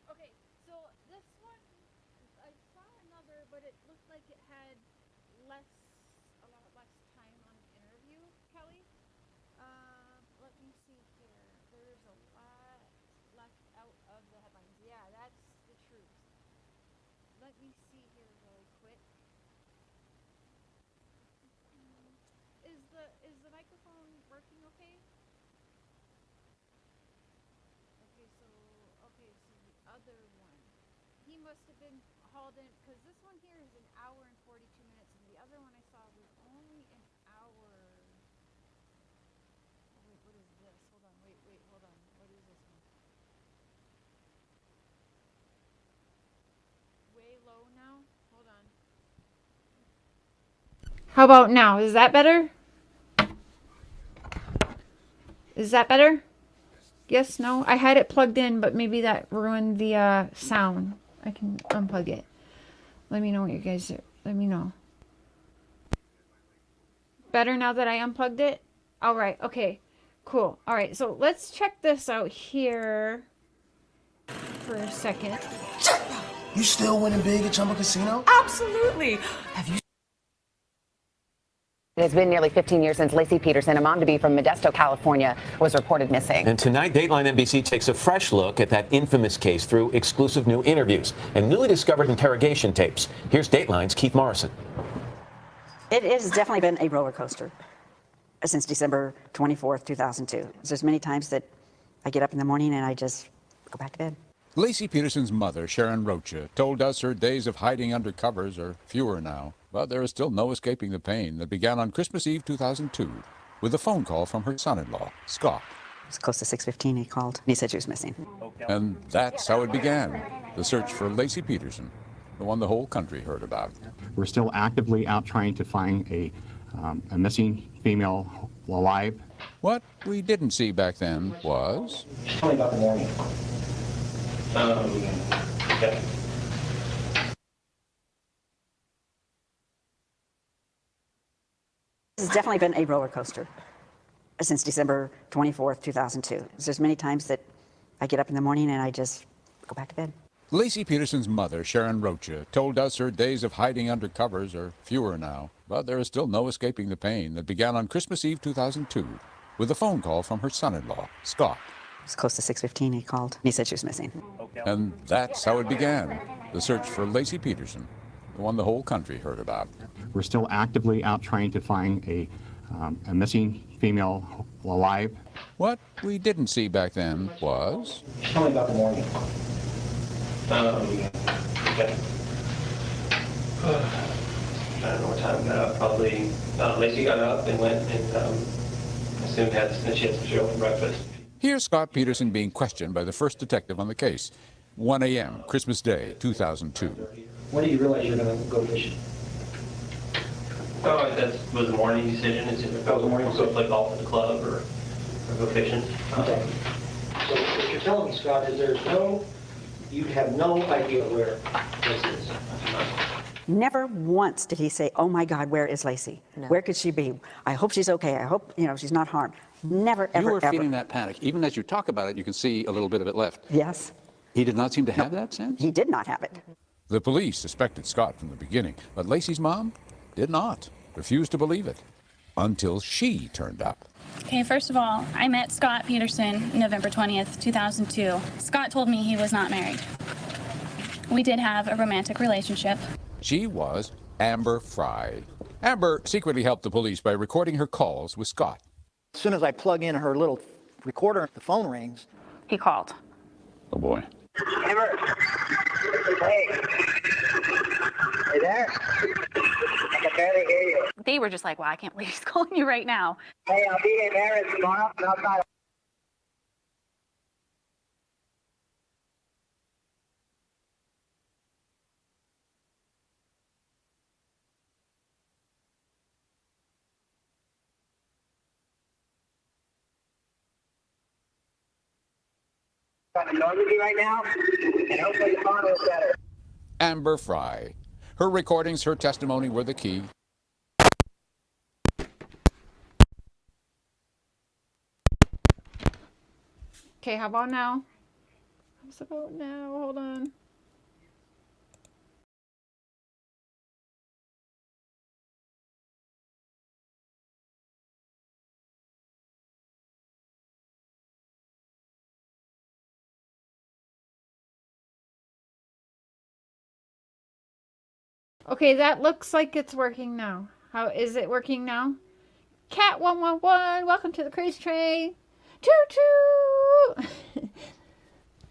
Okay, so this one, I saw another, but it looked like it had a lot less time on the interview, Kelly. Let me see here. There's a lot left out of the headlines. Yeah, that's the truth. Let me see here really quick. Is the microphone working okay? Okay, so the other one, he must have been hauled in, because this one here is 1 hour and 42 minutes, and the other one I saw was only an hour. Oh, wait, what is this? Hold on, wait, hold on. What is this one? Way low now? Hold on. How about now? Is that better? Is that better? Yes, no? I had it plugged in, but maybe that ruined the sound. I can unplug it. Let me know what you guys are. Let me know. Better now that I unplugged it? All right, okay, cool. All right, so let's check this out here for a second. You still winning big at Chumba Casino? Absolutely. Have you? It has been nearly 15 years since Lacey Peterson, a mom-to-be from Modesto, California, was reported missing. And tonight, Dateline NBC takes a fresh look at that infamous case through exclusive new interviews and newly discovered interrogation tapes. Here's Dateline's Keith Morrison. It has definitely been a roller coaster since December 24th, 2002. There's many times that I get up in the morning and I just go back to bed. Lacey Peterson's mother, Sharon Rocha, told us her days of hiding under covers are fewer now. But there is still no escaping the pain that began on Christmas Eve 2002 with a phone call from her son-in-law, Scott. It was close to 6:15 he called. He said she was missing. And that's how it began, the search for Lacey Peterson, the one the whole country heard about. We're still actively out trying to find a missing female alive. What we didn't see back then was... Tell me about the morning. Okay. This has definitely been a roller coaster since December 24th, 2002. There's many times that I get up in the morning and I just go back to bed. Lacey Peterson's mother, Sharon Rocha, told us her days of hiding under covers are fewer now. But there is still no escaping the pain that began on Christmas Eve 2002 with a phone call from her son-in-law, Scott. It was close to 6:15 he called. He said she was missing. And that's how it began, the search for Lacey Peterson, the one the whole country heard about. We're still actively out trying to find a missing female alive. What we didn't see back then was... Tell me about the morning. Okay. I don't know what time I got up. Probably Lacey got up and went and assumed she had some cereal for breakfast. Here's Scott Peterson being questioned by the first detective on the case. 1 a.m., Christmas Day, 2002. When did you realize you were going to go fishing? Oh, that was a morning decision. It's either go play golf at the club or go fishing. Okay. So what you're telling me, Scott, is you have no idea where this is. Never once did he say, oh my God, where is Lacey? No. Where could she be? I hope she's okay. I hope, she's not harmed. Never, ever, You were ever. feeling that panic. Even as you talk about it, you can see a little bit of it left. Yes. He did not seem to have that sense? He did not have it. The police suspected Scott from the beginning, but Lacey's mom did not, refused to believe it. until she turned up. Okay, first of all, I met Scott Peterson November 20th, 2002. Scott told me he was not married. We did have a romantic relationship. She was Amber Fry. Amber secretly helped the police by recording her calls with Scott. As soon as I plug in her little recorder, the phone rings. He called. Oh boy. Amber. Hey. Hey there. I can barely hear you. They were just like, wow, I can't believe he's calling you right now. Hey, I'll be in there tomorrow. Outside. I'm annoyed with you right now, and hopefully tomorrow is better. Amber Fry. Her recordings, her testimony were the key. Okay, how about now? How's about now? Hold on. Okay, that looks like it's working now. How is it working now? Cat 111, welcome to the crazy train. Choo choo.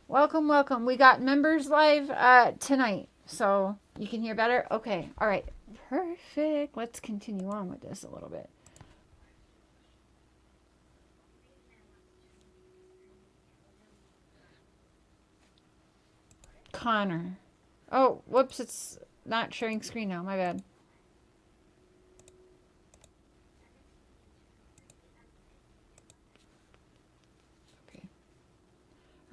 Welcome, welcome. We got members live tonight, so you can hear better. Okay, all right, perfect. Let's continue on with this a little bit. Connor. Oh, whoops, it's not sharing screen now. My bad. Okay.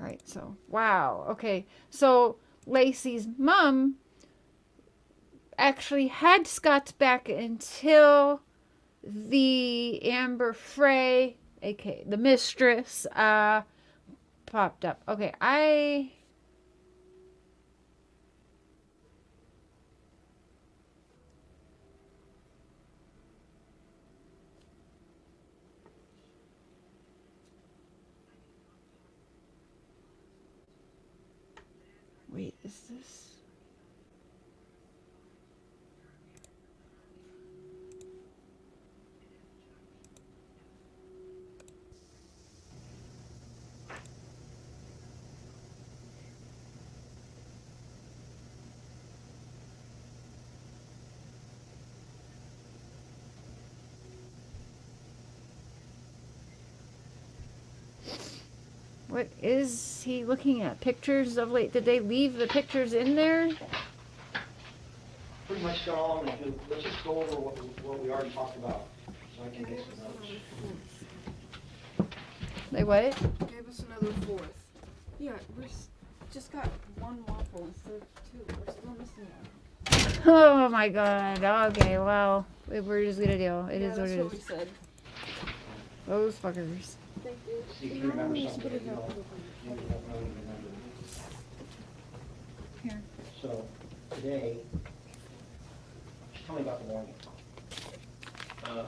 All right, so, wow. Okay, so Lacey's mom actually had Scott's back until the Amber Frey, aka the mistress, popped up. Okay, wait, is this? What is he looking at? Pictures of late? Did they leave the pictures in there? Pretty much got all I'm gonna do. Let's just go over what we already talked about, so I can get some notes. They what? Gave us another fourth. Yeah, just got one waffle instead of two. We're still missing one. Oh my god. Okay, well, we're just gonna deal. It is what it is. That's what we said. Those fuckers. Thank you. See if you remember something that you don't really remember. Here. So, today, just tell me about the morning. Okay. I don't know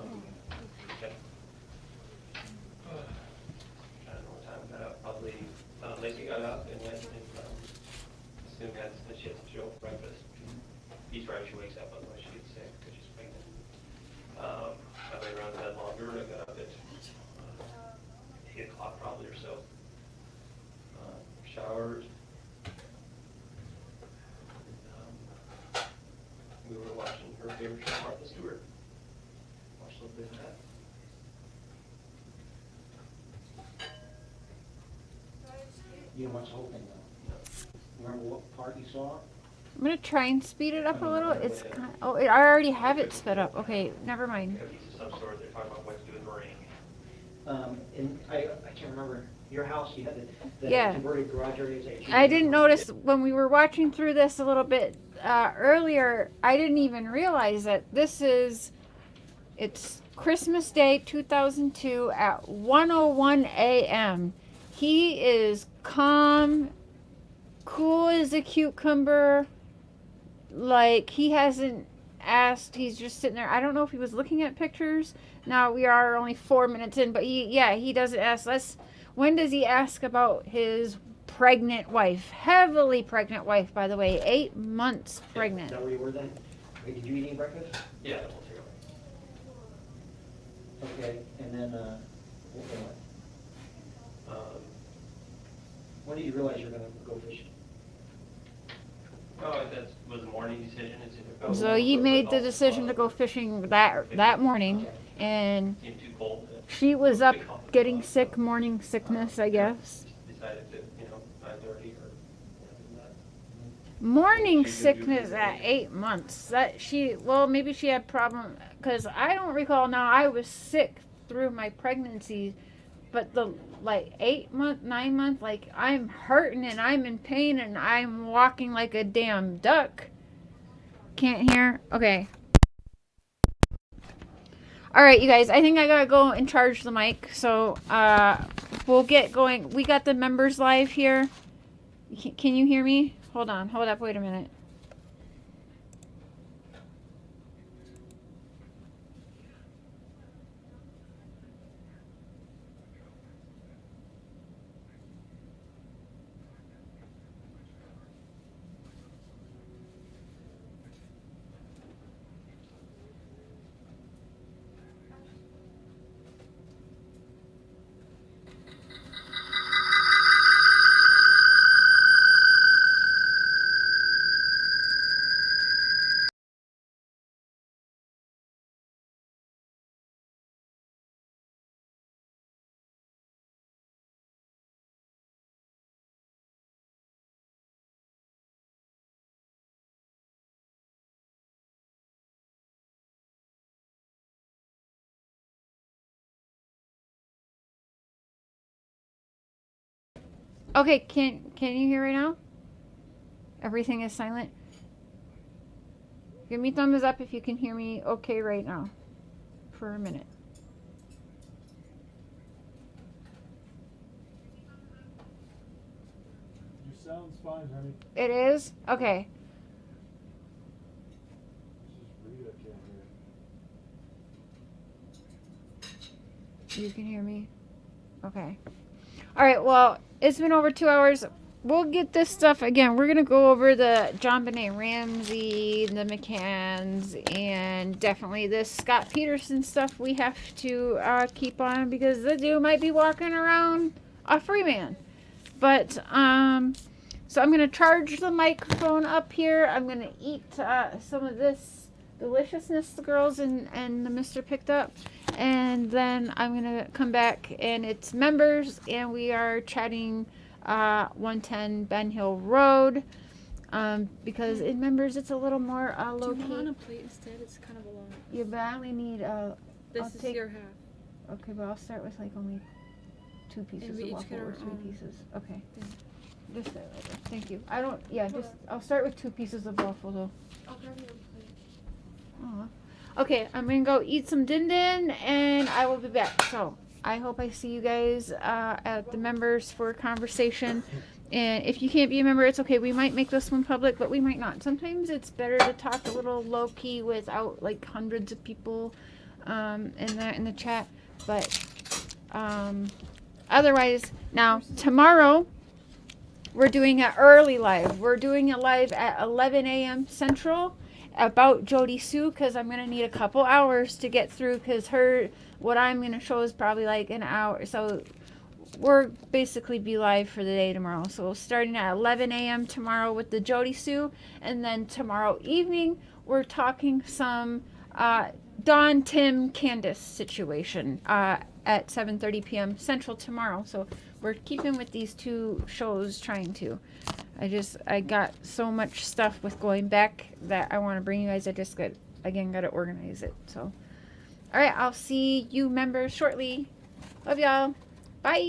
what time I got up. Probably Lacey got up and went and assumed that she had some Joe for breakfast. Eats right when she wakes up, otherwise she gets sick because she's pregnant. I laid around the bed longer and I got up at 8 o'clock probably or so. Showered. We were watching her favorite show, Martha Stewart. Watched a little bit of that. You didn't watch the whole thing though? No. Remember what part you saw? I'm gonna try and speed it up a little. It's kind of, oh, I already have it sped up. Okay, never mind. Cookies of some sort. They're talking about what to do in meringue. And I can't remember, your house, you had the Yeah. converted garage areas. I didn't notice when we were watching through this a little bit earlier. I didn't even realize that it's Christmas Day 2002 at 1:01 a.m. He is calm, cool as a cucumber. Like, he hasn't asked, he's just sitting there. I don't know if he was looking at pictures. Now we are only 4 minutes in, but he doesn't ask us. When does he ask about his pregnant wife? Heavily pregnant wife, by the way. 8 months pregnant. Is that where you were then? Wait, did you eat any breakfast? Yeah, we'll take it. Okay, and then, what? When did you realize you were gonna go fishing? Oh, that was a morning decision. It's either go So he made the decision to go fishing that morning, and Seemed too cold. she was up getting sick, morning sickness, I guess. Decided to, 9:30 or Morning sickness at 8 months. Maybe she had problem, because I don't recall now. I was sick through my pregnancy, but the 8 month, 9 month, I'm hurting and I'm in pain and I'm walking like a damn duck. Can't hear. Okay. All right, you guys. I think I gotta go and charge the mic. So we'll get going. We got the members live here. Can you hear me? Hold on. Hold up. Wait a minute. Okay, can you hear right now? Everything is silent. Give me thumbs up if you can hear me okay right now for a minute. Your sound's fine, honey. It is? Okay. Rita can't hear. You can hear me? Okay. All right, well, it's been over 2 hours. We'll get this stuff again. We're going to go over the John Benet Ramsey, the McCanns, and definitely this Scott Peterson stuff we have to keep on, because the dude might be walking around a free man. But, so I'm going to charge the microphone up here. I'm going to eat some of this deliciousness the girls and the mister picked up. And then I'm going to come back, and it's members, and we are chatting 110 BenHill Road, because in members it's a little more low-key. Do you want a plate instead? It's kind of a lot. You badly need This is your half. Okay, but I'll start with only 2 pieces And we of each waffle get or our 3 own pieces. Okay. thing. Just that right there. Thank you. I'll start with 2 pieces of waffle though. I'll grab your plate. Aw. Okay, I'm gonna go eat some din din, and I will be back. So I hope I see you guys at the members for a conversation. And if you can't be a member, it's okay. We might make this one public, but we might not. Sometimes it's better to talk a little low key without hundreds of people in the chat. But otherwise, now tomorrow we're doing an early live. We're doing a live at 11 a.m. Central about Jody Sue, because I'm going to need a couple hours to get through, because what I'm going to show is probably an hour. So we're basically be live for the day tomorrow. So starting at 11 a.m. tomorrow with the Jody Sue, and then tomorrow evening we're talking some Don, Tim, Candace situation at 7:30 p.m. Central tomorrow. So we're keeping with these 2 shows, trying to. I got so much stuff with going back that I want to bring you guys. I just got to organize it. So, all right, I'll see you members shortly. Love y'all. Bye.